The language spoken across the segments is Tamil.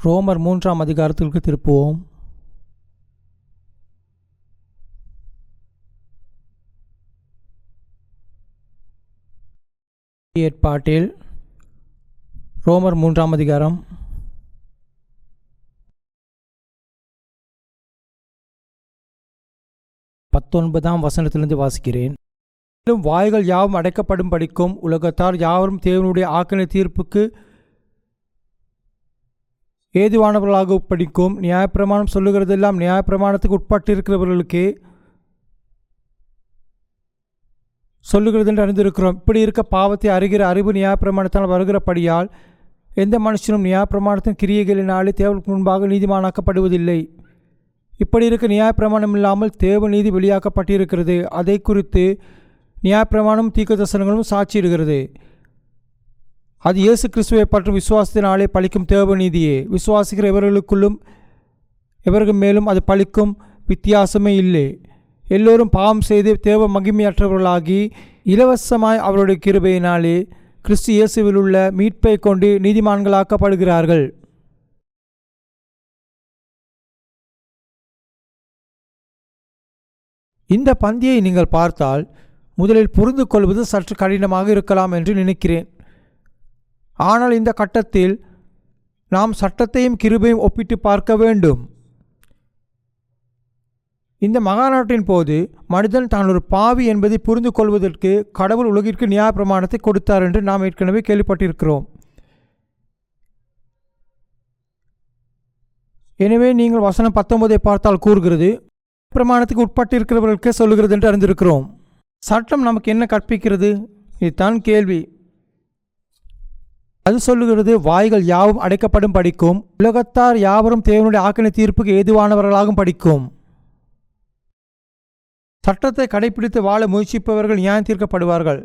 ரோமர் 3ஆம் அதிகாரத்திற்கு திருப்புவோம். ஏற்பாட்டில் ரோமர் 3ஆம் அதிகாரம் 19ஆம் வசனத்திலிருந்து வாசிக்கிறேன். மேலும் வாய்கள் யாவும் அடைக்கப்படும் படிக்கும் உலகத்தார் யாவரும் தேவனுடைய ஆக்கினை தீர்ப்புக்கு ஏதுவானவர்களாக படிக்கும். நியாயப்பிரமாணம் சொல்லுகிறதெல்லாம் நியாயப்பிரமாணத்துக்கு உட்பட்டிருக்கிறவர்களுக்கே சொல்லுகிறது என்று அறிந்திருக்கிறோம். இப்படி இருக்க பாவத்தை அறிகிற அறிவு நியாயப்பிரமாணத்தால் வருகிறபடியால் எந்த மனுஷனும் நியாயப்பிரமாணத்தின் கிரியைகளினாலே தேவனுக்கு முன்பாக நீதிமானாக்கப்படுவதில்லை. இப்படி இருக்க நியாயப்பிரமாணம் இல்லாமல் தேவ நீதி வெளியாக்கப்பட்டிருக்கிறது. அதை குறித்து நியாயப்பிரமாணம் தீர்க்கதரிசனங்களும் சாட்சியிடுகிறது. அது இயேசு கிறிஸ்துவை பற்றும் விசுவாசத்தினாலே பலிக்கும் தேவ நீதியே. விசுவாசிக்கிற இவர்களுக்குள்ளும் இவர்கள் மேலும் அது பலிக்கும் வித்தியாசமே இல்லை. எல்லோரும் பாவம் செய்து தேவ மகிமையற்றவர்களாகி இலவசமாய் அவருடைய கிருபையினாலே கிறிஸ்து இயேசுவில் உள்ள மீட்பை கொண்டு நீதிமான்களாக்கப்படுகிறார்கள். இந்த பந்தியை நீங்கள் பார்த்தால் முதலில் புரிந்து கொள்வது சற்று கடினமாக இருக்கலாம் என்று நினைக்கிறேன். ஆனால் இந்த கட்டத்தில் நாம் சட்டத்தையும் கிருபையும் ஒப்பிட்டு பார்க்க வேண்டும். இந்த மகாநாட்டின் போது மனிதன் தான் ஒரு பாவி என்பதை புரிந்து கொள்வதற்கு கடவுள் உலகிற்கு நியாயப்பிரமாணத்தை கொடுத்தார் என்று நாம் ஏற்கனவே கேள்விப்பட்டிருக்கிறோம். எனவே நீங்கள் வசனம் 19 பார்த்தால் கூறுகிறது, பிரமாணத்துக்கு உட்பட்டிருக்கிறவர்களுக்கே சொல்லுகிறது என்று அறிந்திருக்கிறோம். சட்டம் நமக்கு என்ன கற்பிக்கிறது? இதுதான் கேள்வி. அது சொல்லுகிறது, வாய்கள் யாவும் அடைக்கப்படும் படிக்கும் உலகத்தார் யாவரும் தேவனுடைய ஆக்கினை தீர்ப்புக்கு ஏதுவானவர்களாகவும் படிக்கும். சட்டத்தை கடைபிடித்து வாழ முயற்சிப்பவர்கள் நியாயம் தீர்க்கப்படுவார்கள்.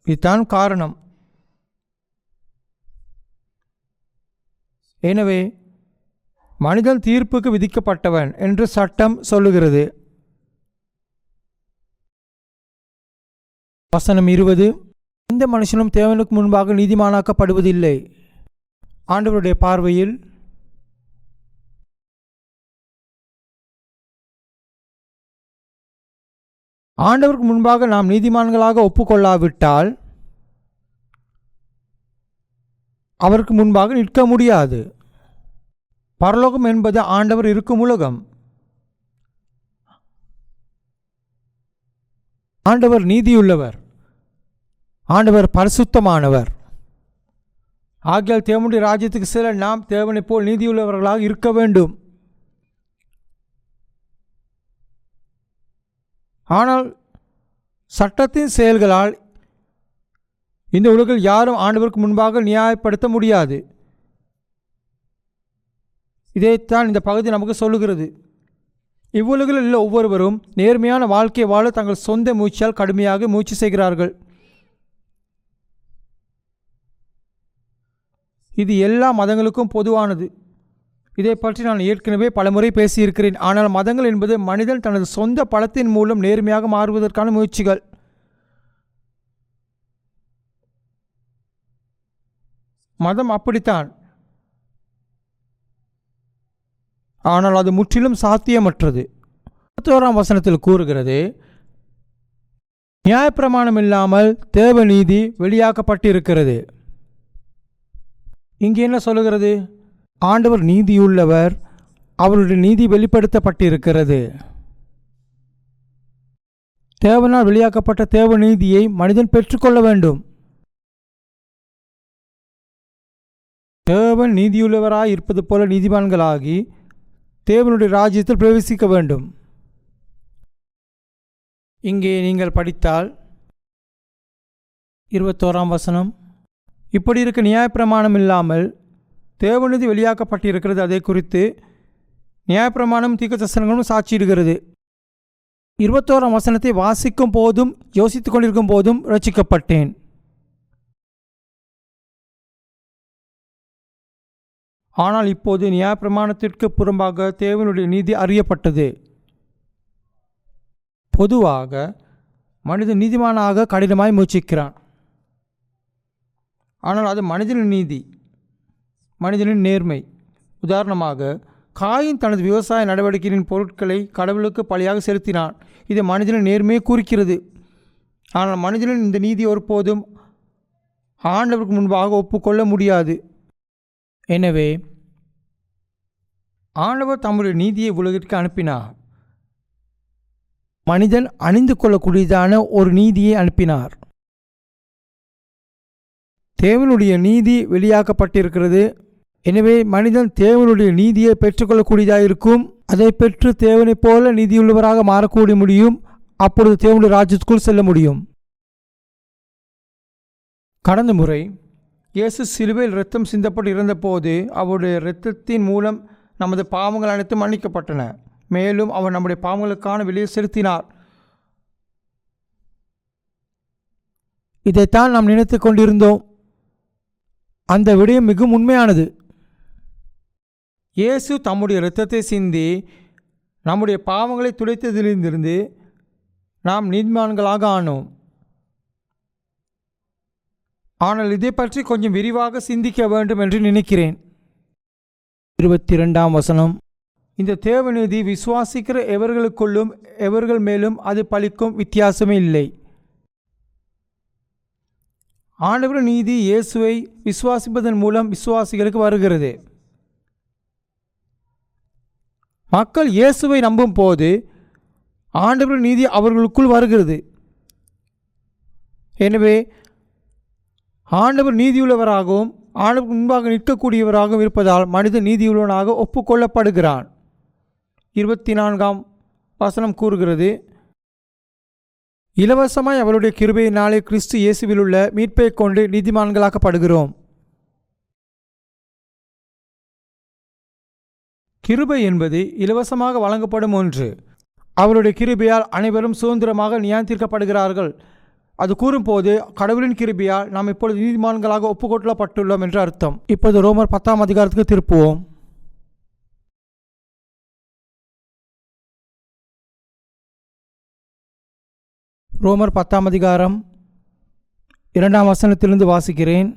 இதுதான் காரணம். எனவே மனிதன் தீர்ப்புக்கு விதிக்கப்பட்டவன் என்று சட்டம் சொல்லுகிறது. வசனம் 20, எந்த மனுஷனும் தேவனுக்கு முன்பாக நீதிமானாக்கப்படுவதில்லை. ஆண்டவருடைய பார்வையில் ஆண்டவருக்கு முன்பாக நாம் நீதிமான்களாக ஒப்புக்கொள்ளாவிட்டால் அவருக்கு முன்பாக நிற்க முடியாது. பரலோகம் என்பது ஆண்டவர் இருக்கும் உலகம். ஆண்டவர் நீதியுள்ளவர். ஆண்டவர் பரிசுத்தமானவர். ஆகியால் தேவனுடைய ராஜ்யத்துக்கு செல்ல நாம் தேவனைப் போல் நீதியுள்ளவர்களாக இருக்க வேண்டும். ஆனால் சட்டத்தின் செயல்களால் இந்த உலகில் யாரும் ஆண்டவருக்கு முன்பாக நியாயப்படுத்த முடியாது. இதைத்தான் இந்த பகுதி நமக்கு சொல்லுகிறது. இவ்வுலகில் உள்ள ஒவ்வொருவரும் நேர்மையான வாழ்க்கை வாழ தங்கள் சொந்த முயற்சியால் கடுமையாக முயற்சி செய்கிறார்கள். இது எல்லா மதங்களுக்கும் பொதுவானது. இதை பற்றி நான் ஏற்கனவே பலமுறை பேசியிருக்கிறேன். ஆனால் மதங்கள் என்பது மனிதன் தனது சொந்த பலத்தின் மூலம் நேர்மையாக மாறுவதற்கான முயற்சிகள். மதம் அப்படித்தான். ஆனால் அது முற்றிலும் சாத்தியமற்றது. 21ஆம் வசனத்தில் கூறுகிறது, நியாயப்பிரமாணம் இல்லாமல் தேவ நீதி வெளியாக்கப்பட்டிருக்கிறது. இங்கே என்ன சொல்லுகிறது? ஆண்டவர் நீதியுள்ளவர். அவருடைய நீதி வெளிப்படுத்தப்பட்டிருக்கிறது. தேவனால் வெளியாக்கப்பட்ட தேவ நீதியை மனிதன் பெற்றுக்கொள்ள வேண்டும். தேவன் நீதியுள்ளவராய் இருப்பது போல நீதிமான்களாகி தேவனுடைய ராஜ்யத்தில் பிரவேசிக்க வேண்டும். இங்கே நீங்கள் படித்தால் 21ஆம் வசனம், இப்படி இருக்க நியாயப்பிரமாணம் இல்லாமல் தேவநீதி வெளியாக்கப்பட்டிருக்கிறது. அதை குறித்து நியாயப்பிரமாணம் தீர்க்கதரிசனங்களும் சாட்சியிடுகிறது. 21ஆம் வசனத்தை வாசிக்கும் போதும் யோசித்துக் கொண்டிருக்கும் போதும் ரட்சிக்கப்பட்டேன். ஆனால் இப்போது நியாயப்பிரமாணத்திற்கு புறம்பாக தேவனுடைய நீதி அறியப்பட்டது. பொதுவாக மனிதன் நீதிமானாக கடினமாய் முயற்சிக்கிறான். ஆனால் அது மனிதனின் நீதி, மனிதனின் நேர்மை. உதாரணமாக, காயின் தனது விவசாய நடவடிக்கையின் பொருட்களை கடவுளுக்கு பலியாக செலுத்தினான். இது மனிதனின் நேர்மையை குறிக்கிறது. ஆனால் மனிதனின் இந்த நீதி ஒருபோதும் ஆண்டவருக்கு முன்பாக ஒப்புக்கொள்ள முடியாது. எனவே ஆண்டவர் தம்முடைய நீதியை உலகிற்கு அனுப்பினார். மனிதன் அணிந்து கொள்ளக்கூடியதான ஒரு நீதியை அனுப்பினார். தேவனுடைய நீதி வெளியாக்கப்பட்டிருக்கிறது. எனவே மனிதன் தேவனுடைய நீதியை பெற்றுக்கொள்ளக்கூடியதாக இருக்கும். அதை பெற்று தேவனைப் போல நீதியுள்ளவராக மாறக்கூடிய முடியும். அப்பொழுது தேவனுடைய ராஜ்யத்துக்குள் செல்ல முடியும். கடந்த முறை இயேசு சிலுவையில் இரத்தம் சிந்தப்பட்டு இருந்தபோது அவருடைய இரத்தத்தின் மூலம் நமது பாவங்கள் அனைத்தும் மன்னிக்கப்பட்டன. மேலும் அவர் நம்முடைய பாவங்களுக்கான விலையை செலுத்தினார். இதைத்தான் நாம் நினைத்து கொண்டிருந்தோம். அந்த விடயம் மிகவும் உண்மையானது. இயேசு தம்முடைய இரத்தத்தை சிந்தி நம்முடைய பாவங்களை துடைத்ததிலிருந்து நாம் நீதிமான்களாக ஆனோம். ஆனால் இதை பற்றி கொஞ்சம் விரிவாக சிந்திக்க வேண்டும் என்று நினைக்கிறேன். 22ஆம் வசனம். இந்த தேவநீதி விசுவாசிக்கிற எவர்களுக்குள்ளும் எவர்கள் மேலும் அது பலிக்கும் வித்தியாசமே இல்லை. ஆண்டவர் நீதி இயேசுவை விசுவாசிப்பதன் மூலம் விசுவாசிகளுக்கு வருகிறது. மக்கள் இயேசுவை நம்பும் போது ஆண்டவர் நீதி அவர்களுக்குள் வருகிறது. எனவே ஆண்டவர் நீதியுள்ளவராகவும் ஆண்டவருக்கு முன்பாக நிற்கக்கூடியவராகவும் இருப்பதால் மனிதன் நீதியுள்ளவனாக ஒப்புக்கொள்ளப்படுகிறான். 24ஆம் வசனம் கூறுகிறது, இலவசமாய் அவருடைய கிருபையினாலே கிறிஸ்து இயேசுவில் உள்ள மீட்பை கொண்டு நீதிமான்களாக்கப்படுகிறோம். கிருபை என்பது இலவசமாக வழங்கப்படும் ஒன்று. அவருடைய கிருபையால் அனைவரும் சுதந்திரமாக நியாயத்தீர்க்கப்படுகிறார்கள். அது கூறும்போது கடவுளின் கிருபையால் நாம் இப்பொழுது நீதிமான்களாக ஒப்புக்கொள்ளப்பட்டுள்ளோம் என்று அர்த்தம். இப்போது ரோமர் 10ஆம் அதிகாரத்துக்கு திருப்புவோம். ரோமர் 10ஆம் அதிகாரம் 2ஆம் வசனத்திலிருந்து வாசிக்கிறேன்.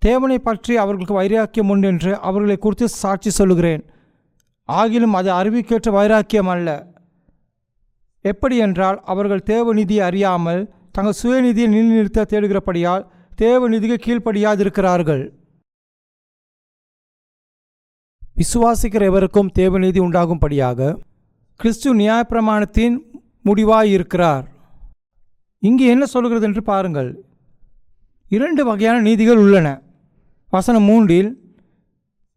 தேவனை பற்றி அவர்களுக்கு வைராக்கியம் உண்டு என்று அவர்களை குறித்து சாட்சி சொல்லுகிறேன். ஆகிலும் அது அறிவிக்கேற்ற வைராக்கியம் அல்ல. எப்படி என்றால், அவர்கள் தேவநீதியை அறியாமல் தங்கள் சுயநீதியை நிலைநிறுத்த தேடுகிறபடியால் தேவநீதிக்கு கீழ்ப்படியாதிருக்கிறார்கள். விசுவாசிக்கிற எவருக்கும் தேவநீதி உண்டாகும்படியாக கிறிஸ்து நியாயப்பிரமாணத்தின் முடிவாயிருக்கிறார். இங்கு என்ன சொல்கிறது என்று பாருங்கள். 2 வகையான நீதிகள் உள்ளன. வசனம் 3இல்,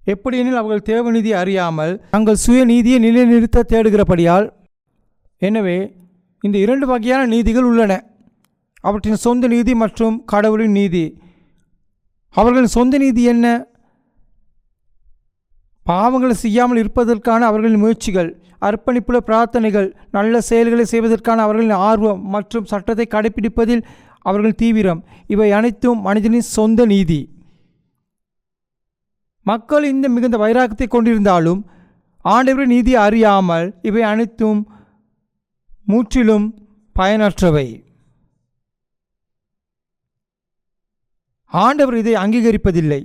எப்படியெனில் அவர்கள் தேவநீதியை அறியாமல் தங்கள் சுயநீதியை நிலைநிறுத்த தேடுகிறபடியால். எனவே இந்த 2 வகையான நீதிகள் உள்ளன. அவற்றின் சொந்த நீதி மற்றும் கடவுளின் நீதி. அவர்களின் சொந்த நீதி என்ன? பாவங்களை செய்யாமல் இருப்பதற்கான அவர்களின் முயற்சிகள், அர்ப்பணிப்புள்ள பிரார்த்தனைகள், நல்ல செயல்களை செய்வதற்கான அவர்களின் ஆர்வம் மற்றும் சட்டத்தை கடைபிடிப்பதில் அவர்களின் தீவிரம், இவை அனைத்தும் மனிதனின் சொந்த நீதி. மக்கள் இந்த மிகுந்த வைராக்கியத்தை கொண்டிருந்தாலும் ஆண்டவரின் நீதியை அறியாமல் இவை அனைத்தும் முற்றிலும் பயனற்றவை. ஆண்டவர் இதை அங்கீகரிப்பதில்லை.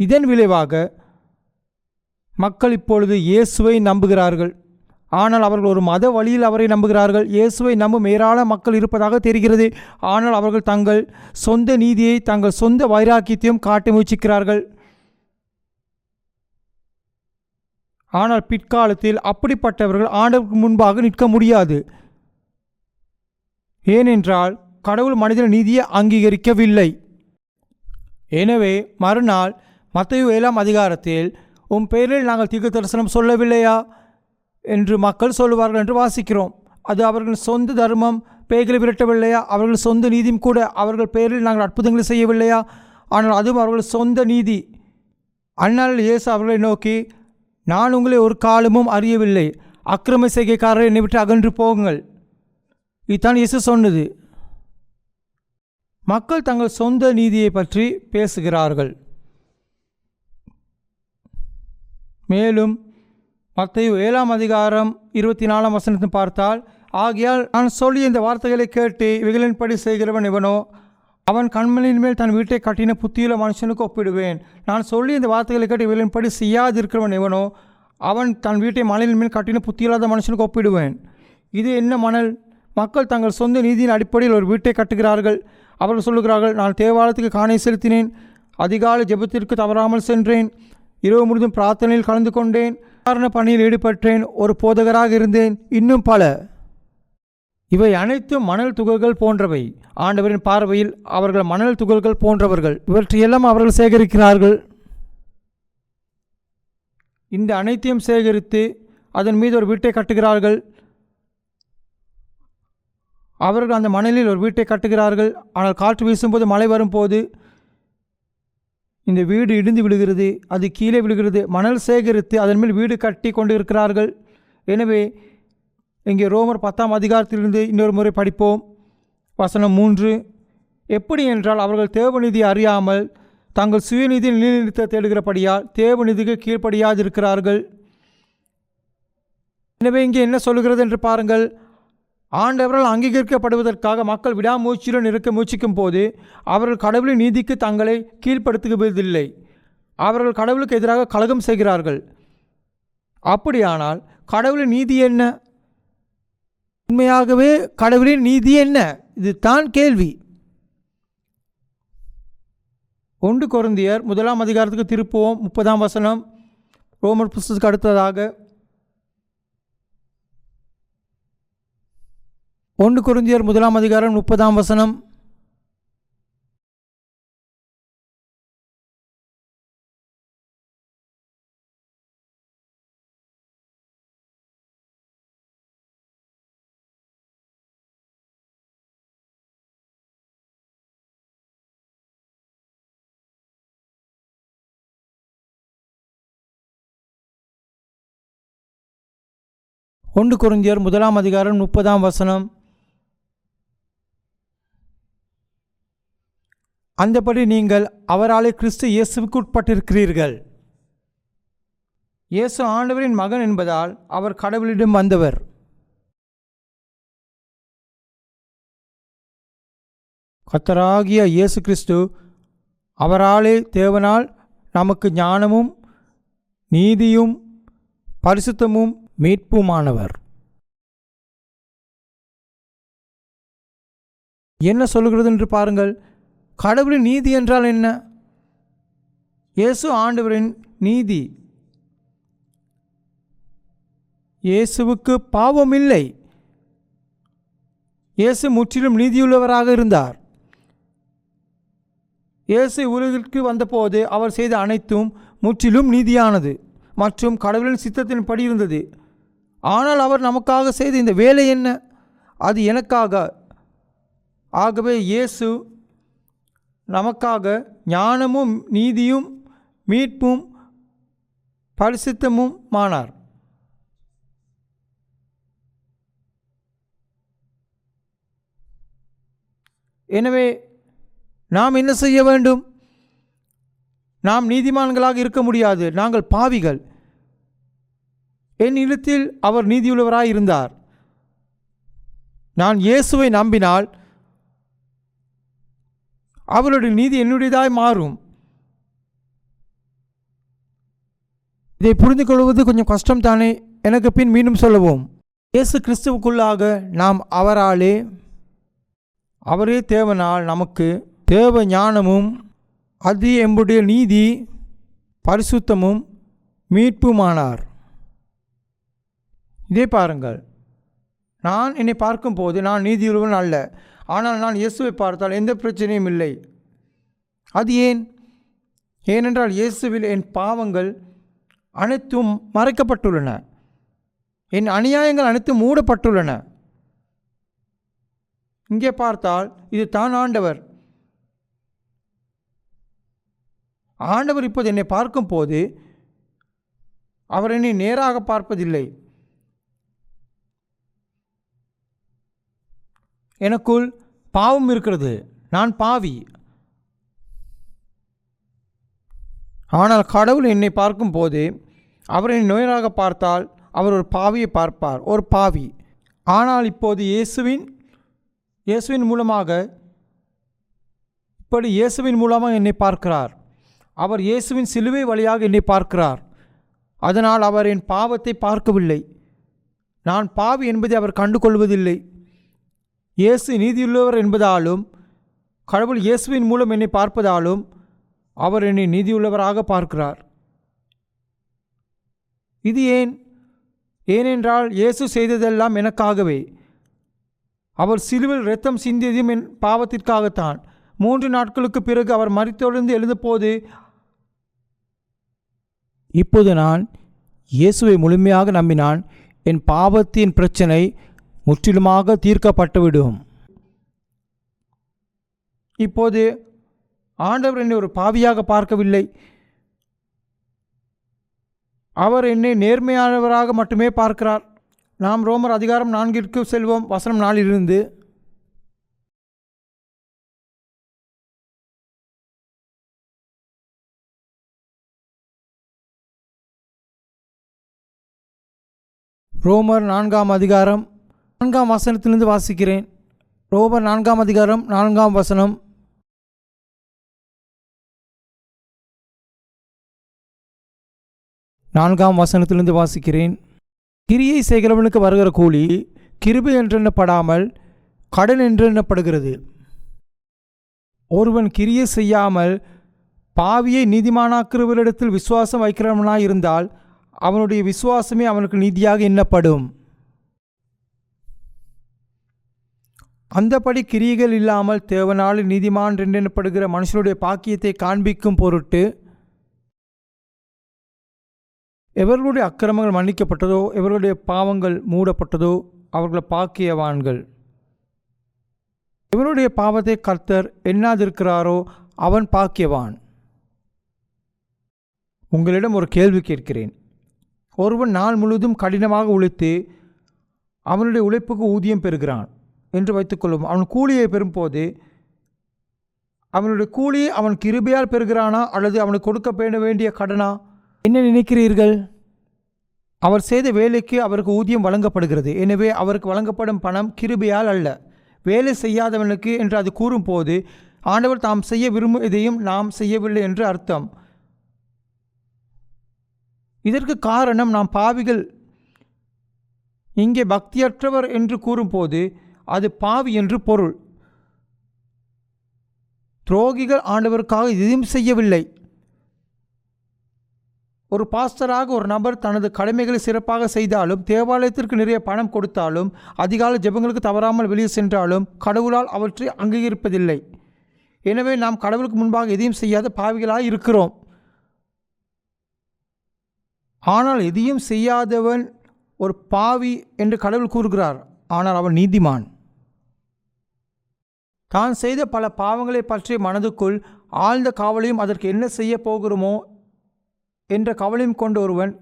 இதன் விளைவாக மக்கள் இப்பொழுது இயேசுவை நம்புகிறார்கள். ஆனால் அவர்கள் ஒரு மத வழியில் அவரை நம்புகிறார்கள். இயேசுவை நம்பும் ஏராள மக்கள் இருப்பதாக தெரிகிறது. ஆனால் அவர்கள் தங்கள் சொந்த நீதியை, தங்கள் சொந்த வைராக்கியத்தையும் காட்ட முயற்சிக்கிறார்கள். ஆனால் பிற்காலத்தில் அப்படிப்பட்டவர்கள் ஆண்டவருக்கு முன்பாக நிற்க முடியாது. ஏனென்றால் கடவுள் மனிதன் நீதியை அங்கீகரிக்கவில்லை. எனவே மறுநாள் மத்தேயு 7ஆம் அதிகாரத்தில், உன் பெயரில் நாங்கள் தீர்க்க தரிசனம் சொல்லவில்லையா என்று மக்கள் சொல்லுவார்கள் என்று வாசிக்கிறோம். அது அவர்கள் சொந்த தர்மம், பேய்களை விரட்டவில்லையா? அவர்கள் சொந்த நீதியும் கூட. அவர்கள் பெயரில் நாங்கள் அற்புதங்களை செய்யவில்லையா? ஆனால் அதுவும் அவர்கள் சொந்த நீதி. அந்நாளில் இயேசு அவர்களை நோக்கி, நான் உங்களை ஒரு காலமும் அறியவில்லை, அக்கிரம செய்கைக்காரரை என்னை விட்டு அகன்று போங்கள். இதுதான் இயேசு சொன்னது. மக்கள் தங்கள் சொந்த நீதியை பற்றி பேசுகிறார்கள். மேலும் மத்தேயு 7ஆம் அதிகாரம் 24ஆம் வசனத்தை பார்த்தால், ஆகையால் நான் சொல்லி இந்த வார்த்தைகளை கேட்டு இவைகளின்படி செய்கிறவன் இவனோ அவன் கண்மலையின் மேல் தன் வீட்டை கட்டின புத்தியுள்ள மனுஷனுக்கு ஒப்பிடுவேன். நான் சொல்லி இந்த வார்த்தைகளை கேட்டு இவைகளின்படி செய்யாதிருக்கிறவன் எவனோ அவன் தன் வீட்டை மலையின் மேல் கட்டின புத்தியில்லாத மனுஷனுக்கு ஒப்பிடுவேன். இது என்ன மணல்? மக்கள் தங்கள் சொந்த நீதியின் அடிப்படையில் ஒரு வீட்டை கட்டுகிறார்கள். அவர்கள் சொல்லுகிறார்கள், நான் தேவாலயத்துக்கு காணை செலுத்தினேன், அதிகாலை ஜெபத்திற்கு தவறாமல் சென்றேன், இரவு முழுதும் பிரார்த்தனையில் கலந்து கொண்டேன், காரண பணியில் ஈடுபட்டேன், ஒரு போதகராக இருந்தேன், இன்னும் பல. இவை அனைத்தும் மணல் துகள்கள் போன்றவை. ஆண்டவரின் பார்வையில் அவர்கள் மணல் துகள்கள் போன்றவர்கள். இவற்றையெல்லாம் அவர்கள் சேகரிக்கிறார்கள். இந்த அனைத்தையும் சேகரித்து அதன் மீது ஒரு வீட்டை கட்டுகிறார்கள். அவர்கள் அந்த மணலில் ஒரு வீட்டை கட்டுகிறார்கள். ஆனால் காற்று வீசும்போது, மழை வரும்போது இந்த வீடு இடிந்து விழுகிறது, அது கீழே விழுகிறது. மணல் சேகரித்து அதன் மேல் வீடு கட்டி கொண்டு இருக்கிறார்கள். எனவே இங்கே ரோமர் 10ஆம் அதிகாரத்திலிருந்து இன்னொரு முறை படிப்போம். வசனம் 3. எப்படி என்றால் அவர்கள் தேவநீதியை அறியாமல் தங்கள் சுயநீதியை நிலைநிறுத்த தேடுகிறபடியால் தேவநீதிக்கு கீழ்ப்படியாதிருக்கிறார்கள். எனவே இங்கே என்ன சொல்லுகிறது என்று பாருங்கள். ஆண்டவரால் அங்கீகரிக்கப்படுவதற்காக மக்கள் விடாமுயற்சியுடன் இருக்க முயற்சிக்கும் போது அவர்கள் கடவுளின் நீதிக்கு தங்களை கீழ்ப்படுத்துவதில்லை. அவர்கள் கடவுளுக்கு எதிராக கலகம் செய்கிறார்கள். அப்படியானால் கடவுளின் நீதி என்ன? உண்மையாகவே கடவுளின் நீதி என்ன? இது தான் கேள்வி. 1 கொரிந்தியர் 1ஆம் அதிகாரத்துக்கு திருப்புவோம். 30ஆம் வசனம், ரோமர் புஸ்தகத்துக்கு அடுத்ததாக 1 கொரிந்தியர் 1ஆம் அதிகாரம் 30ஆம் வசனம். ஒன்று கொரிந்தியர் 1ஆம் அதிகாரம் 30ஆம் வசனம். அந்தபடி நீங்கள் அவராலே கிறிஸ்து இயேசுவுக்கு உட்பட்டிருக்கிறீர்கள். இயேசு ஆண்டவரின் மகன் என்பதால் அவர் கடவுளிடம் வந்தவர். கர்த்தராகிய இயேசு கிறிஸ்து அவராலே தேவனால் நமக்கு ஞானமும் நீதியும் பரிசுத்தமும் மீட்புமானவர். என்ன சொல்லுகிறது என்று பாருங்கள். கடவுளின் நீதி என்றால் என்ன? இயேசு ஆண்டவரின் நீதி. இயேசுவுக்கு பாவம் இல்லை. இயேசு முற்றிலும் நீதியுள்ளவராக இருந்தார். இயேசு உலகிற்கு வந்தபோது அவர் செய்த அனைத்தும் முற்றிலும் நீதியானது மற்றும் கடவுளின் சித்தத்தின்படி இருந்தது. ஆனால் அவர் நமக்காக செய்த இந்த வேலை என்ன? அது எனக்காக. ஆகவே இயேசு நமக்காக ஞானமும் நீதியும் மீட்பும் பரிசுத்தமும் ஆனார். எனவே நாம் என்ன செய்ய வேண்டும்? நாம் நீதிமான்களாக இருக்க முடியாது. நாங்கள் பாவிகள். என் இல்லத்தில் அவர் நீதியுள்ளவராய் இருந்தார். நான் இயேசுவை நம்பினால் அவருடைய நீதி என்னுடையதாய் மாறும். இதை புரிந்து கொள்வது கொஞ்சம் கஷ்டம் தானே? எனக்கு பின் மீண்டும் சொல்லுவோம். இயேசு கிறிஸ்துவுக்குள்ளாக நாம் அவரே தேவனால் நமக்கு தேவ ஞானமும் அது எம்முடைய நீதி பரிசுத்தமும் மீட்புமானார். இதே பாருங்கள். நான் என்னை பார்க்கும்போது நான் நீதியுள்ளவன் அல்ல. ஆனால் நான் இயேசுவை பார்த்தால் எந்த பிரச்சனையும் இல்லை. அது ஏன்? ஏனென்றால் இயேசுவில் என் பாவங்கள் அனைத்தும் மறைக்கப்பட்டுள்ளன. என் அநியாயங்கள் அனைத்தும் மூடப்பட்டுள்ளன. இங்கே பார்த்தால் இது தான் ஆண்டவர். ஆண்டவர் இப்போது என்னை பார்க்கும்போது அவர் என்னை நேராக பார்ப்பதில்லை. எனக்குள் பாவம் இருக்கிறது. நான் பாவி. ஆனால் கடவுள் என்னை பார்க்கும்போது அவர் என்னை நேராக பார்த்தால் அவர் ஒரு பாவியை பார்ப்பார். ஒரு பாவி. ஆனால் இப்போது இயேசுவின் மூலமாக என்னை பார்க்கிறார். அவர் இயேசுவின் சிலுவை வழியாக என்னை பார்க்கிறார். அதனால் அவர் என் பாவத்தை பார்க்கவில்லை. நான் பாவி என்பதை அவர் கண்டு கொள்வதில்லை. இயேசு நீதியுள்ளவர் என்பதாலும் கடவுள் இயேசுவின் மூலம் என்னை பார்ப்பதாலும் அவர் என்னை நீதியுள்ளவராக பார்க்கிறார். இது ஏனென்றால் இயேசு செய்ததெல்லாம் எனக்காகவே. அவர் சிலுவில் இரத்தம் சிந்தியதும் என் பாவத்திற்காகத்தான். 3 நாட்களுக்கு பிறகு அவர் மரித்தொழிந்து எழுந்தபோது இப்போது நான் இயேசுவை முழுமையாக நம்பினான். என் பாவத்தின் பிரச்சனை முற்றிலுமாக தீர்க்கப்பட்டுவிடும். இப்போது ஆண்டவர் என்னை ஒரு பாவியாக பார்க்கவில்லை. அவர் என்னை நேர்மையானவராக மட்டுமே பார்க்கிறார். நாம் ரோமர் அதிகாரம் 4 செல்வோம். வசனம் 4 ரோமர் 4 அதிகாரம் 4 வசனத்திலிருந்து வாசிக்கிறேன். ரோமர் 4 அதிகாரம் 4 வசனம். நான்காம் வசனத்திலிருந்து வாசிக்கிறேன். கிரியை செய்கிறவனுக்கு வருகிற கூலி கிருபை என்றெண்ணப்படாமல் கடன் என்றெண்ணப்படுகிறது. ஒருவன் கிரியை செய்யாமல் பாவியை நீதிமானாக்குறவரிடத்தில் விசுவாசம் வைக்கிறவனாய் இருந்தால் அவனுடைய விசுவாசமே அவனுக்கு நீதியாக எண்ணப்படும். அந்தபடி கிரியைகள் இல்லாமல் தேவனால் நீதிமான் என்றெண்ணப்படுகிற மனுஷனுடைய பாக்கியத்தை காண்பிக்கும் பொருட்டு எவர்களுடைய அக்கிரமங்கள் மன்னிக்கப்பட்டதோ எவர்களுடைய பாவங்கள் மூடப்பட்டதோ அவர்கள் பாக்கியவான்கள். எவருடைய பாவத்தை கர்த்தர் எண்ணாதிருக்கிறாரோ அவன் பாக்கியவான். உங்களிடம் ஒரு கேள்வி கேட்கிறேன். ஒருவன் நாள் முழுவதும் கடினமாக உழைத்து அவனுடைய உழைப்புக்கு ஊதியம் பெறுகிறான் என்று வைத்துக்கொள்ளும். அவன் கூலியை பெறும்போது அவனுடைய கூலியை அவன் கிருபையால் பெறுகிறானா அல்லது அவனுக்கு கொடுக்க வேண்டிய கடனா? என்ன நினைக்கிறீர்கள்? அவர் செய்த வேலைக்கு அவருக்கு ஊதியம் வழங்கப்படுகிறது. எனவே அவருக்கு வழங்கப்படும் பணம் கிருபையால் அல்ல, வேலை செய்யாதவனுக்கு என்று அது கூறும்போது ஆண்டவர் தாம் செய்ய விரும்புவதையும் நாம் செய்யவில்லை என்று அர்த்தம். இதற்கு காரணம் நாம் பாவிகள். இங்கே பக்தியற்றவர் என்று கூறும்போது அது பாவி என்று பொருள். துரோகிகள் ஆண்டவருக்காக எதையும் செய்யவில்லை. ஒரு பாஸ்டராக ஒரு நபர் தனது கடமைகளை சிறப்பாக செய்தாலும் தேவாலயத்திற்கு நிறைய பணம் கொடுத்தாலும் அதிகாலை ஜெபங்களுக்கு தவறாமல் வெளியே சென்றாலும் கடவுளால் அவற்றை அங்கீகரிப்பதில்லை. எனவே நாம் கடவுளுக்கு முன்பாக எதையும் செய்யாத பாவிகளாக இருக்கிறோம். ஆனால் எதையும் செய்யாதவன் ஒரு பாவி என்று கடவுள் கூறுகிறார். ஆனால் அவன் நீதிமான். தான் செய்த பல பாவங்களை பற்றிய மனதுக்குள் ஆழ்ந்த கவலையும் அதற்கு என்ன செய்ய போகிறோமோ என்ற கவலையும் கொண்ட ஒருவன்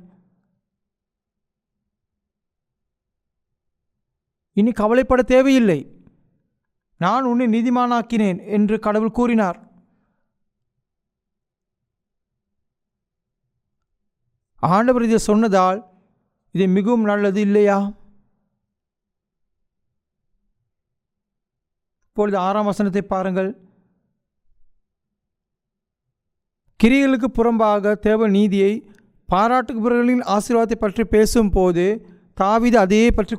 இனி கவலைப்பட தேவையில்லை. நான் உன்னை நீதிமானாக்கினேன் என்று கடவுள் கூறினார். ஆண்டவர் இதை சொன்னதால் இது மிகவும் நல்லது இல்லையா? இப்பொழுது 6ஆம் வசனத்தை பாருங்கள். கிரியைகளுக்கு புறம்பாக தேவ நீதியை பாராட்டுகிறவர்களின் ஆசீர்வாதத்தை பற்றி பேசும்போது தாவீது அதையே பற்றி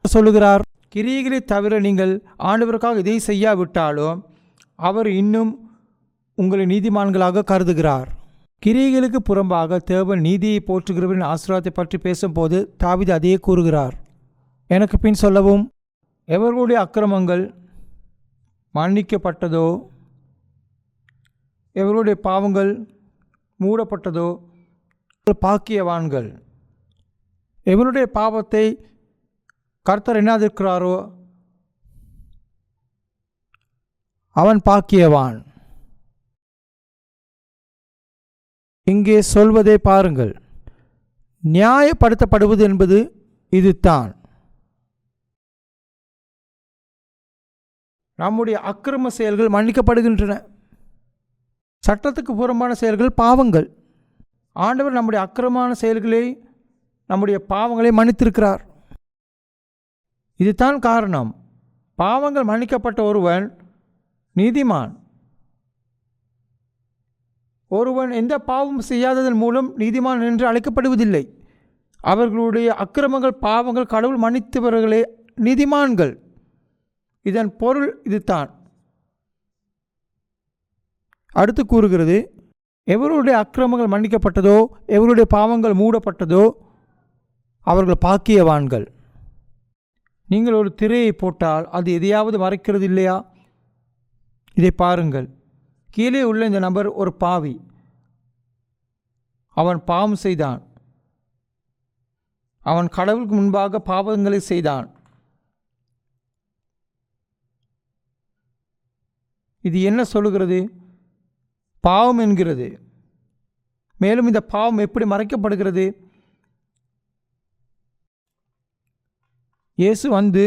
சொல்லுகிறார். கிரியைகளை தவிர நீங்கள் ஆண்டவருக்காக இதை செய்யாவிட்டாலும் அவர் இன்னும் உங்களை நீதிமான்களாக கருதுகிறார். கிரியைகளுக்கு புறம்பாக தேவ நீதியை போற்றுகிறவரின் ஆசீர்வாதத்தை பற்றி பேசும்போது தாவீது அதையே கூறுகிறார். எனக்கு பின் சொல்லவும், எவர்களுடைய அக்கிரமங்கள் மன்னிக்கப்பட்டதோ எவருடைய பாவங்கள் மூடப்பட்டதோ பாக்கியவான்கள். எவருடைய பாவத்தை கர்த்தர் எண்ணாதிருக்கிறாரோ அவன் பாக்கியவான். இங்கே சொல்வதை பாருங்கள். நியாயப்படுத்தப்படுவது என்பது இதுதான். நம்முடைய அக்கிரம செயல்கள் மன்னிக்கப்படுகின்றன. சட்டத்துக்கு புறம்பான செயல்கள் பாவங்கள். ஆண்டவர் நம்முடைய அக்கிரமமான செயல்களை நம்முடைய பாவங்களை மன்னித்திருக்கிறார். இதுதான் காரணம். பாவங்கள் மன்னிக்கப்பட்ட ஒருவன் நீதிமான். ஒருவன் எந்த பாவம் செய்யாததன் மூலம் நீதிமான் என்று அழைக்கப்படுவதில்லை. அவர்களுடைய அக்கிரமங்கள் பாவங்கள் கடவுள் மன்னித்தவர்களே நீதிமான்கள். இதன் பொருள் இதுதான். அடுத்து கூறுகிறது, எவருடைய அக்கிரமங்கள் மன்னிக்கப்பட்டதோ எவருடைய பாவங்கள் மூடப்பட்டதோ அவர்கள் பாக்கியவான்கள். நீங்கள் ஒரு திரையை போட்டால் அது எதையாவது மறைக்கிறது இல்லையா? இதை பாருங்கள். கீழே உள்ள இந்த நபர் ஒரு பாவி. அவன் பாவம் செய்தான். அவன் கடவுளுக்கு முன்பாக பாவங்களை செய்தான். இது என்ன சொல்லுகிறது? பாவம் என்கிறது. மேலும் இந்த பாவம் எப்படி மறைக்கப்படுகிறது? இயேசு வந்து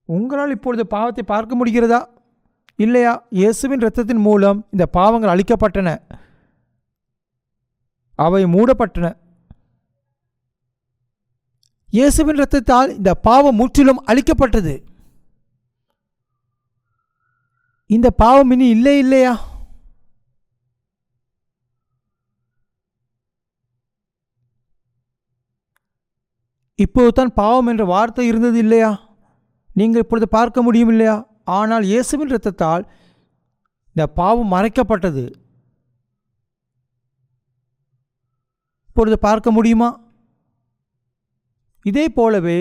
உங்களால் இப்பொழுது பாவத்தை பார்க்க முடிகிறதா இல்லையா? இயேசுவின் இரத்தத்தின் மூலம் இந்த பாவங்கள் அழிக்கப்பட்டன, அவை மூடப்பட்டன. இயேசுவின் இரத்தத்தால் இந்த பாவம் முற்றிலும் அழிக்கப்பட்டது. இந்த பாவம் இனி இல்லை இல்லையா? இப்போது தான் பாவம் என்ற வார்த்தை இருந்தது இல்லையா? நீங்கள் இப்பொழுது பார்க்க முடியும் இல்லையா? ஆனால் இயேசுவின் இரத்தத்தால் இந்த பாவம் மறைக்கப்பட்டது. இப்பொழுது பார்க்க முடியுமா? இதே போலவே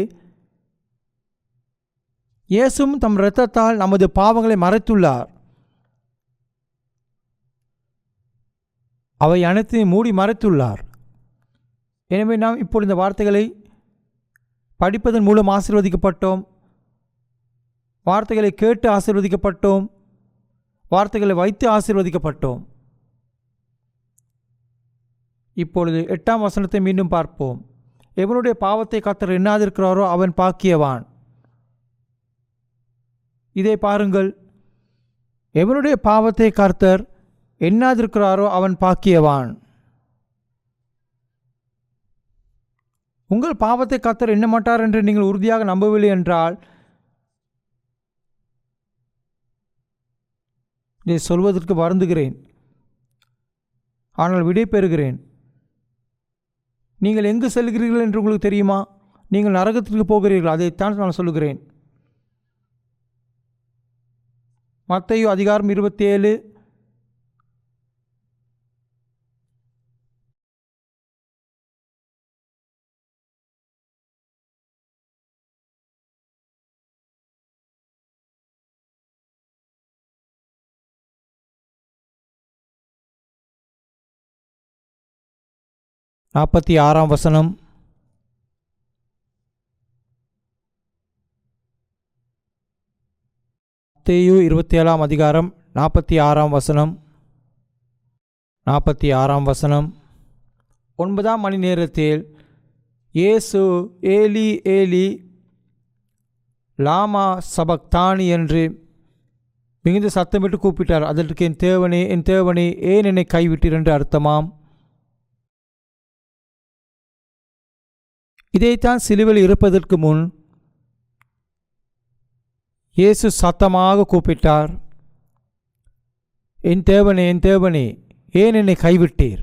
இயேசுவும் தம் இரத்தத்தால் நமது பாவங்களை மறைத்துள்ளார். அவை அனைத்தையும் மூடி மறைத்துள்ளார். எனவே நாம் இப்பொழுது இந்த வார்த்தைகளை படிப்பதன் மூலம் ஆசீர்வதிக்கப்பட்டோம். வார்த்தைகளை கேட்டு ஆசீர்வதிக்கப்பட்டோம். வார்த்தைகளை வைத்து ஆசீர்வதிக்கப்பட்டோம். இப்பொழுது 8ஆம் வசனத்தை மீண்டும் பார்ப்போம். எவனுடைய பாவத்தை கர்த்தர் எண்ணாதிருக்கிறாரோ அவன் பாக்கியவான். இதை பாருங்கள். எவனுடைய பாவத்தை கர்த்தர் எண்ணாதிருக்கிறாரோ அவன் பாக்கியவான். உங்கள் பாவத்தை கர்த்தர் எண்ண மாட்டார் என்று நீங்கள் உறுதியாக நம்பவில்லை என்றால் இதை சொல்வதற்கு வருந்துகிறேன், ஆனால் விடை பெறுகிறேன். நீங்கள் எங்கு செல்கிறீர்கள் என்று உங்களுக்கு தெரியுமா? நீங்கள் நரகத்திற்கு போகிறீர்கள். அதைத்தான் நான் சொல்லுகிறேன். மத்தேயு அதிகாரம் 27 46ஆம் வசனம். மத்தேயு 27ஆம் அதிகாரம் 46ஆம் வசனம். 46ஆம் வசனம். 9ஆம் மணி நேரத்தில் இயேசு ஏலி ஏலி லாமா சபக்தானி என்று மிகுந்த சத்தமிட்டு கூப்பிட்டார். அதற்கு என் தேவனே என் தேவனே ஏன் என்னை கைவிட்டீர் என்று அர்த்தமாம். இதைத்தான் சிலுவையில் இருப்பதற்கு முன் இயேசு சத்தமாக கூப்பிட்டார், என் தேவனே என் தேவனே ஏன் என்னை கைவிட்டீர்.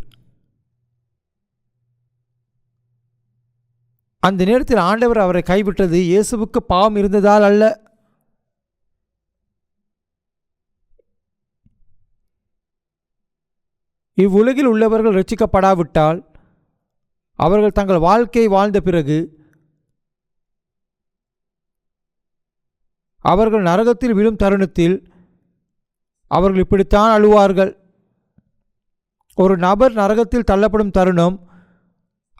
அந்த நேரத்தில் ஆண்டவர் அவரை கைவிட்டது இயேசுவுக்கு பாவம் இருந்ததால் அல்ல. இவ்வுலகில் உள்ளவர்கள் இரட்சிக்கப்படாவிட்டால் அவர்கள் தங்கள் வாழ்க்கையை வாழ்ந்த பிறகு அவர்கள் நரகத்தில் விழும் தருணத்தில் அவர்கள் இப்படித்தான் அழுவார்கள். ஒரு நபர் நரகத்தில் தள்ளப்படும் தருணம்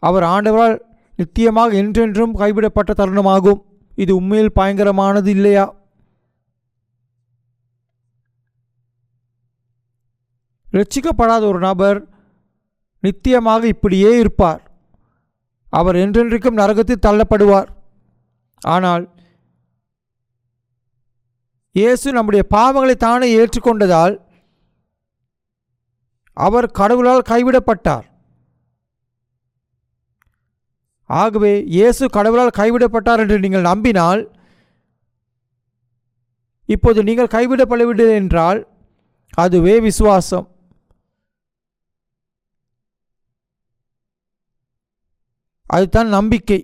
அவர் ஆண்டவரால் நித்தியமாக என்றென்றும் கைவிடப்பட்ட தருணமாகும். இது உண்மையில் பயங்கரமானது இல்லையா? இரட்சிக்கப்படாத ஒரு நபர் நித்தியமாக இப்படியே இருப்பார். அவர் என்றென்றைக்கும் நரகத்தில் தள்ளப்படுவார். ஆனால் இயேசு நம்முடைய பாவங்களை தானே ஏற்றுக்கொண்டதால் அவர் கடவுளால் கைவிடப்பட்டார். ஆகவே இயேசு கடவுளால் கைவிடப்பட்டார் என்று நீங்கள் நம்பினால், இப்போது நீங்கள் கைவிடப்படவில்லை என்றால் அதுவே விசுவாசம். அதுதான் நம்பிக்கை.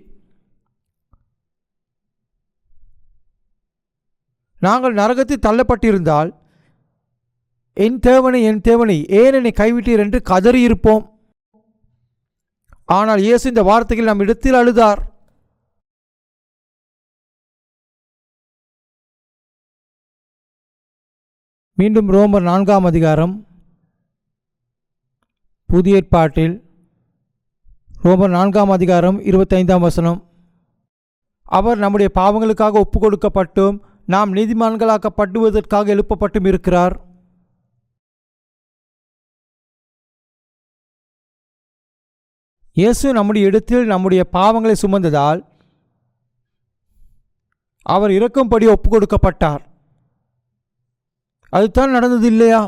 நாங்கள் நரகத்தில் தள்ளப்பட்டிருந்தால், என் தேவனை என் தேவனை ஏன் என்னை கைவிட்டீர் என்று கதறியிருப்போம். ஆனால் இயேசு இந்த வார்த்தைகள் நம் இடத்தில் அழுதார். மீண்டும் ரோமர் 4ஆம் அதிகாரம், புதிய ஏற்பாட்டில் ரோமர் 4ஆம் அதிகாரம் 25ஆம் வசனம். அவர் நம்முடைய பாவங்களுக்காக ஒப்பு கொடுக்கப்பட்டும் நாம் நீதிமான்களாக்கப்படுவதற்காக எழுப்பப்பட்டும் இருக்கிறார். இயேசு நம்முடைய இடத்தில் நம்முடைய பாவங்களை சுமந்ததால் அவர் இறக்கும்படி ஒப்பு கொடுக்கப்பட்டார். அதுதான் நடந்தது இல்லையா?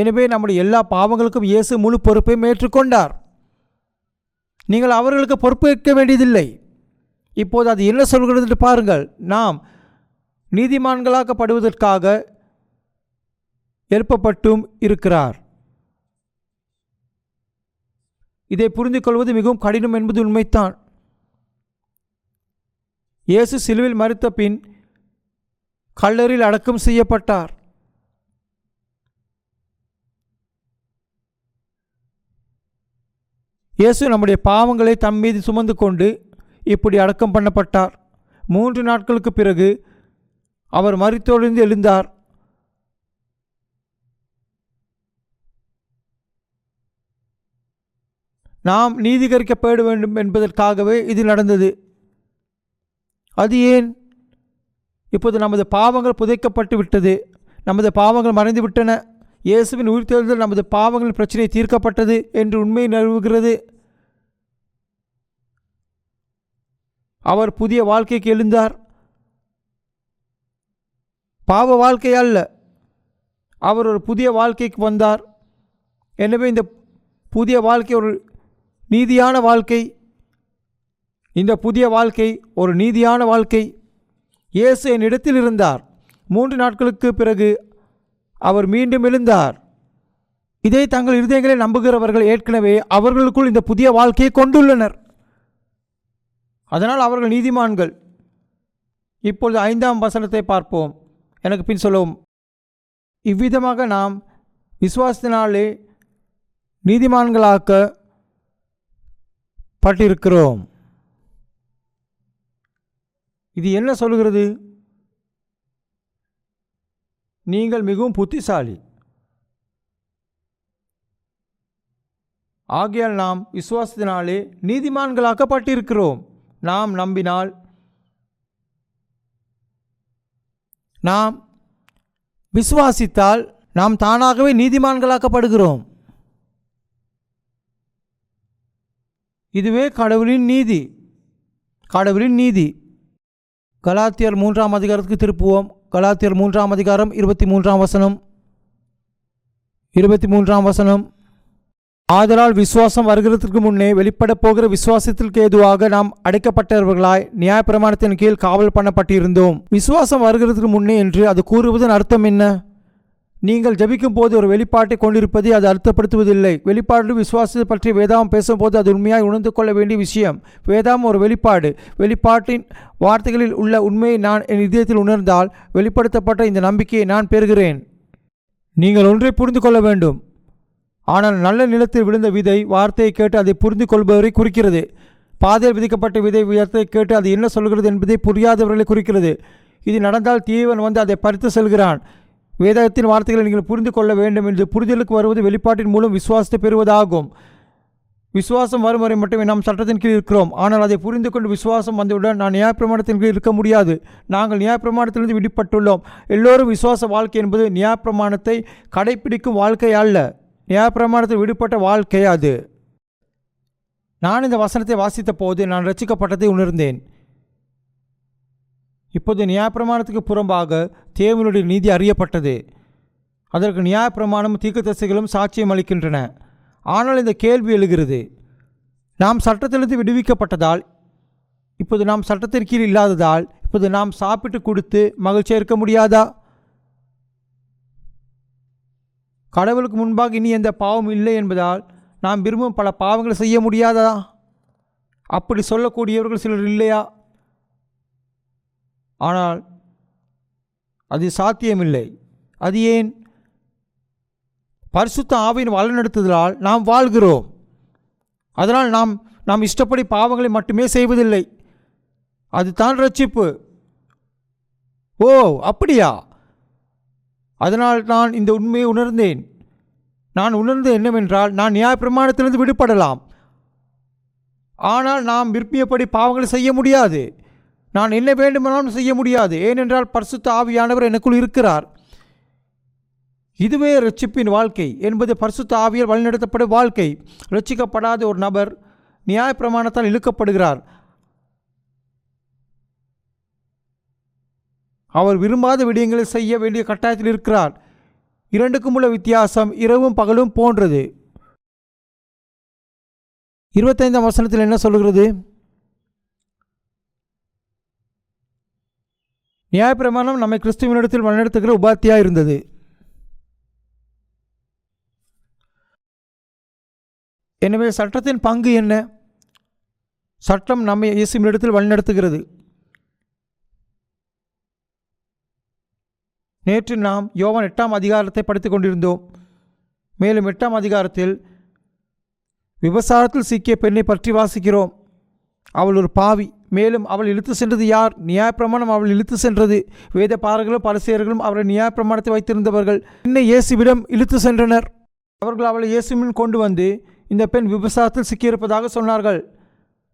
எனவே நம்முடைய எல்லா பாவங்களுக்கும் இயேசு முழு பொறுப்பையும் ஏற்றுக்கொண்டார். நீங்கள் அவர்களுக்கு பொறுப்பேற்க வேண்டியதில்லை. இப்போது அது என்ன சொல்கிறது என்று பாருங்கள். நாம் நீதிமான்களாக்கப்படுவதற்காக எழுப்பப்பட்டும் இருக்கிறார். இதை புரிந்து கொள்வது மிகவும் கடினம் என்பது உண்மைத்தான். இயேசு சிலுவையில் மரித்த பின் கல்லறையில் அடக்கம் செய்யப்பட்டார். இயேசு நம்முடைய பாவங்களை தம் மீது சுமந்து கொண்டு இப்படி அடக்கம் பண்ணப்பட்டார். 3 நாட்களுக்கு பிறகு அவர் மரித்தோரிலிருந்து எழுந்தார். நாம் நீதிகரிக்கப்பட வேண்டும் என்பதற்காகவே இது நடந்தது. அது ஏன்? இப்போது நமது பாவங்கள் புதைக்கப்பட்டு விட்டது, நமது பாவங்கள் மறைந்து விட்டன. இயேசுவின் உயிர்த்தெழுதல் நமது பாவங்களின் பிரச்சனை தீர்க்கப்பட்டது என்று உண்மை நிறுவுகிறது. அவர் புதிய வாழ்க்கைக்கு எழுந்தார். பாவ வாழ்க்கை அல்ல, அவர் ஒரு புதிய வாழ்க்கைக்கு வந்தார். எனவே இந்த புதிய வாழ்க்கை ஒரு நீதியான வாழ்க்கை. இந்த புதிய வாழ்க்கை ஒரு நீதியான வாழ்க்கை. இயேசு என் இடத்தில் இருந்தார். 3 நாட்களுக்கு பிறகு அவர் மீண்டும் எழுந்தார். இதை தங்கள் இருதயங்களை நம்புகிறவர்கள் ஏற்கனவே அவர்களுக்குள் இந்த புதிய வாழ்க்கையை கொண்டுள்ளனர். அதனால் அவர்கள் நீதிமான்கள். இப்பொழுது 5ஆம் வசனத்தை பார்ப்போம். எனக்கு பின் சொல்லவும். இவ்விதமாக நாம் விசுவாசத்தினாலே நீதிமான்களாக்கப்பட்டிருக்கிறோம். இது என்ன சொல்கிறது? நீங்கள் மிகவும் புத்திசாலி. ஆகையால் நாம் விசுவாசத்தினாலே நீதிமான்களாக்கப்பட்டிருக்கிறோம். நாம் நம்பினால், நாம் விசுவாசித்தால் நாம் தானாகவே நீதிமான்களாக்கப்படுகிறோம். இதுவே கடவுளின் நீதி. கடவுளின் நீதி. கலாத்தியர் 3ஆம் அதிகாரத்துக்கு திருப்புவோம். கலாத்தியர் 3ஆம் அதிகாரம் 23ஆம் வசனம். 23ஆம் வசனம். ஆதலால் விசுவாசம் வருகிறதற்கு முன்னே வெளிப்பட போகிற விசுவாசத்திற்கு ஏதுவாக நாம் அடைக்கப்பட்டவர்களாய் நியாயப்பிரமாணத்தின் கீழ் காவல் பண்ணப்பட்டிருந்தோம். விசுவாசம் வருகிறதுக்கு முன்னே என்று அது கூறுவதன் அர்த்தம் என்ன? நீங்கள் ஜபிக்கும் போது ஒரு வெளிப்பாட்டை கொண்டிருப்பதை அது அர்த்தப்படுத்துவதில்லை. வெளிப்பாடு விசுவாசத்தை பற்றி வேதாம் பேசும்போது அது உண்மையாய் உணர்ந்து கொள்ள வேண்டிய விஷயம். வேதாம் ஒரு வெளிப்பாடு. வெளிப்பாட்டின் வார்த்தைகளில் உள்ள உண்மையை நான் என் இதயத்தில் உணர்ந்தால் வெளிப்படுத்தப்பட்ட இந்த நம்பிக்கையை நான் பெறுகிறேன். நீங்கள் ஒன்றை புரிந்து கொள்ள வேண்டும். ஆனால் நல்ல நிலத்தில் விழுந்த விதை வார்த்தையை கேட்டு அதை புரிந்து கொள்பவரை குறிக்கிறது. பாதையில் விதிக்கப்பட்ட விதை வார்த்தையை கேட்டு அது என்ன சொல்கிறது என்பதை புரியாதவர்களை குறிக்கிறது. இது நடந்தால் தீவன் வந்து அதை பறித்து செல்கிறான். வேதத்தின் வார்த்தைகளை நீங்கள் புரிந்து கொள்ள வேண்டும் என்று புரிதலுக்கு வருவது வெளிப்பாட்டின் மூலம் விசுவாசத்தை பெறுவதாகும். விசுவாசம் வரும் வரை மட்டுமே நாம் சட்டத்தின் கீழ் இருக்கிறோம். ஆனால் அதை புரிந்து கொண்டு விசுவாசம் வந்தவுடன் நான் நியாயப்பிரமாணத்தின் கீழ் இருக்க முடியாது. நாங்கள் நியாயப்பிரமாணத்திலிருந்து விடுபட்டுள்ளோம். எல்லோரும் விசுவாச வாழ்க்கை என்பது நியாயப்பிரமாணத்தை கடைப்பிடிக்கும் வாழ்க்கை அல்ல, நியாயப்பிரமாணத்தில் விடுபட்ட வாழ்க்கை அது. நான் இந்த வசனத்தை வாசித்த போது நான் ரட்சிக்கப்பட்டதை உணர்ந்தேன். இப்போது நியாயப்பிரமாணத்துக்கு புறம்பாக தேவனுடைய நீதி அறியப்பட்டது. அதற்கு நியாயப்பிரமாணம் தீர்க்கதரிசிகளும் சாட்சியம் அளிக்கின்றன. ஆனால் இந்த கேள்வி எழுகிறது, நாம் சட்டத்திலிருந்து விடுவிக்கப்பட்டதால் இப்போது நாம் சட்டத்தின் கீழ் இல்லாததால் இப்போது நாம் சாப்பிட்டு கொடுத்து மகிழ்ச்சியாக இருக்க முடியாதா? கடவுளுக்கு முன்பாக இனி எந்த பாவம் இல்லை என்பதால் நாம் விரும்பும் பல பாவங்களை செய்ய முடியாதா? அப்படி சொல்லக்கூடியவர்கள் சிலர் இல்லையா? ஆனால் அது சாத்தியமில்லை. அது ஏன்? பரிசுத்த ஆவியின் வழிநடத்துதலால் நாம் வாழ்கிறோம். அதனால் நாம் இஷ்டப்படி பாவங்களை மட்டுமே செய்வதில்லை. அதுதான் ரட்சிப்பு. ஓ, அப்படியா? அதனால் நான் இந்த உண்மையை உணர்ந்தேன். நான் உணர்ந்தது என்னவென்றால், நான் நியாயப்பிரமாணத்திலிருந்து விடுபடலாம். ஆனால் நாம் விரும்பியபடி பாவங்களை செய்ய முடியாது. நான் என்ன வேண்டுமானாலும் செய்ய முடியாது. ஏனென்றால் பரிசுத்த ஆவியானவர் எனக்குள் இருக்கிறார். இதுவே இரட்சிப்பின் வாழ்க்கை என்பது பரிசுத்த ஆவியால் வழிநடத்தப்படும் வாழ்க்கை. இரட்சிக்கப்படாத ஒரு நபர் நியாயப்பிரமாணத்தால் இழுக்கப்படுகிறார். அவர் விரும்பாத விடயங்களை செய்ய வேண்டிய கட்டாயத்தில் இருக்கிறார். இரண்டுக்கும் உள்ள வித்தியாசம் இரவும் பகலும் போன்றது. 25ஆம் வசனத்தில் என்ன சொல்கிறது? நியாயப்பிரமாணம் நம்மை கிறிஸ்துவினிடத்தில் வழிநடத்துகிற உபாத்தியாக இருந்தது. எனவே சட்டத்தின் பங்கு என்ன? சட்டம் நம்மை இயேசுவினிடத்தில் வழிநடத்துகிறது. நேற்று நாம் யோவான் 8ஆம் அதிகாரத்தை படித்துக் கொண்டிருந்தோம். மேலும் 8ஆம் அதிகாரத்தில் விபசாரத்தில் சிக்கிய பெண்ணை பற்றி வாசிக்கிறோம். அவள் ஒரு பாவி. மேலும் அவள் இழுத்து சென்றது யார்? நியாயப்பிரமாணம் அவள் இழுத்து சென்றது. வேத பாரர்களும் பரிசேயர்களும் அவரை நியாயப்பிரமாணத்தை வைத்திருந்தவர்கள் என்னை இயேசுவிடம் இழுத்து சென்றனர். அவர்கள் அவளை இயேசுவின் கொண்டு வந்து இந்த பெண் விபசாரத்தில் சிக்கியிருப்பதாக சொன்னார்கள்.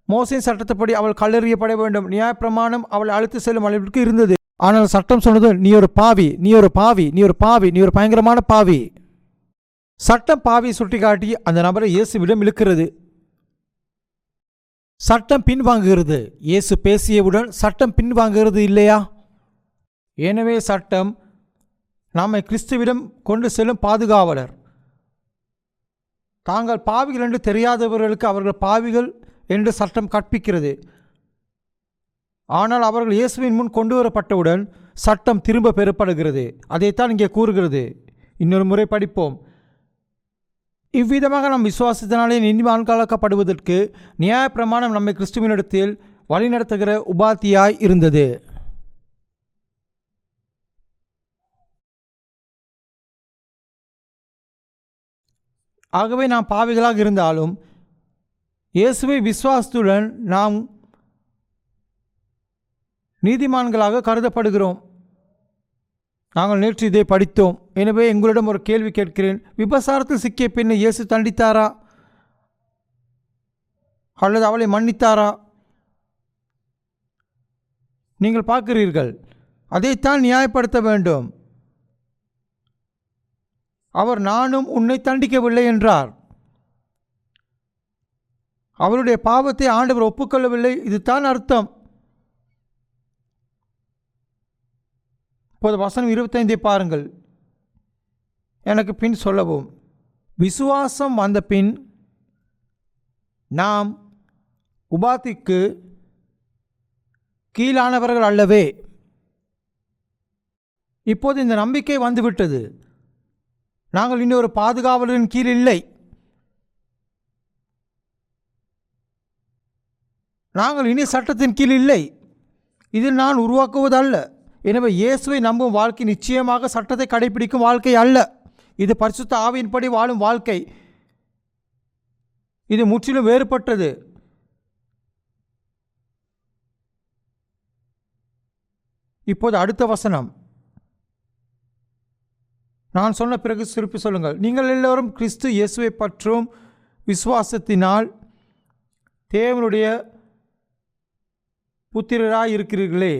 மோசேயின் சட்டத்தைப்படி அவள் கல்லெறியப்பட வேண்டும். நியாயப்பிரமாணம் அவளை அழைத்து செல்லும் அளவிற்கு இருந்தது. ஆனால் சட்டம் சொன்னது, நீ ஒரு பாவி, நீ ஒரு பாவி, நீ ஒரு பாவி, நீ ஒரு பயங்கரமான பாவி. சட்டம் பாவியை சுட்டிக்காட்டி அந்த நபரை இயேசுவிடம் இழுக்கிறது. சட்டம் பின்வாங்குகிறது. இயேசு பேசியவுடன் சட்டம் பின்வாங்குகிறது இல்லையா? எனவே சட்டம் நம்மை கிறிஸ்துவிடம் கொண்டு செல்லும் பாதுகாவலர். தாங்கள் பாவிகள் என்று தெரியாதவர்களுக்கு அவர்கள் பாவிகள் என்று சட்டம் கற்பிக்கிறது. ஆனால் அவர்கள் இயேசுவின் முன் கொண்டு வரப்பட்டவுடன் சட்டம் திரும்ப பெறப்படுகிறது. அதைத்தான் இங்கே கூறுகிறது. இன்னொரு முறை படிப்போம். இவ்விதமாக நம் விசுவாசத்தினாலே நீதிமான்களாக்கப்படுவதற்கு நியாயப்பிரமாணம் நம்மை கிறிஸ்துவினிடத்தில் வழிநடத்துகிற உபாத்தியாய் இருந்தது. ஆகவே நாம் பாவிகளாக இருந்தாலும் இயேசுவை விசுவாசத்துடன் நாம் நீதிமான்களாக கருதப்படுகிறோம். நாங்கள் நேற்று இதை படித்தோம். எனவே எங்களிடம் ஒரு கேள்வி கேட்கிறேன். விபசாரத்தில் சிக்கிய பெண்ணை இயேசு தண்டித்தாரா அல்லது அவளை மன்னித்தாரா? நீங்கள் பார்க்கிறீர்கள், அதைத்தான் நியாயப்படுத்த வேண்டும். அவர் நானும் உன்னை தண்டிக்கவில்லை என்றார். அவருடைய பாவத்தை ஆண்டவர் ஒப்புக்கொள்ளவில்லை. இதுதான் அர்த்தம். இப்போது வசனம் 25 பாருங்கள். எனக்கு பின் சொல்லவும். விசுவாசம் வந்த பின் நாம் உபாத்திக்கு கீழானவர்கள் அல்லவே. இப்போது இந்த நம்பிக்கை வந்துவிட்டது. நாங்கள் இன்னொரு பாதுகாவலரின் கீழ் இல்லை. நாங்கள் இனி சட்டத்தின் கீழ் இல்லை. இது நான் உருவாக்குவதல்ல. எனவே இயேசுவை நம்பும் வாழ்க்கை நிச்சயமாக சட்டத்தை கடைபிடிக்கும் வாழ்க்கை அல்ல. இது பரிசுத்த ஆவியின்படி வாழும் வாழ்க்கை. இது முற்றிலும் வேறுபட்டது. இப்போது அடுத்த வசனம் நான் சொன்ன பிறகு திருப்பி சொல்லுங்கள். நீங்கள் எல்லோரும் கிறிஸ்து இயேசுவை பற்றும் விசுவாசத்தினால் தேவனுடைய புத்திரராய் இருக்கிறீர்களே.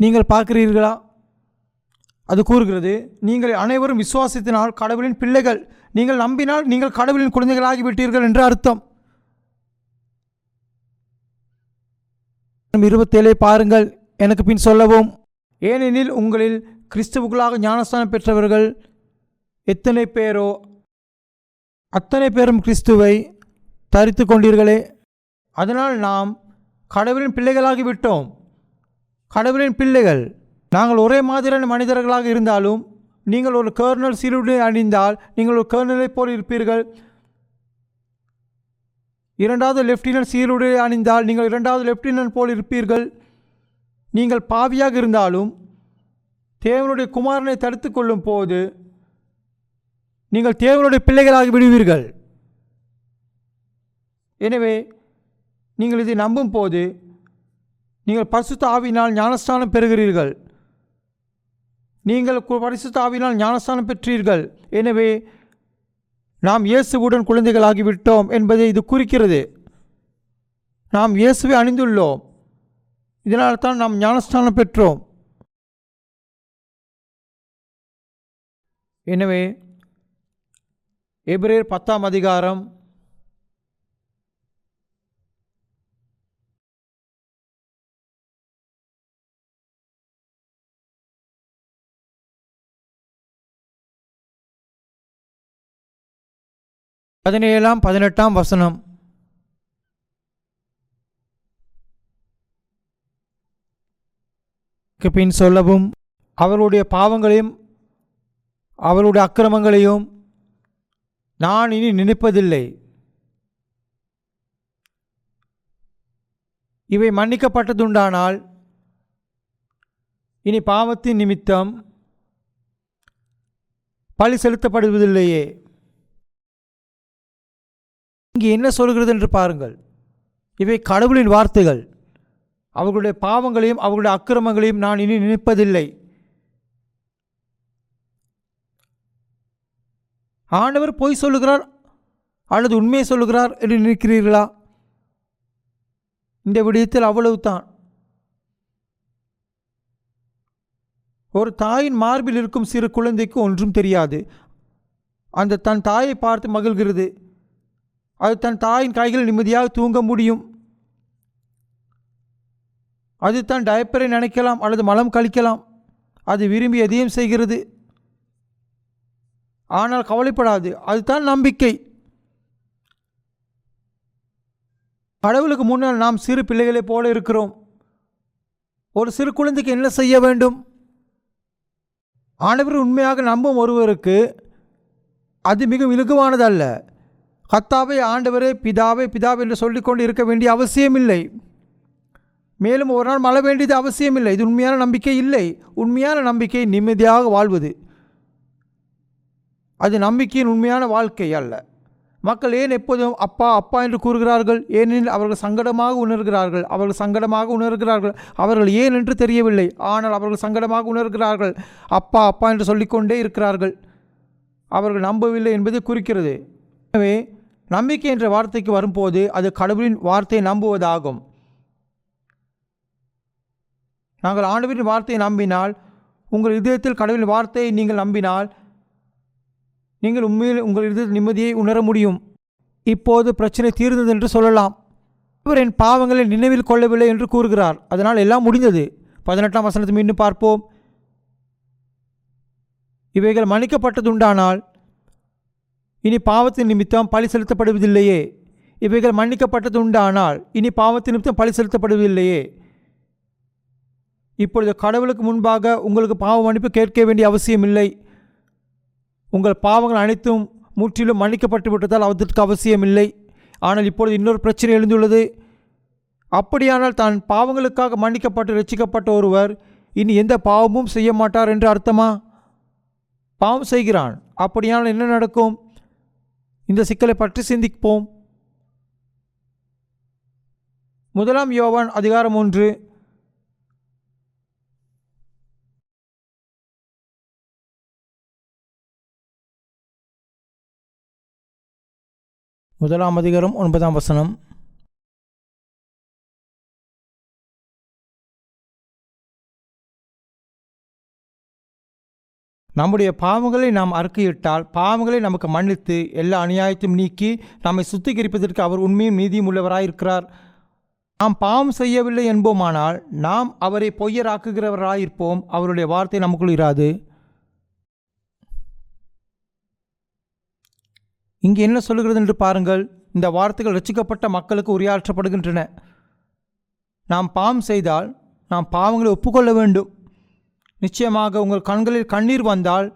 நீங்கள் பார்க்கிறீர்களா? அது கூறுகிறது, நீங்கள் அனைவரும் விசுவாசத்தினால் கடவுளின் பிள்ளைகள். நீங்கள் நம்பினால் நீங்கள் கடவுளின் குழந்தைகளாகிவிட்டீர்கள் என்று அர்த்தம். 27 பாருங்கள். எனக்கு பின் சொல்லவும். ஏனெனில் உங்களில் கிறிஸ்துவுக்குள்ளாக ஞானஸ்தானம் பெற்றவர்கள் எத்தனை பேரோ அத்தனை பேரும் கிறிஸ்துவை தரித்து கொண்டீர்களே. அதனால் நாம் கடவுளின் பிள்ளைகளாகிவிட்டோம். கடவுளின் பிள்ளைகள். நாங்கள் ஒரே மாதிரியான மனிதர்களாக இருந்தாலும் நீங்கள் ஒரு கர்னல் சீருடை அணிந்தால் நீங்கள் ஒரு கர்னலை போல் இருப்பீர்கள். இரண்டாவது லெப்டினன்ட் சீருடை அணிந்தால் நீங்கள் இரண்டாவது லெப்டினன்ட் போல் இருப்பீர்கள். நீங்கள் பாவியாக இருந்தாலும் தேவனுடைய குமாரனை தடுத்து கொள்ளும் போது நீங்கள் தேவனுடைய பிள்ளைகளாகி விடுவீர்கள். எனவே நீங்கள் இதை நம்பும் போது நீங்கள் பரிசுத்த ஆவியினால் ஞானஸ்தானம் பெறுகிறீர்கள். நீங்கள் பரிசுத்த ஆவியினால் ஞானஸ்தானம் பெற்றீர்கள். எனவே நாம் இயேசுவுடன் குழந்தைகளாகிவிட்டோம் என்பதை இது குறிக்கிறது. நாம் இயேசுவை அணிந்துள்ளோம். இதனால் தான் நாம் ஞானஸ்தானம் பெற்றோம். எனவே எபிரேயர் 10ஆம் அதிகாரம் 17ஆம் 18ஆம் வசனம். பின் சொல்லவும், அவர்களுடைய பாவங்களையும் அவர்களுடைய அக்கிரமங்களையும் நான் இனி நினைப்பதில்லை. இவை மன்னிக்கப்பட்டதுண்டானால் இனி பாவத்தின் நிமித்தம் பழி செலுத்தப்படுவதில்லையே. இங்கே என்ன சொல்கிறது என்று பாருங்கள். இவை கடவுளின் வார்த்தைகள். அவர்களுடைய பாவங்களையும் அவர்களுடைய அக்கிரமங்களையும் நான் இனி நினைப்பதில்லை. ஆண்டவர் பொய் சொல்லுகிறார் அல்லது உண்மையை சொல்லுகிறார் என்று நினைக்கிறீர்களா? இந்த விடயத்தில் அவ்வளவுதான். ஒரு தாயின் மார்பில் இருக்கும் சிறு குழந்தைக்கு ஒன்றும் தெரியாது. அந்த தன் தாயை பார்த்து மகிழ்கிறது. அது தன் தாயின் கைகளில் நிம்மதியாக தூங்க முடியும். அது தன் டயப்பரை நினைக்கலாம் அல்லது மலம் கழிக்கலாம். அது விரும்பி எதையும் செய்கிறது. ஆனால் கவலைப்படாது. அதுதான் நம்பிக்கை. கடவுளுக்கு முன்னால் நாம் சிறு பிள்ளைகளைப் போல இருக்கிறோம். ஒரு சிறு குழந்தைக்கு என்ன செய்ய வேண்டும்? ஆண்டவர் உண்மையாக நம்பும் ஒருவருக்கு அது மிக இலகுவானதல்ல. கர்த்தாவே, ஆண்டவரே, பிதாவே பிதாவே என்று சொல்லிக்கொண்டு இருக்க வேண்டிய அவசியமில்லை. மேலும் ஒரு நாள் மழை வேண்டியது அவசியமில்லை. இது உண்மையான நம்பிக்கை இல்லை. உண்மையான நம்பிக்கை நிம்மதியாக வாழ்வது. அது நம்பிக்கையின் உண்மையான வாழ்க்கை அல்ல. மக்கள் ஏன் எப்போதும் அப்பா அப்பா என்று கூறுகிறார்கள்? ஏனெனில் அவர்கள் சங்கடமாக உணர்கிறார்கள். அவர்கள் ஏன் என்று தெரியவில்லை. ஆனால் அவர்கள் சங்கடமாக உணர்கிறார்கள். அப்பா அப்பா என்று சொல்லிக்கொண்டே இருக்கிறார்கள். அவர்கள் நம்பவில்லை என்பதை குறிக்கிறது. எனவே நம்பிக்கை என்ற வார்த்தைக்கு வரும்போது அது கடவுளின் வார்த்தையை நம்புவதாகும். நாங்கள் ஆண்டவரின் வார்த்தையை நம்பினால், உங்கள் இதயத்தில் கடவுளின் வார்த்தையை நீங்கள் நம்பினால், நீங்கள் உண்மையில் உங்கள் இதயத்தில் நிம்மதியை உணர முடியும். இப்போது பிரச்சனை தீர்ந்தது என்று சொல்லலாம். இவர் என் பாவங்களை நினைவில் கொள்ளவில்லை என்று கூறுகிறார். அதனால் எல்லாம் முடிந்தது. 18ஆம் வசனத்தை மீண்டும் பார்ப்போம். இவைகள் மன்னிக்கப்பட்டதுண்டானால் இனி பாவத்தின் நிமித்தம் பழி செலுத்தப்படுவதில்லையே. இவைகள் மன்னிக்கப்பட்டதுண்டானால் இனி பாவத்தின் நிமித்தம் பழி செலுத்தப்படுவதில்லையே. இப்பொழுது கடவுளுக்கு முன்பாக உங்களுக்கு பாவ மன்னிப்பு கேட்க வேண்டிய அவசியம் இல்லை. உங்கள் பாவங்கள் அனைத்தும் முற்றிலும் மன்னிக்கப்பட்டு விட்டதால் அதற்கு அவசியமில்லை. ஆனால் இப்பொழுது இன்னொரு பிரச்சனை எழுந்துள்ளது. அப்படியானால் தான் பாவங்களுக்காக மன்னிக்கப்பட்டு ரட்சிக்கப்பட்ட ஒருவர் இனி எந்த பாவமும் செய்ய மாட்டார் என்று அர்த்தமா? பாவம் செய்கிறான். அப்படியானால் என்ன நடக்கும்? இந்த சிக்கலை பற்றி சிந்திப்போம். 1 யோவான் அதிகாரம் 1. முதலாம் அதிகாரம் 9ஆம் வசனம். நம்முடைய பாவங்களை நாம் அறிக்கையிட்டால் பாவங்களை நமக்கு மன்னித்து எல்லா அநியாயத்தையும் நீக்கி நம்மை சுத்திகரிப்பதற்கு அவர் உண்மையும் நீதியும் உள்ளவராயிருக்கிறார். நாம் பாவம் செய்யவில்லை என்போமானால் நாம் அவரை பொய்யராக்குகிறவராயிருப்போம். அவருடைய வார்த்தை நமக்குள் இராது. இங்கே என்ன சொல்லுகிறது என்று பாருங்கள். இந்த வார்த்தைகள் ரட்சிக்கப்பட்ட மக்களுக்கு உரையாற்றப்படுகின்றன. நாம் பாவம் செய்தால் நாம் பாவங்களை ஒப்புக்கொள்ள வேண்டும். நிச்சயமாக உங்கள் கண்களில் கண்ணீர் வந்தால்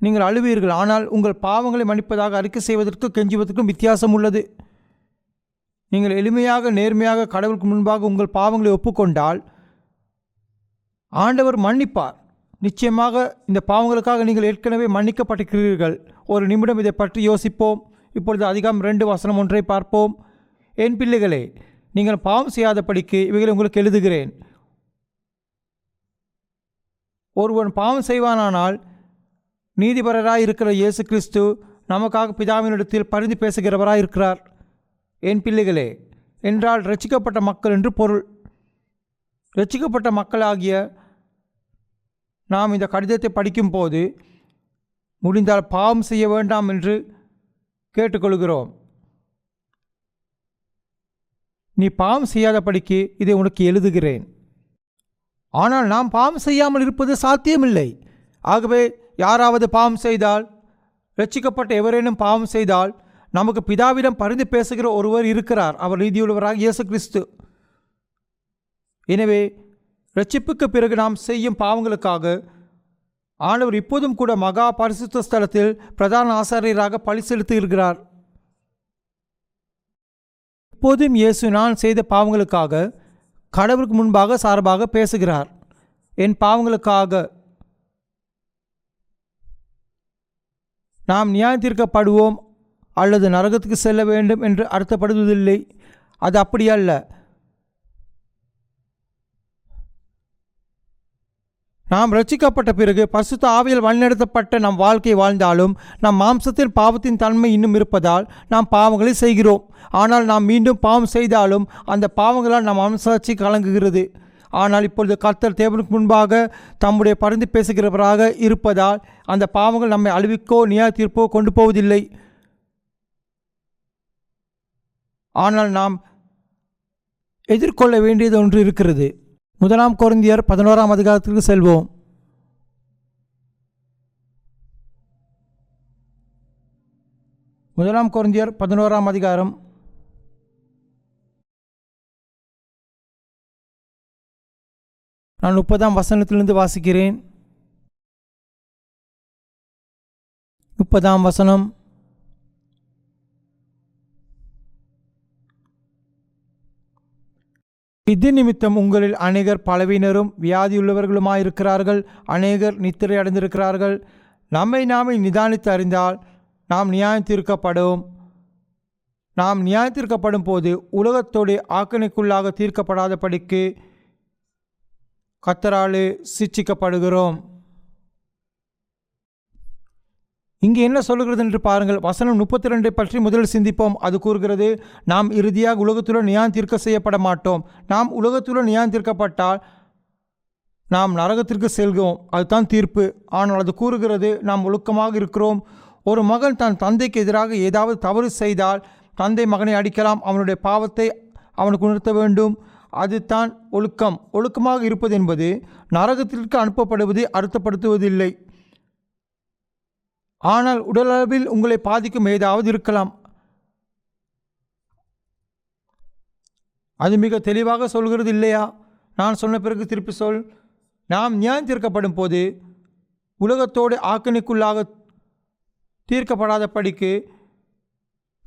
நீங்கள் அழுவீர்கள். ஆனால் உங்கள் பாவங்களை மன்னிப்பதாக அறிக்கை செய்வதற்கு கெஞ்சுவதற்கும் வித்தியாசம் உள்ளது. நீங்கள் எளிமையாக நேர்மையாக கடவுளுக்கு முன்பாக உங்கள் பாவங்களை ஒப்புக்கொண்டால் ஆண்டவர் மன்னிப்பார். நிச்சயமாக இந்த பாவங்களுக்காக நீங்கள் ஏற்கனவே மன்னிக்கப்பட்டிருக்கிறீர்கள். ஒரு நிமிடம் இதை பற்றி யோசிப்போம். இப்பொழுது அதிகாரம் 2:1 பார்ப்போம். என் பிள்ளைகளே, நீங்கள் பாவம் செய்யாதபடிக்கு இவைகளை உங்களுக்கு எழுதுகிறேன். ஒருவன் பாவம் செய்வானானால் நீதிபரராய் இருக்கிற இயேசு கிறிஸ்து நமக்காக பிதாவினிடத்தில் பரிந்து பேசுகிறவராய் இருக்கிறார். என் பிள்ளைகளே என்றால் ரட்சிக்கப்பட்ட மக்கள் என்று பொருள். ரட்சிக்கப்பட்ட மக்களாகிய நாம் இந்த கடிதத்தை படிக்கும்போது முடிந்தால் பாவம் செய்ய வேண்டாம் என்று கேட்டுக்கொள்கிறோம். நீ பாவம் செய்யாதபடிக்கு இதை உனக்கு எழுதுகிறேன். ஆனால் நாம் பாவம் செய்யாமல் இருப்பது சாத்தியமில்லை. ஆகவே யாராவது பாவம் செய்தால், ரட்சிக்கப்பட்ட எவரேனும் பாவம் செய்தால், நமக்கு பிதாவிடம் பரிந்து பேசுகிற ஒருவர் இருக்கிறார். அவர் நீதியுள்ளவராக இயேசு கிறிஸ்து. எனவே ரட்சிப்புக்கு பிறகு நாம் செய்யும் பாவங்களுக்காக ஆண்டவர் இப்போதும் கூட மகா பரிசுத்த ஸ்தலத்தில் பிரதான ஆசாரியராக பழி செலுத்துகிறார். இப்போதும் இயேசு நான் செய்த பாவங்களுக்காக கடவுளுக்கு முன்பாக சார்பாக பேசுகிறார். என் பாவங்களுக்காக நாம் நியாயம் தீர்க்கப்படுவோம் அல்லது நரகத்துக்கு செல்ல வேண்டும் என்று அர்த்தப்படுவதில்லை. அது அப்படியல்ல. நாம் ரட்சிக்கப்பட்ட பிறகு பரிசுத்த ஆவியால் வழிநடத்தப்பட்ட நம் வாழ்க்கை வாழ்ந்தாலும் நம் மாம்சத்தின் பாவத்தின் தன்மை இன்னும் இருப்பதால் நாம் பாவங்களை செய்கிறோம். ஆனால் நாம் மீண்டும் பாவம் செய்தாலும் அந்த பாவங்களால் நம் மனசாட்சி கலங்குகிறது. ஆனால் இப்பொழுது கர்த்தர் தேவனுக்கு முன்பாக தம்முடைய பரிந்து பேசுகிறவராக இருப்பதால் அந்த பாவங்கள் நம்மை அழிவுக்கோ நியாய தீர்ப்போ கொண்டு போவதில்லை. ஆனால் நாம் எதிர்கொள்ள வேண்டியது ஒன்று இருக்கிறது. 1 கொரிந்தியர் 11 செல்வோம். 1 கொரிந்தியர் 11 நான் 30 வாசிக்கிறேன். 30 இது நிமித்தம் உங்களில் அநேகர் பலவீனரும் வியாதியுள்ளவர்களுமாயிருக்கிறார்கள். அநேகர் நித்திரை அடைந்திருக்கிறார்கள். நம்மை நாமே நிதானித்து அறிந்தால் நாம் நியாயம் தீர்க்கப்படும். நாம் நியாயம் தீர்க்கப்படும் போது உலகத்தோடு ஆக்கினைக்குள்ளாக தீர்க்கப்படாதபடிக்கு கர்த்தராலே சிட்சிக்கப்படுகிறோம். இங்கே என்ன சொல்லுகிறது என்று பாருங்கள். வசனம் 32 பற்றி முதலில் சிந்திப்போம். அது கூறுகிறது, நாம் இறுதியாக உலகத்துடன் நியாயம் தீர்க்க செய்யப்பட மாட்டோம். நாம் உலகத்துடன் நியாயம் தீர்க்கப்பட்டால் நாம் நரகத்திற்கு செல்கிறோம். அதுதான் தீர்ப்பு. ஆனால் அது கூறுகிறது நாம் ஒழுக்கமாக இருக்கிறோம். ஒரு மகன் தன் தந்தைக்கு எதிராக ஏதாவது தவறு செய்தால் தந்தை மகனை அடிக்கலாம். அவனுடைய பாவத்தை அவனுக்கு உணர்த்த வேண்டும். அது தான் ஒழுக்கம். ஒழுக்கமாக இருப்பது என்பது நரகத்திற்கு அனுப்பப்படுவதை அர்த்தப்படுத்துவதில்லை. ஆனால் உடலளவில் உங்களை பாதிக்கும் ஏதாவது இருக்கலாம். அது மிக தெளிவாக சொல்கிறது இல்லையா? நான் சொன்ன பிறகு திருப்பி சொல். நாம் நியாயம் தீர்க்கப்படும் போது உலகத்தோடு ஆக்கினைக்குள்ளாக தீர்க்கப்படாதபடிக்கு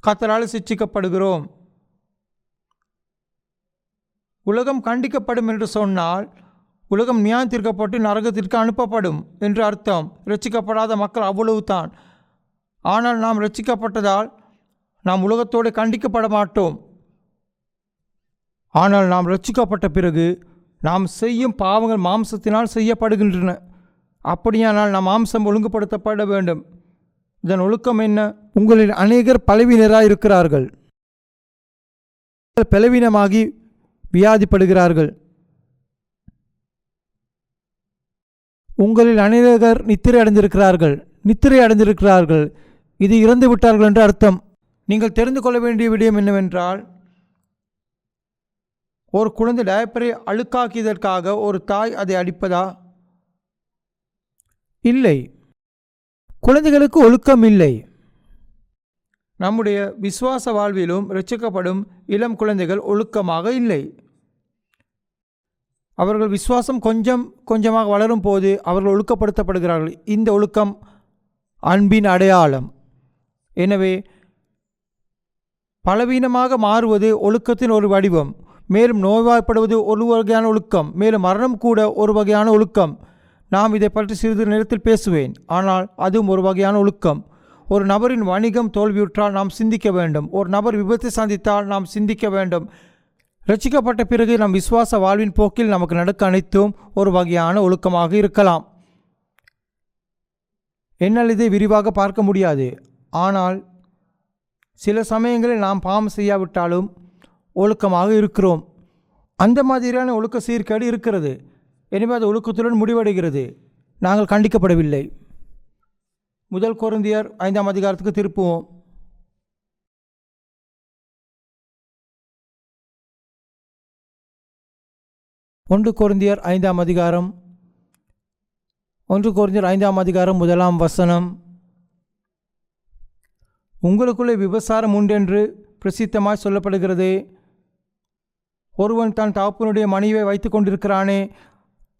கர்த்தரால் சிட்சிக்கப்படுகிறோம். உலகம் கண்டிக்கப்படும் என்று சொன்னால் உலகம் நியாயம் தீர்க்கப்பட்டு நரகத்திற்கு அனுப்பப்படும் என்று அர்த்தம். இரட்சிக்கப்படாத மக்கள் அவ்வளவுதான். ஆனால் நாம் இரட்சிக்கப்பட்டதால் நாம் உலகத்தோடு கண்டிக்கப்பட மாட்டோம். ஆனால் நாம் இரட்சிக்கப்பட்ட பிறகு நாம் செய்யும் பாவங்கள் மாம்சத்தினால் செய்யப்படுகின்றன. அப்படியானால் நாம் மாம்சம் ஒழுங்குபடுத்தப்பட வேண்டும். இதன் ஒழுக்கம் என்ன? உங்களில் அநேகர் பலவீனராக இருக்கிறார்கள். பலவீனமாகி வியாதிப்படுகிறார்கள். உங்களில் அநேகர் நித்திரை அடைந்திருக்கிறார்கள். இது இறந்து விட்டார்கள் என்று அர்த்தம். நீங்கள் தெரிந்து கொள்ள வேண்டிய விடயம் என்னவென்றால், ஒரு குழந்தை டயப்பரை அழுக்காக்கியதற்காக ஒரு தாய் அதை அடிப்பதா? இல்லை. குழந்தைகளுக்கு ஒழுக்கம் இல்லை. நம்முடைய விசுவாச வாழ்விலும் இரட்சிக்கப்படும் இளம் குழந்தைகள் ஒழுக்கமாக இல்லை. அவர்கள் விசுவாசம் கொஞ்சம் கொஞ்சமாக வளரும் போது அவர்கள் ஒழுக்கப்படுத்தப்படுகிறார்கள். இந்த ஒழுக்கம் அன்பின் அடையாளம். எனவே பலவீனமாக மாறுவது ஒழுக்கத்தின் ஒரு வடிவம். மேலும் நோய்வாய்ப்படுவது ஒரு வகையான ஒழுக்கம். மேலும் மரணம் கூட ஒரு வகையான ஒழுக்கம். நாம் இதை பற்றி சிறிது நேரத்தில் பேசுவேன். ஆனால் அதுவும் ஒரு வகையான ஒழுக்கம். ஒரு நபரின் வணிகம் தோல்வியுற்றால் நாம் சிந்திக்க வேண்டும். ஒரு நபர் விபத்தை சந்தித்தால் நாம் சிந்திக்க வேண்டும். ரட்சிக்கப்பட்ட பிறகு நம் விசுவாச வாழ்வின் போக்கில் நமக்கு நடக்க அனைத்தும் ஒரு வகையான ஒழுக்கமாக இருக்கலாம். என்னால் இதை விரிவாக பார்க்க முடியாது. ஆனால் சில சமயங்களில் நாம் பாவம் செய்யாவிட்டாலும் ஒழுக்கமாக இருக்கிறோம். அந்த மாதிரியான ஒழுக்க சீர்கேடு இருக்கிறது. எனவே அது ஒழுக்கத்துடன் முடிவடைகிறது. நாங்கள் கண்டிக்கப்படவில்லை. 1 கொரிந்தியர் 5ஆம் அதிகாரத்துக்கு திருப்புவோம். 1 கொரிந்தியர் 5ஆம் அதிகாரம் 1 கொரிந்தியர் 5ஆம் அதிகாரம் 1ஆம் வசனம். உங்களுக்குள்ளே விபசாரம் உண்டென்று பிரசித்தமாய் சொல்லப்படுகிறது. ஒருவன் தன் தகப்பனுடைய மனைவியை வைத்து கொண்டிருக்கிறானே,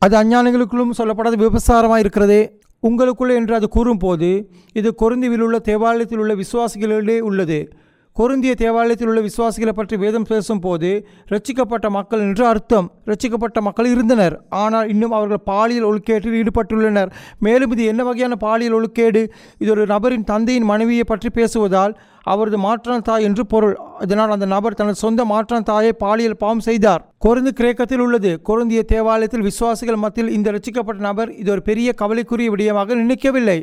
அது அஞ்ஞானிகளுக்குள்ளும் சொல்லப்படாத விபசாரமாக இருக்கிறதே. உங்களுக்குள்ளே என்று அது கூறும்போது இது கொரிந்தியில் உள்ள தேவாலயத்தில் உள்ள விசுவாசிகளிடையே உள்ளது. கொரிந்திய தேவாலயத்தில் உள்ள விசுவாசிகளை பற்றி வேதம் பேசும்போது ரட்சிக்கப்பட்ட மக்கள் என்று அர்த்தம். ரட்சிக்கப்பட்ட மக்கள் இருந்தனர், ஆனால் இன்னும் அவர்கள் பாலியல் ஒழுக்கேட்டில் ஈடுபட்டுள்ளனர். மேலும் இது என்ன வகையான பாலியல் ஒழுக்கேடு? இது ஒரு நபரின் தந்தையின் மனைவியை பற்றி பேசுவதால் அவரது மாற்றான் தாய் என்று பொருள். இதனால் அந்த நபர் தனது சொந்த மாற்றான் தாயை பாலியல் பாவம் செய்தார். கொரிந்து கிரேக்கத்தில் உள்ளது. கொரிந்திய தேவாலயத்தில் விசுவாசிகள் மத்தியில் இந்த ரட்சிக்கப்பட்ட நபர் இது ஒரு பெரிய கவலைக்குரிய விடயமாக நினைக்கவில்லை.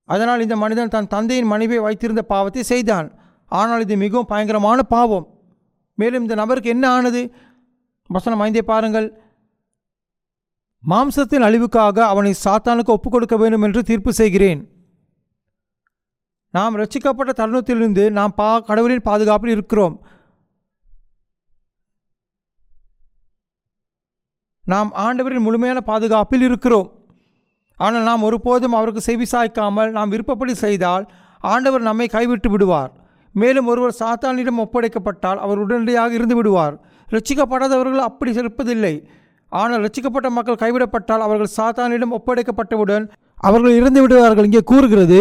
அதனால் இந்த மனிதன் தன் தந்தையின் மனைவியை வைத்திருந்த பாவத்தை செய்தான். ஆனால் இது மிகவும் பயங்கரமான பாவம். மேலும் இந்த நபருக்கு என்ன ஆனது? வசனம் 5 பாருங்கள். மாம்சத்தின் அழிவுக்காக அவனை சாத்தானுக்கு ஒப்புக் கொடுக்க வேண்டும் என்று தீர்ப்பு செய்கிறேன். நாம் ரட்சிக்கப்பட்ட தருணத்திலிருந்து நாம் கடவுளின் பாதுகாப்பில் இருக்கிறோம். நாம் ஆண்டவரின் முழுமையான பாதுகாப்பில் இருக்கிறோம். ஆனால் நாம் ஒருபோதும் அவருக்கு செவி சாய்க்காமல் நாம் விருப்பப்படி செய்தால் ஆண்டவர் நம்மை கைவிட்டு விடுவார். மேலும் ஒருவர் சாத்தானிடம் ஒப்படைக்கப்பட்டால் அவர் உடனடியாக இருந்து விடுவார். ரட்சிக்கப்படாதவர்கள் அப்படி இருப்பதில்லை. ஆனால் ரட்சிக்கப்பட்ட மக்கள் கைவிடப்பட்டால் அவர்கள் சாத்தானிடம் ஒப்படைக்கப்பட்டவுடன் அவர்கள் இறந்து விடுவார்கள். இங்கே கூறுகிறது,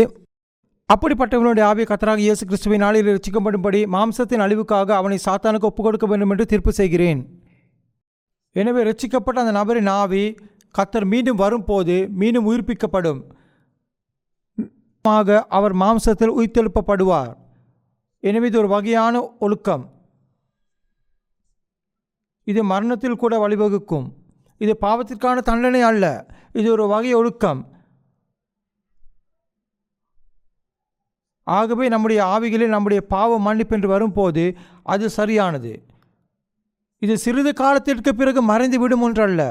அப்படிப்பட்டவனுடைய ஆவியை கர்த்தராகிய இயேசு கிறிஸ்துவின் நாளில் ரட்சிக்கப்படும்படி மாம்சத்தின் அழிவுக்காக அவனை சாத்தானுக்கு ஒப்புக் கொடுக்க வேண்டும் என்று தீர்ப்பு செய்கிறேன். எனவே ரட்சிக்கப்பட்ட அந்த நபரின் ஆவி கர்த்தர் மீண்டும் வரும்போது மீண்டும் உயிர்ப்பிக்கப்படும். அவர் மாம்சத்தில் உயிர்த்தெழுப்பப்படுவார். எனவே இது ஒரு வகையான ஒழுக்கம். இது மரணத்தில் கூட வழிவகுக்கும். இது பாவத்திற்கான தண்டனை அல்ல. இது ஒரு வகை ஒழுக்கம். ஆகவே நம்முடைய ஆவிகளில் நம்முடைய பாவ மன்னிப்பு என்று வரும்போது அது சரியானது. இது சிறிது காலத்திற்கு பிறகு மறைந்து விடும் ஒன்றல்ல.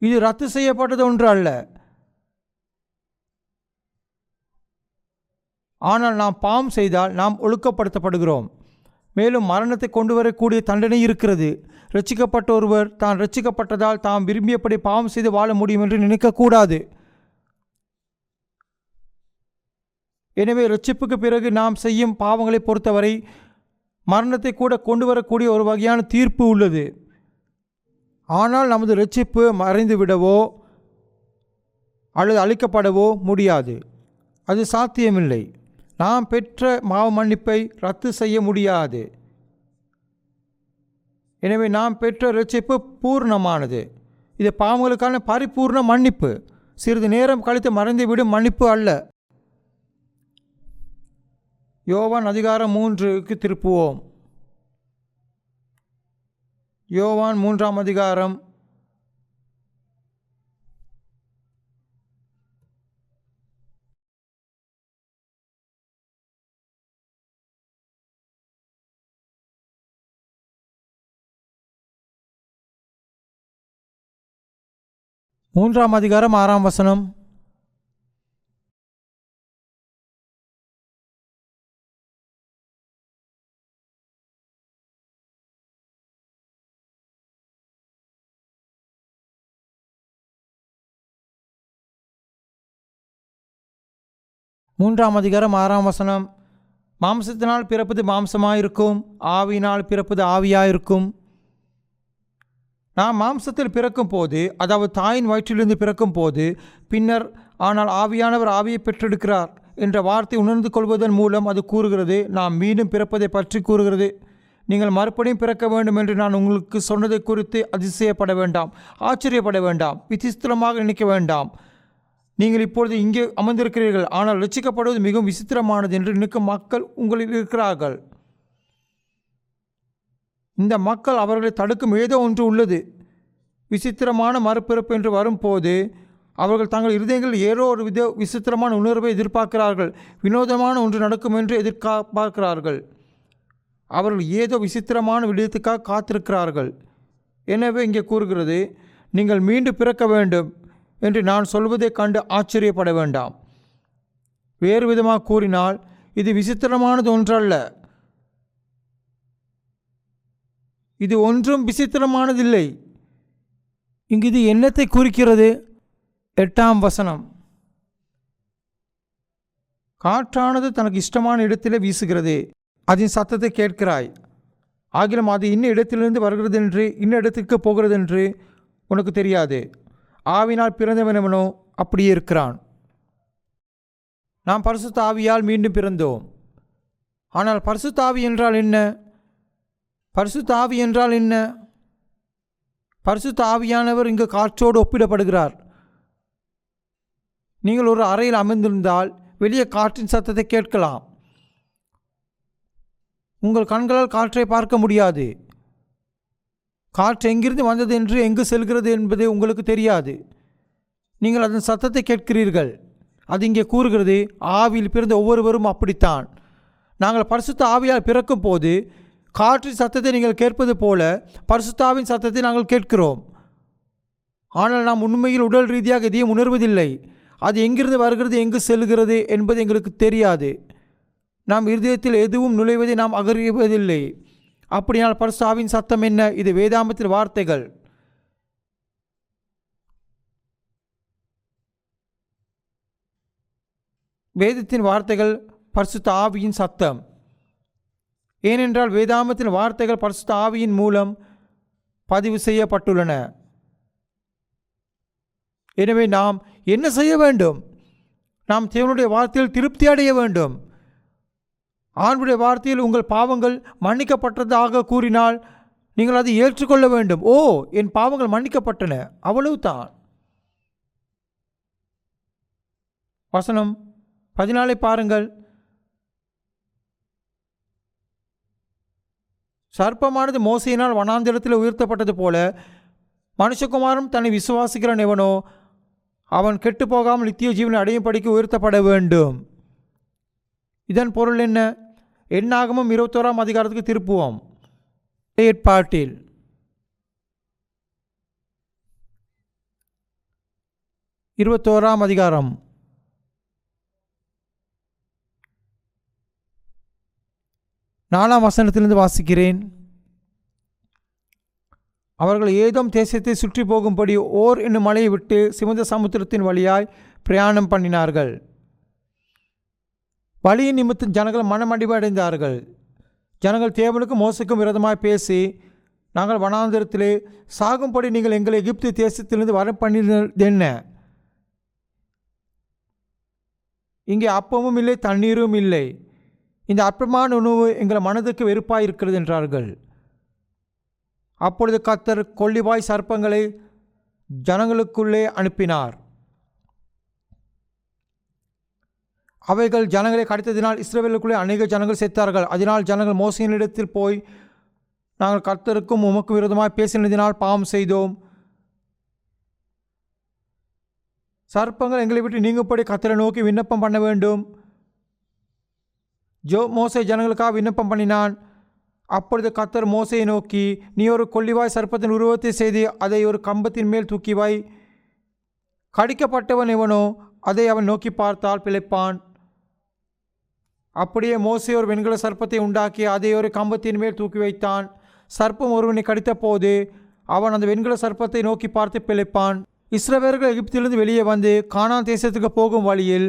இது ரத்து செய்யப்பட்டது ஒன்று அல்ல. ஆனால் நாம் பாவம் செய்தால் நாம் ஒழுக்கப்படுத்தப்படுகிறோம். மேலும் மரணத்தை கொண்டு வரக்கூடிய தண்டனை இருக்கிறது. ரட்சிக்கப்பட்ட ஒருவர் தான் ரட்சிக்கப்பட்டதால் தாம் விரும்பியபடி பாவம் செய்து வாழ முடியும் என்று நினைக்கக்கூடாது. எனவே ரட்சிப்புக்கு பிறகு நாம் செய்யும் பாவங்களை பொறுத்தவரை மரணத்தை கூட கொண்டு வரக்கூடிய ஒரு வகையான தீர்ப்பு உள்ளது. ஆனால் நமது ரட்சிப்பு மறைந்து விடவோ அல்லது அழிக்கப்படவோ முடியாது. அது சாத்தியமில்லை. நாம் பெற்ற பாவ மன்னிப்பை ரத்து செய்ய முடியாது. எனவே நாம் பெற்ற ரட்சிப்பு பூர்ணமானது. இது பாவங்களுக்கான பரிபூர்ண மன்னிப்பு. சிறிது நேரம் கழித்து மறைந்துவிடும் மன்னிப்பு அல்ல. யோவான் அதிகாரம் 3க்கு திருப்புவோம். யோவான் 3ஆம் அதிகாரம் 6ஆம் வசனம். 3ஆம் அதிகாரம் 6ஆம் வசனம். மாம்சத்தினால் பிறப்பது மாம்சமாயிருக்கும், ஆவியினால் பிறப்பது ஆவியாயிருக்கும். நாம் மாம்சத்தில் பிறக்கும் போது, அதாவது தாயின் வயிற்றிலிருந்து பிறக்கும் போது, பின்னர் ஆனால் ஆவியானவர் ஆவியை பெற்றெடுக்கிறார் என்ற வார்த்தை உணர்ந்து கொள்வதன் மூலம் அது கூறுகிறது, நாம் மீண்டும் பிறப்பதை பற்றி கூறுகிறது. நீங்கள் மறுபடியும் பிறக்க வேண்டும் என்று நான் உங்களுக்கு சொன்னதை குறித்து அதிசயப்பட வேண்டாம், ஆச்சரியப்பட வேண்டாம், விசித்திரமாக நினைக்க வேண்டாம். நீங்கள் இப்பொழுது இங்கே அமர்ந்திருக்கிறீர்கள், ஆனால் ரட்சிக்கப்படுவது மிகவும் விசித்திரமானது என்று நினைக்கும் மக்கள் உங்களில் இருக்கிறார்கள். இந்த மக்கள் அவர்களை தடுக்கும் ஏதோ ஒன்று உள்ளது. விசித்திரமான மறுபிறப்பு என்று வரும்போது அவர்கள் தங்கள் இருதயங்களில் ஏதோ ஒரு விசித்திரமான உணர்வை எதிர்பார்க்கிறார்கள். வினோதமான ஒன்று நடக்கும் என்று எதிர்பார்க்கிறார்கள். அவர்கள் ஏதோ விசித்திரமான விடயத்துக்காக காத்திருக்கிறார்கள். எனவே இங்கே கூறுகிறது, நீங்கள் மீண்டும் பிறக்க வேண்டும் என்று நான் சொல்வதை கண்டு ஆச்சரியப்பட வேண்டாம். வேறு விதமாக கூறினால், இது விசித்திரமானது ஒன்றல்ல. இது ஒன்றும் விசித்திரமானதில்லை. இங்கு இது என்னத்தை குறிக்கிறது? 8ஆம் வசனம். காற்றானது தனக்கு இஷ்டமான இடத்திலே வீசுகிறது, அதன் சத்தத்தை கேட்கிறாய், ஆகிலும் அது இன்ன இடத்திலிருந்து வருகிறது என்று இன்ன இடத்திற்கு போகிறது என்று உனக்கு தெரியாது. ஆவினால் பிறந்தவனவனோ அப்படியே இருக்கிறான். நாம் பரிசுத்த ஆவியால் மீண்டும் பிறந்தோம். ஆனால் பரிசுத்த ஆவி என்றால் என்ன? பரிசுத்த ஆவி என்றால் என்ன? பரிசுத்த ஆவியானவர் இங்கு காற்றோடு ஒப்பிடப்படுகிறார். நீங்கள் ஒரு அறையில் அமர்ந்திருந்தால் வெளியே காற்றின் சத்தத்தை கேட்கலாம். உங்கள் கண்களால் காற்றை பார்க்க முடியாது. காற்று எங்கிருந்து வந்தது என்று எங்கு செல்கிறது என்பது உங்களுக்கு தெரியாது. நீங்கள் அதன் சத்தத்தை கேட்கிறீர்கள். அது இங்கே கூறுகிறது, ஆவியில் பிறந்த ஒவ்வொருவரும் அப்படித்தான். நாங்கள் பரிசுத்த ஆவியால் பிறக்கும் போது காற்றின் சத்தத்தை நீங்கள் கேட்பது போல பரிசுத்தாவின் சத்தத்தை நாங்கள் கேட்கிறோம். ஆனால் நாம் உண்மையில் உடல் ரீதியாக எதையும் உணர்வதில்லை. அது எங்கிருந்து வருகிறது, எங்கு செல்கிறது என்பது எங்களுக்கு தெரியாது. நாம் இருதயத்தில் எதுவும் நுழைவதை நாம் அறிவதில்லை. அப்படியானால் பரிசுத்தாவின் சத்தம் என்ன? இது வேதாமத்தின் வார்த்தைகள். வேதத்தின் வார்த்தைகள் பரிசுத்த ஆவியின் சத்தம். ஏனென்றால் வேதாமத்தின் வார்த்தைகள் பரிசுத்த ஆவியின் மூலம் பதிவு செய்யப்பட்டுள்ளன. எனவே நாம் என்ன செய்ய வேண்டும்? நாம் தேவனுடைய வார்த்தையில் திருப்தி அடைய வேண்டும். ஆண்டவருடைய வார்த்தையில் உங்கள் பாவங்கள் மன்னிக்கப்பட்டதாக கூறினால் நீங்கள் அதை ஏற்றுக்கொள்ள வேண்டும். ஓ, என் பாவங்கள் மன்னிக்கப்பட்டன, அவ்வளவுதான். வசனம் 14 பாருங்கள். சர்ப்பமானது மோசையினால் வனாந்திரத்தில் உயர்த்தப்பட்டது போல மனுஷகுமாரன் தன்னை விசுவாசிக்கிறவன் எவனோ அவன் கெட்டு போகாமல் நித்திய ஜீவனை அடையும்படிக்கு உயர்த்தப்பட வேண்டும். இதன் பொருள் என்ன? எண்ணாகமம் 21ஆம் அதிகாரத்துக்கு திருப்புவோம். ஏற்பாட்டில் 21ஆம் அதிகாரம் 4ஆம் வசனத்திலிருந்து வாசிக்கிறேன். அவர்கள் ஏதோம் தேசத்தை சுற்றி போகும்படி ஓர் என்னும் மலையை விட்டு சிவந்த சமுத்திரத்தின் வழியாய் பிரயாணம் பண்ணினார்கள். வழியின் நிமித்தம் ஜனங்கள் மனமடிவடைந்தார்கள். ஜனங்கள் தேவனுக்கும் மோசைக்கும் விரோதமாய் பேசி, நாங்கள் வனாந்திரத்திலே சாகும்படி நீங்கள் எங்களை எகிப்து தேசத்திலிருந்து வர பண்ணினது என்ன? இங்கே அப்பமும் இல்லை, தண்ணீரும் இல்லை. இந்த அற்பமான உணவு எங்கள் மனதுக்கு வெறுப்பாய் இருக்கிறது என்றார்கள். அப்பொழுது கர்த்தர் கொள்ளிவாய் சர்ப்பங்களை ஜனங்களுக்குள்ளே அனுப்பினார். அவைகள் ஜனங்களை கடித்ததினால் இஸ்ரவேலுக்குள்ளே அநேக ஜனங்கள் செத்தார்கள். அதனால் ஜனங்கள் மோசையினிடத்தில் போய், நாங்கள் கர்த்தருக்கும் உமக்கு விரோதமாய் பேசினதினால் பாவம் செய்தோம். சர்ப்பங்கள் எங்களை விட்டு நீங்கும்படி கர்த்தரை நோக்கி விண்ணப்பம் பண்ண வேண்டும். மோசே ஜனங்களுக்காக விண்ணப்பம் பண்ணினான். அப்பொழுது கர்த்தர் மோசையை நோக்கி, நீ ஒரு கொள்ளிவாய் சர்ப்பத்தின் உருவத்தை செய்து அதை ஒரு கம்பத்தின் மேல் தூக்கி வை. கடிக்கப்பட்டவன் எவனோ அதை அவன் நோக்கி பார்த்தால் பிழைப்பான். அப்படியே மோசே ஒரு வெண்கல சர்ப்பத்தை உண்டாக்கி அதை ஒரு கம்பத்தின் மேல் தூக்கி வைத்தான். சர்ப்பம் ஒருவனை கடித்த போது அவன் அந்த வெண்கல சர்ப்பத்தை நோக்கி பார்த்து பிழைப்பான். இஸ்ரவேலர்கள் எகிப்திலிருந்து வெளியே வந்து கானான் தேசத்துக்கு போகும் வழியில்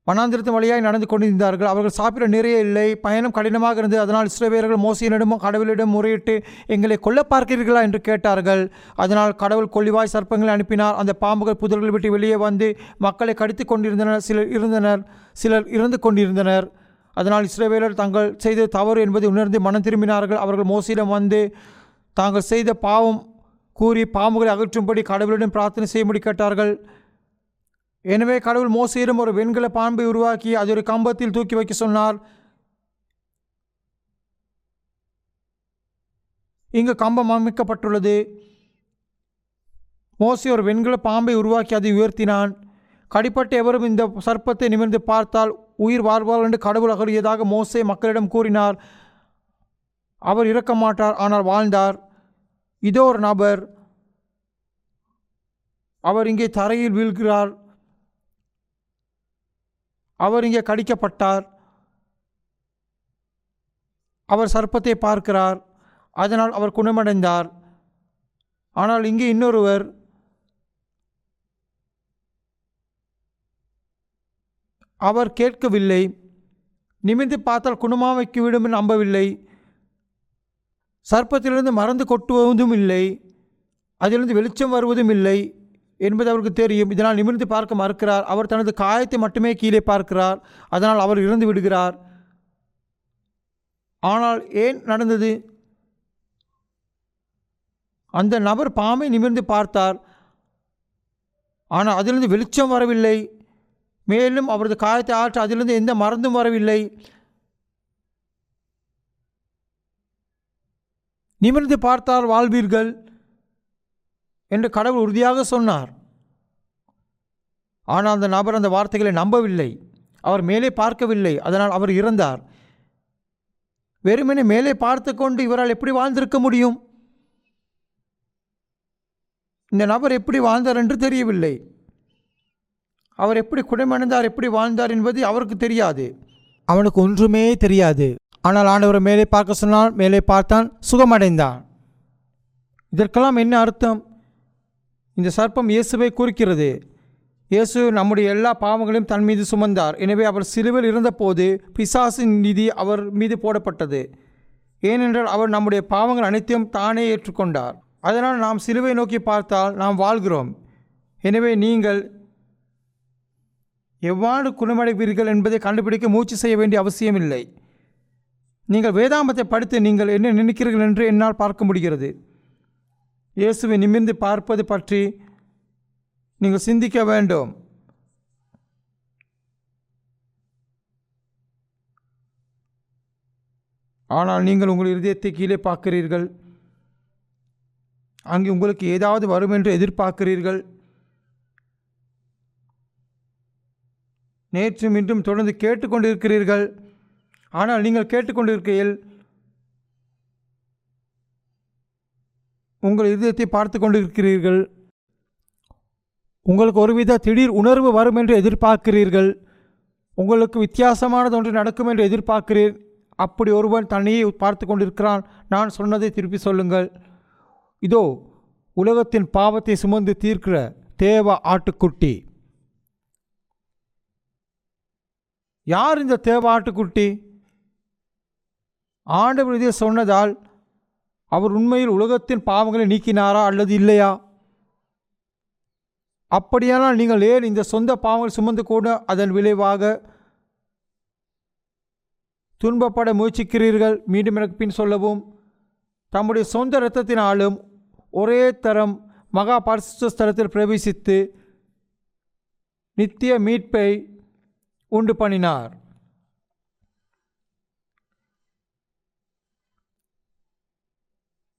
வனாந்திரத்தின் வழியாய் நடந்து கொண்டிருந்தார்கள். அவர்கள் சாப்பிட நிறைய இல்லை, பயணம் கடினமாக இருந்தது. அதனால் இஸ்ரவேலர்கள் மோசேயினிடமும் கடவுளிடம் முறையிட்டு, எங்களை கொல்ல பார்க்கிறீர்களா என்று கேட்டார்கள். அதனால் கடவுள் கொள்ளிவாய் சர்ப்பங்களை அனுப்பினார். அந்த பாம்புகள் புதர்களை விட்டு வெளியே வந்து மக்களை கடித்து கொண்டிருந்தனர். சிலர் இறந்து கொண்டிருந்தனர். அதனால் இஸ்ரவேலர் தாங்கள் செய்த தவறு என்பதை உணர்ந்து மனம் திரும்பினார்கள். அவர்கள் மோசேயிடம் வந்து தாங்கள் செய்த பாவம் கூறி பாம்புகளை அகற்றும்படி கடவுளிடம் பிரார்த்தனை செய்யும்படி கேட்டார்கள். எனவே கடவுள் மோசேயிடம் ஒரு வெண்கல பாம்பை உருவாக்கி அது ஒரு கம்பத்தில் தூக்கி வைக்க சொன்னார். இங்கு கம்பம் அமைக்கப்பட்டுள்ளது. மோசே ஒரு வெண்கல பாம்பை உருவாக்கி அதை உயர்த்தினான். கடிப்பட்ட எவரும் இந்த சர்ப்பத்தை நிமிர்ந்து பார்த்தால் உயிர் வாழ்வார்கள் என்று கடவுள் அகறியதாக மோசே மக்களிடம் கூறினார். அவர் இறக்க மாட்டார், ஆனால் வாழ்ந்தார். இதோ ஒரு நபர், அவர் இங்கே தரையில் வீழ்கிறார். அவர் இங்கே கடிக்கப்பட்டார். அவர் சர்ப்பத்தை பார்க்கிறார், அதனால் அவர் குணமடைந்தார். ஆனால் இங்கே இன்னொருவர், அவர் கேட்கவில்லை. நிமிர்ந்து பார்த்தால் குணமாக்கி விடும் நம்பவில்லை. சர்ப்பத்திலிருந்து மருந்து கொட்டுவதும் இல்லை, அதிலிருந்து வெளிச்சம் வருவதும் இல்லை என்பது அவருக்கு தெரியும். இதனால் நிமிர்ந்து பார்க்க மறுக்கிறார். அவர் தனது காயத்தை மட்டுமே கீழே பார்க்கிறார். அதனால் அவர் இறந்து விடுகிறார். ஆனால் ஏன் நடந்தது? அந்த நபர் பாம்பை நிமிர்ந்து பார்த்தார், ஆனால் அதிலிருந்து வெளிச்சம் வரவில்லை. மேலும் அவரது காயத்தை ஆற்ற அதிலிருந்து எந்த மருந்தும் வரவில்லை. நிமிர்ந்து பார்த்தால் வாழ்வீர்கள் என்று கடவுள் உறுதியாக சொன்னார். ஆனால் அந்த நபர் அந்த வார்த்தைகளை நம்பவில்லை. அவர் மேலே பார்க்கவில்லை. அதனால் அவர் இறந்தார். வெறுமனே மேலே பார்த்து கொண்டு இவரால் எப்படி வாழ்ந்திருக்க முடியும்? இந்த நபர் எப்படி வாழ்ந்தார் என்று தெரியவில்லை. அவர் எப்படி குணமடைந்தார், எப்படி வாழ்ந்தார் என்பது அவருக்கு தெரியாது. அவனுக்கு ஒன்றுமே தெரியாது. ஆனால் ஆண்டவர் மேலே பார்க்க சொன்னால் மேலே பார்த்தான், சுகமடைந்தான். இதற்கெல்லாம் என்ன அர்த்தம்? இந்த சர்ப்பம் இயேசுவை குறிக்கிறது. இயேசு நம்முடைய எல்லா பாவங்களையும் தன் மீது சுமந்தார். எனவே அவர் சிலுவையில் இருந்தபோது பிசாசின் நீதி அவர் மீது போடப்பட்டது. ஏனென்றால் அவர் நம்முடைய பாவங்கள் அனைத்தையும் தானே ஏற்றுக்கொண்டார். அதனால் நாம் சிலுவை நோக்கி பார்த்தால் நாம் வாழ்கிறோம். எனவே நீங்கள் எவ்வாறு குணமடைவீர்கள் என்பதை கண்டுபிடிக்க முயற்சி செய்ய வேண்டிய அவசியமில்லை. நீங்கள் வேதாமத்தை படித்து நீங்கள் என்ன நினைக்கிறீர்கள் என்று என்னால் பார்க்க முடிகிறது. இயேசுவை நிமிர்ந்து பார்ப்பது பற்றி நீங்கள் சிந்திக்க வேண்டும். ஆனால் நீங்கள் உங்கள் இதயத்தை கீழே பார்க்கிறீர்கள். அங்கே உங்களுக்கு ஏதாவது வரும் என்று எதிர்பார்க்கிறீர்கள். நேற்றும் இன்றும் தொடர்ந்து கேட்டுக்கொண்டிருக்கிறீர்கள். ஆனால் நீங்கள் கேட்டுக்கொண்டிருக்கையில் உங்கள் இதயத்தை பார்த்து கொண்டிருக்கிறீர்கள். உங்களுக்கு ஒருவித திடீர் உணர்வு வரும் என்று எதிர்பார்க்கிறீர்கள். உங்களுக்கு வித்தியாசமானது ஒன்று நடக்கும் என்று எதிர்பார்க்கிறீர். அப்படி ஒருவன் தன்னையே பார்த்து கொண்டிருக்கிறான். நான் சொன்னதை திருப்பி சொல்லுங்கள். இதோ உலகத்தின் பாவத்தை சுமந்து தீர்க்கிற தேவ ஆட்டுக்குட்டி. யார் இந்த தேவ ஆட்டுக்குட்டி? ஆண்டவர் இதை சொன்னதால் அவர் உண்மையில் உலகத்தின் பாவங்களை நீக்கினாரா அல்லது இல்லையா? அப்படியானால் நீங்கள் ஏன் இந்த சொந்த பாவங்களை சுமந்து கூட அதன் விளைவாக துன்பப்பட முயற்சிக்கிறீர்கள்? மீண்டும் எனக்கு பின் சொல்லவும். தம்முடைய சொந்த இரத்தத்தினாலும் ஒரே தரம் மகா பரிசுத்த ஸ்தலத்தில் பிரவேசித்து நித்திய மீட்பை உண்டு பண்ணினார்.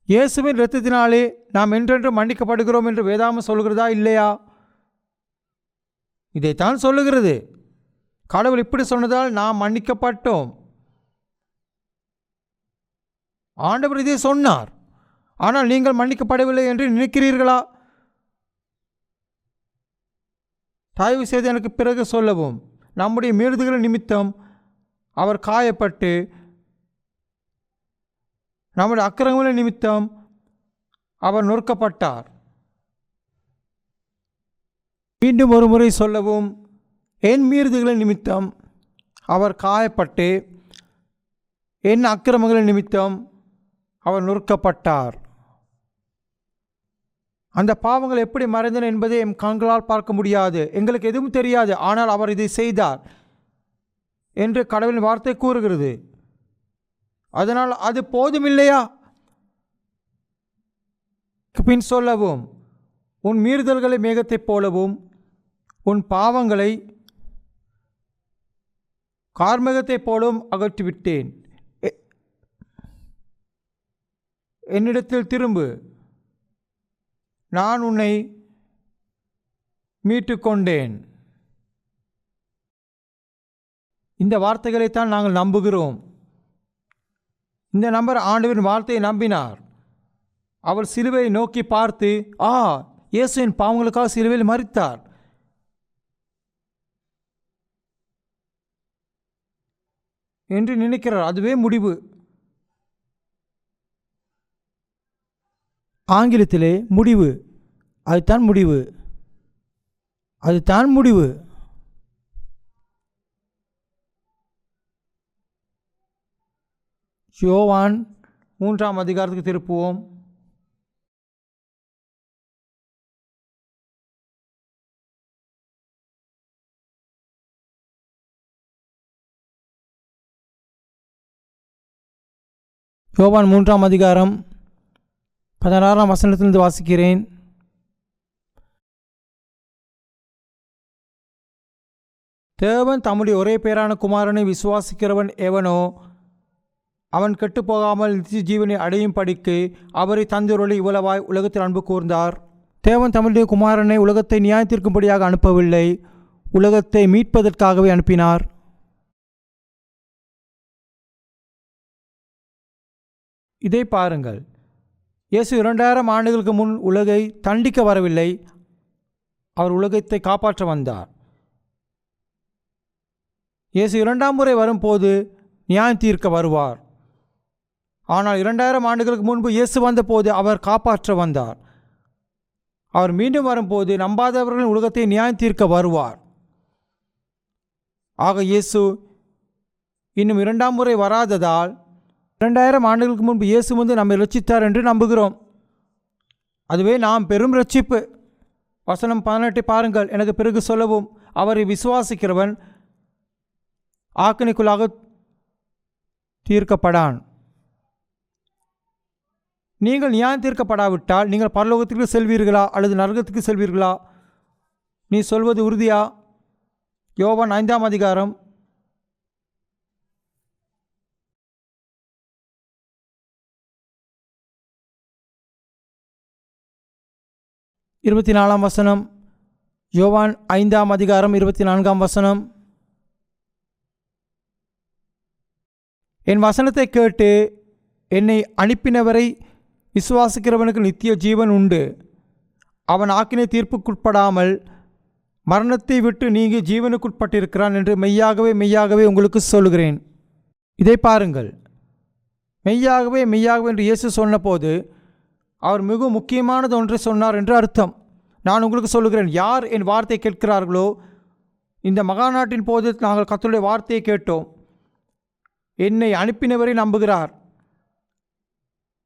இயேசுவின் இரத்தத்தினாலே நாம் என்றென்று மன்னிக்கப்படுகிறோம் என்று வேதாகம் சொல்கிறதா இல்லையா? இதைத்தான் சொல்லுகிறது. கடவுள் இப்படி சொன்னதால் நாம் மன்னிக்கப்பட்டோம். ஆண்டவர் இதை சொன்னார். ஆனால் நீங்கள் மன்னிக்கப்படவில்லை என்று நினைக்கிறீர்களா? தயவு செய்து எனக்கு பிறகு சொல்லவும். நம்முடைய மீறுதல்கள் நிமித்தம் அவர் காயப்பட்டு, நம்முடைய அக்கிரமங்களின் நிமித்தம் அவர் நொறுக்கப்பட்டார். மீண்டும் ஒரு முறை சொல்லவும். என் மீறுதல்களின் நிமித்தம் அவர் காயப்பட்டு, என் அக்கிரமங்களின் நிமித்தம் அவர் நொறுக்கப்பட்டார். அந்த பாவங்கள் எப்படி மறைந்தன என்பதை எம் கண்களால் பார்க்க முடியாது, எங்களுக்கு எதுவும் தெரியாது. ஆனால் அவர் இதை செய்தார் என்று கடவுளின் வார்த்தை கூறுகிறது. அதனால் அது போதுமில்லையா? பின் சொல்லவும், உன் மீறுதல்களை மேகத்தைப் போலவும் உன் பாவங்களை கார்மேகத்தைப் போலவும் அகற்றிவிட்டேன். என்னிடத்தில் திரும்பு, நான் உன்னை மீட்டு கொண்டேன். இந்த வார்த்தைகளைத்தான் நாங்கள் நம்புகிறோம். இந்த நபர் ஆண்டவரின் வார்த்தையை நம்பினார். அவர் சிலுவையை நோக்கி பார்த்து, இயேசுவின் பாவங்களுக்காக சிலுவையில் மரித்தார் என்று நினைக்கிறார். அதுவே முடிவு. ஆங்கிலத்திலே முடிவு, அதுதான் முடிவு, அதுதான் முடிவு. யோவான் 3ஆம் அதிகாரத்துக்கு திருப்புவோம். யோவான் 3ஆம் அதிகாரம் 16ஆம் வசனத்திலிருந்து வாசிக்கிறேன். தேவன் தம்முடைய ஒரே பேரான குமாரனை விசுவாசிக்கிறவன் எவனோ அவன் கெட்டுப்போகாமல் நித்திய ஜீவனை அடையும் படிக்கு அவரை தந்தருளி இவ்வளவாய் உலகத்தில் அன்பு கூர்ந்தார். தேவன் தம்முடைய குமாரனை உலகத்தை நியாயத்திற்கும்படியாக அனுப்பவில்லை, உலகத்தை மீட்பதற்காகவே அனுப்பினார். இதை பாருங்கள். இயேசு 2000 ஆண்டுகளுக்கு முன் உலகை தண்டிக்க வரவில்லை, அவர் உலகத்தை காப்பாற்ற வந்தார். இயேசு 2ஆம் முறை வரும்போது நியாயம் தீர்க்க வருவார். ஆனால் 2000 ஆண்டுகளுக்கு முன்பு இயேசு வந்தபோது அவர் காப்பாற்ற வந்தார். அவர் மீண்டும் வரும்போது நம்பாதவர்களின் உலகத்தை நியாயம் தீர்க்க வருவார். ஆக இயேசு இன்னும் 2ஆம் முறை வராததால் 2000 ஆண்டுகளுக்கு முன்பு இயேசு வந்து நம்மை ரட்சித்தார் என்று நம்புகிறோம். அதுவே நாம் பெரும் ரட்சிப்பு. வசனம் 18 பாருங்கள். எனக்கு பிறகு சொல்லவும், அவரை விசுவாசிக்கிறவன் ஆக்கினைக்குள்ளாக தீர்க்கப்படான். நீங்கள் நியாயம் தீர்க்கப்படாவிட்டால் நீங்கள் பரலோகத்திற்கு செல்வீர்களா அல்லது நரகத்துக்கு செல்வீர்களா? நீ சொல்வது உறுதியா? யோவான் 5ஆம் அதிகாரம் 24ஆம் வசனம். யோவான் 5ஆம் அதிகாரம் 24ஆம் வசனம். என் வசனத்தை கேட்டு என்னை அனுப்பினவரை விசுவாசிக்கிறவனுக்கு நித்திய ஜீவன் உண்டு. அவன் ஆக்கினை தீர்ப்புக்குட்படாமல் மரணத்தை விட்டு நீங்கி ஜீவனுக்குட்பட்டிருக்கிறான் என்று மெய்யாகவே மெய்யாகவே உங்களுக்கு சொல்கிறேன். இதை பாருங்கள். மெய்யாகவே மெய்யாகவே என்று இயேசு சொன்னபோது அவர் மிக முக்கியமானது ஒன்றை சொன்னார் என்று அர்த்தம். நான் உங்களுக்கு சொல்லுகிறேன், யார் என் வார்த்தை கேட்கிறார்களோ, இந்த மகாநாட்டின் போது நாங்கள் கர்த்தருடைய வார்த்தையை கேட்டோம். என்னை அனுப்பினவரை நம்புகிறார்.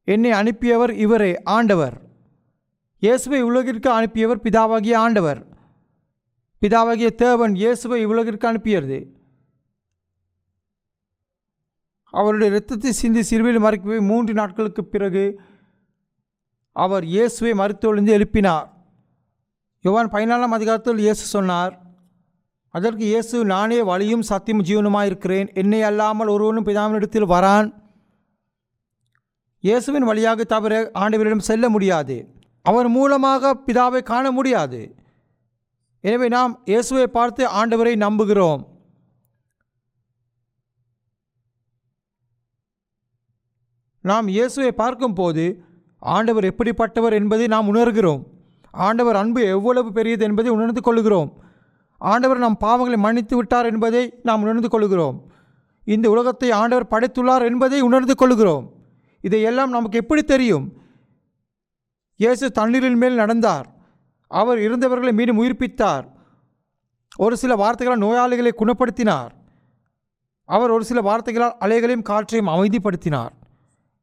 என்னை அனுப்பியவர் இவரே, ஆண்டவர். இயேசுவை உலகிற்கு அனுப்பியவர் பிதாவாகிய ஆண்டவர். பிதாவாகிய தேவன் இயேசுவை உலகிற்கு அனுப்பியது. அவருடைய இரத்தத்தை சிந்தி சிலுவையில் மறிக்கவே 3 நாட்களுக்கு பிறகு அவர் இயேசுவை மரித்தொழிந்து எழுப்பினார். யோவான் 14ஆம் அதிகாரத்தில் இயேசு சொன்னார். அதற்கு இயேசு, நானே வழியும் சத்தியமும் ஜீவனுமாயிருக்கிறேன், என்னை அல்லாமல் ஒருவனும் பிதாவினிடத்தில் வரான். இயேசுவின் வழியாக தவிர ஆண்டவரிடம் செல்ல முடியாது. அவர் மூலமாக பிதாவை காண முடியாது. எனவே நாம் இயேசுவை பார்த்து ஆண்டவரை நம்புகிறோம். நாம் இயேசுவை பார்க்கும்போது ஆண்டவர் எப்படிப்பட்டவர் என்பதை நாம் உணர்கிறோம். ஆண்டவர் அன்பு எவ்வளவு பெரியது என்பதை உணர்ந்து கொள்கிறோம். ஆண்டவர் நம் பாவங்களை மன்னித்து விட்டார் என்பதை நாம் உணர்ந்து கொள்கிறோம். இந்த உலகத்தை ஆண்டவர் படைத்துள்ளார் என்பதை உணர்ந்து கொள்கிறோம். இதையெல்லாம் நமக்கு எப்படி தெரியும்? இயேசு தண்ணீரின் மேல் நடந்தார். அவர் இருந்தவர்களை மீண்டும் உயிர்ப்பித்தார். ஒரு சில வார்த்தைகளால் நோயாளிகளை குணப்படுத்தினார். அவர் ஒரு சில வார்த்தைகளால் அலைகளையும் காற்றையும் அமைதிப்படுத்தினார்.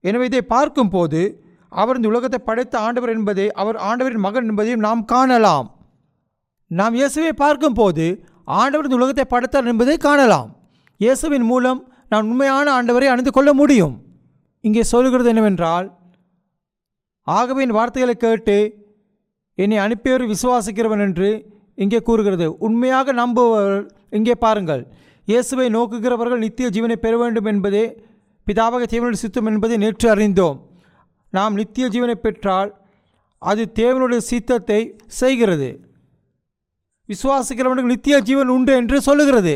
எனவே இதை பார்க்கும் போது அவர் இந்த உலகத்தை படைத்த ஆண்டவர் என்பதை, அவர் ஆண்டவரின் மகன் என்பதையும் நாம் காணலாம். நாம் இயேசுவை பார்க்கும் போது ஆண்டவர் இந்த உலகத்தை படைத்தார் என்பதை காணலாம். இயேசுவின் மூலம் நாம் உண்மையான ஆண்டவரை அணிந்து கொள்ள முடியும். இங்கே சொல்கிறது என்னவென்றால், ஆகவே என் வார்த்தைகளை கேட்டு என்னை அனுப்பியவர் விசுவாசிக்கிறவன் என்று இங்கே கூறுகிறது. உண்மையாக நம்புபவர், இங்கே பாருங்கள், இயேசுவை நோக்குகிறவர்கள் நித்திய ஜீவனை பெற வேண்டும் என்பதே பிதாவாக தேவனுடைய சித்தம் என்பதை நேற்று அறிந்தோம். நாம் நித்திய ஜீவனை பெற்றால் அது தேவனுடைய சித்தத்தை செய்கிறது. விசுவாசிக்கிறவனுக்கு நித்திய ஜீவன் உண்டு என்று சொல்லுகிறது.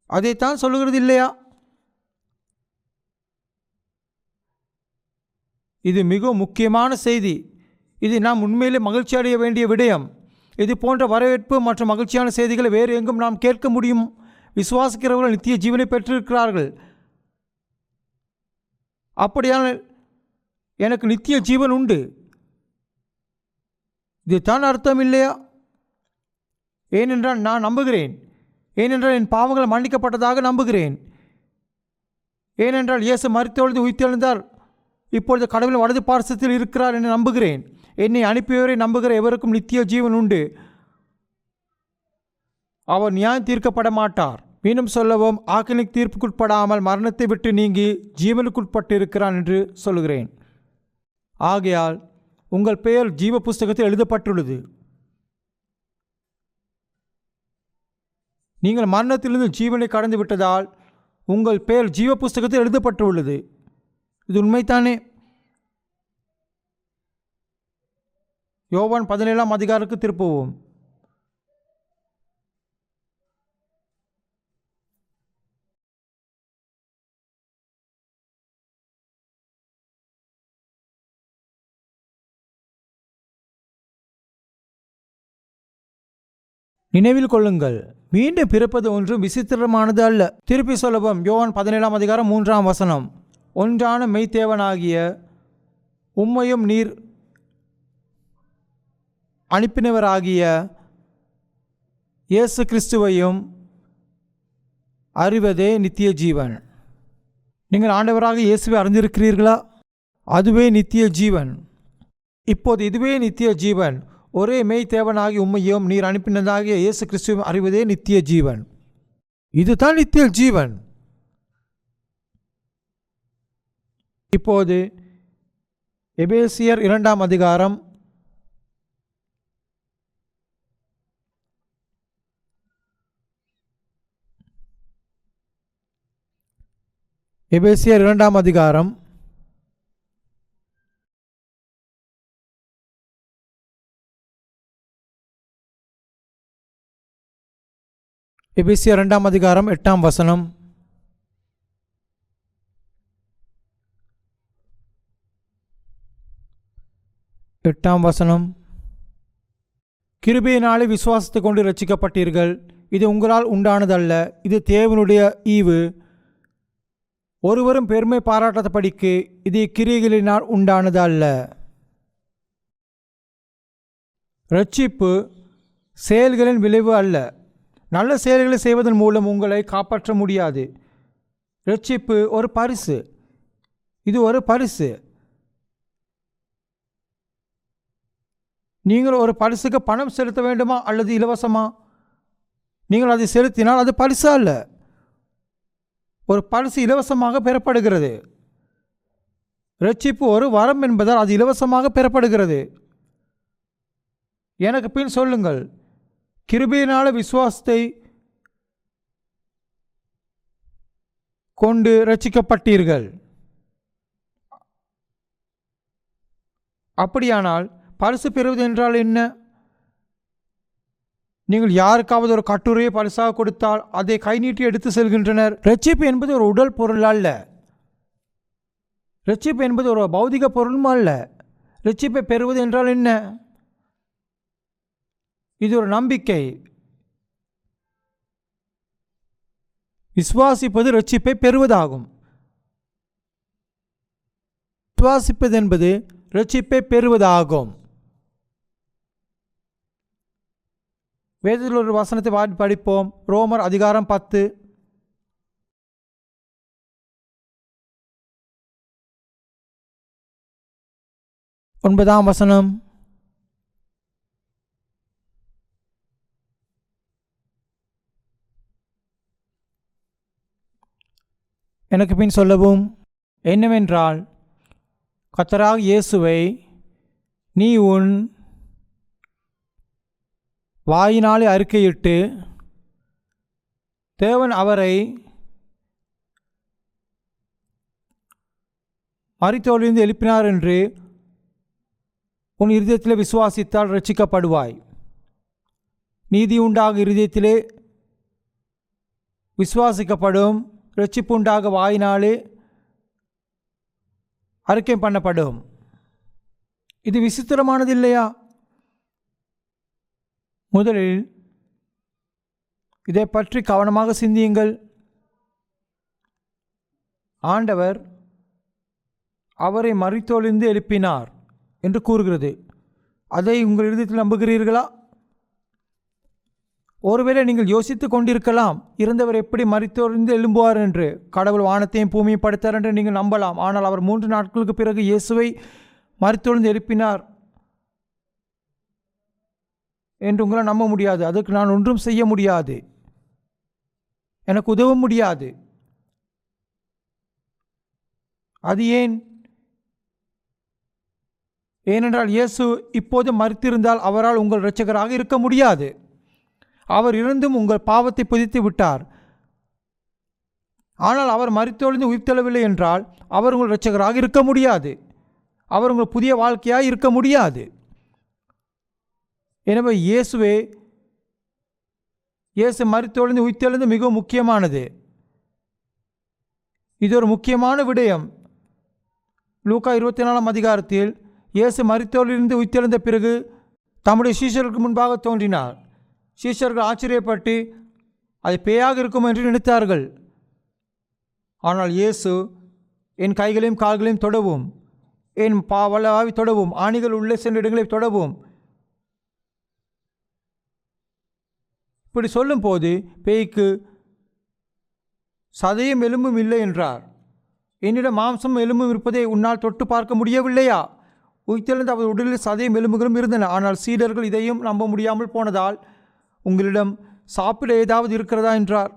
அதைத்தான் சொல்லுகிறது இல்லையா? இது மிகவும் முக்கியமான செய்தி. இது நாம் உண்மையிலே மகிழ்ச்சி அடைய வேண்டிய விடயம். இது போன்ற வரவேற்பு மற்றும் மகிழ்ச்சியான செய்திகளை வேறு எங்கும் நாம் கேட்க முடியும். விசுவாசிக்கிறவர்கள் நித்திய ஜீவனை பெற்றிருக்கிறார்கள். அப்படியானால் எனக்கு நித்திய ஜீவன் உண்டு, இதுதான் அர்த்தம் இல்லையா? ஏனென்றால் நான் நம்புகிறேன். ஏனென்றால் என் பாவங்கள் மன்னிக்கப்பட்டதாக நம்புகிறேன். ஏனென்றால் இயேசு மரித்தொழுது உயிர்த்தெழுந்தார், இப்பொழுது கடவுளின் வலது பார்சத்தில் இருக்கிறார் என்று நம்புகிறேன். என்னை அனுப்பியவரை நம்புகிற எவருக்கும் நித்திய ஜீவன் உண்டு, அவர் நியாயம் தீர்க்கப்பட மாட்டார். மீண்டும் சொல்லவும், ஆக்கினைக்கு தீர்ப்புக்குட்படாமல் மரணத்தை விட்டு நீங்கி ஜீவனுக்குட்பட்டு இருக்கிறான் என்று சொல்லுகிறேன். ஆகையால் உங்கள் பெயர் ஜீவ புஸ்தகத்தில் எழுதப்பட்டுள்ளது. நீங்கள் மரணத்திலிருந்து ஜீவனை கடந்து விட்டதால் உங்கள் பெயர் ஜீவ புஸ்தகத்தில் எழுதப்பட்டுள்ளது. இது உண்மைத்தானே? யோவான் 17ஆம் அதிகாரத்துக்கு திருப்புவோம். நினைவில் கொள்ளுங்கள், மீண்டும் பிறப்பது ஒன்றும் விசித்திரமானது அல்ல. திருப்பி சொல்லவும், யோவான் 17ஆம் அதிகாரம் 3ஆம் வசனம். ஒன்றான மெய்த்தேவனாகிய உம்மையும் நீர் அனுப்பினவராகிய இயேசு கிறிஸ்துவையும் அறிவதே நித்திய ஜீவன். நீங்கள் ஆண்டவராக இயேசுவை அறிந்திருக்கிறீர்களா? அதுவே நித்திய ஜீவன். இப்போது இதுவே நித்திய ஜீவன். ஒரே மெய் தேவனாகி உம்மையும் நீர் அனுப்பினதாகிய இயேசு கிறிஸ்துவையும் அறிவதே நித்திய ஜீவன். இதுதான் நித்திய ஜீவன். இப்போது எபேசியர் 2ஆம் அதிகாரம் 8ஆம் வசனம். கிருபையினாலே விசுவாசத்தை கொண்டு இரட்சிக்கப்பட்டீர்கள். இது உங்களால் உண்டானதல்ல, இது தேவனுடைய ஈவு. ஒருவரும் பெருமை பாராட்டாதபடிக்கு இது கிரியைகளினால் உண்டானது அல்ல. இரட்சிப்பு செயல்களின் விளைவு அல்ல. நல்ல செயல்களை செய்வதன் மூலம் உங்களை காப்பாற்ற முடியாது. இரட்சிப்பு ஒரு பரிசு. இது ஒரு பரிசு. நீங்கள் ஒரு பரிசுக்கு பணம் செலுத்த வேண்டுமா அல்லது இலவசமா? நீங்கள் அதை செலுத்தினால் அது பரிசு அல்ல. ஒரு பரிசு இலவசமாக பெறப்படுகிறது. இரட்சிப்பு ஒரு வரம் என்பதால் அது இலவசமாக பெறப்படுகிறது. எனக்கு பின் சொல்லுங்கள், கிருபையினால விசுவாசத்தை கொண்டு இரட்சிக்கப்பட்டீர்கள். அப்படியானால் பரிசு பெறுவது என்றால் என்ன? நீங்கள் யாருக்காவது ஒரு கட்டுரையை பரிசாக கொடுத்தால் அதை கை நீட்டி எடுத்து செல்கின்றனர். இரட்சிப்பு என்பது ஒரு உடல் பொருள் அல்ல. இரட்சிப்பு என்பது ஒரு பௌதிக பொருளும் அல்ல. இரட்சிப்பை பெறுவது என்றால் என்ன? இது ஒரு நம்பிக்கை. விசுவாசிப்பது இரட்சிப்பை பெறுவதாகும். விசுவாசிப்பது என்பது இரட்சிப்பை பெறுவதாகும். வேதத்தில் ஒரு வசனத்தை படிப்போம். ரோமர் அதிகாரம் 10 9ஆம் வசனம். எனக்கு பின் சொல்லவும் என்னவென்றால், கர்த்தராகிய இயேசுவை நீ உன் வாயினாலே அறிக்கையிட்டு தேவன் அவரை மரித்தோரிலிருந்து எழுப்பினார் என்று உன் இருதயத்திலே விசுவாசித்தால் இரட்சிக்கப்படுவாய். நீதி உண்டாக இருதயத்திலே விசுவாசிக்கப்படும், இரட்சிப்பு உண்டாக வாயினாலே அறிக்கை பண்ணப்படும். இது விசித்திரமானது இல்லையா? முதலில் இதை பற்றி கவனமாக சிந்தியுங்கள். ஆண்டவர் அவரை மரித்தோரிலிருந்து எழுப்பினார் என்று கூறுகிறது. அதை உங்கள் இருதயத்தில் நம்புகிறீர்களா? ஒருவேளை நீங்கள் யோசித்து கொண்டிருக்கலாம், இறந்தவர் எப்படி மரித்தோரிலிருந்து எழும்புவார் என்று. கடவுள் வானத்தையும் பூமியை படைத்தார் என்று நீங்கள் நம்பலாம். ஆனால் அவர் 3 நாட்களுக்கு பிறகு இயேசுவை மரித்தோரிலிருந்து எழுப்பினார் என்று உங்களால் நம்ப முடியாது. அதுக்கு நான் ஒன்றும் செய்ய முடியாது, எனக்கு உதவ முடியாது. அது ஏன்? ஏனென்றால் இயேசு இப்போது மரித்திருந்தால் அவரால் உங்கள் இரட்சகராக இருக்க முடியாது. அவர் இருந்தும் உங்கள் பாவத்தை புதித்து விட்டார். ஆனால் அவர் மரித்தொழிந்து உயிர்த்தெழவில்லை என்றால் அவர் உங்கள் இரட்சகராக இருக்க முடியாது. அவர் உங்கள் புதிய வாழ்க்கையாக இருக்க முடியாது. எனவே இயேசு மரித்தொழிந்து உயிர்த்தெழுந்து மிகவும் முக்கியமானது. இது ஒரு முக்கியமான விடயம். லூக்கா 24ஆம் அதிகாரத்தில் இயேசு மரித்தோரிலிருந்து உயிர்த்தெழுந்த பிறகு தம்முடைய சீஷர்களுக்கு முன்பாக தோன்றினார். சீஷர்கள் ஆச்சரியப்பட்டு அது பேயாக இருக்கும் என்று நினைத்தார்கள். ஆனால் இயேசு, என் கைகளையும் கால்களையும் தொடவும், என் வலவாவி தொடவும், ஆணிகள் உள்ளே சென்ற இடங்களை தொடவும், இப்படி சொல்லும் போது பேய்க்கு சதையும் எலும்பும் இல்லை என்றார். என்னிடம் மாம்சம் எலும்பும் இருப்பதை உன்னால் தொட்டு பார்க்க முடியவில்லையா? உயிர்த்தெழுந்த அவர் உடலில் சதையும் எலும்புகளும் இருந்தன. ஆனால் சீடர்கள் இதையும் நம்ப முடியாமல் போனதால், உங்களிடம் சாப்பிட ஏதாவது இருக்கிறதா என்றார்.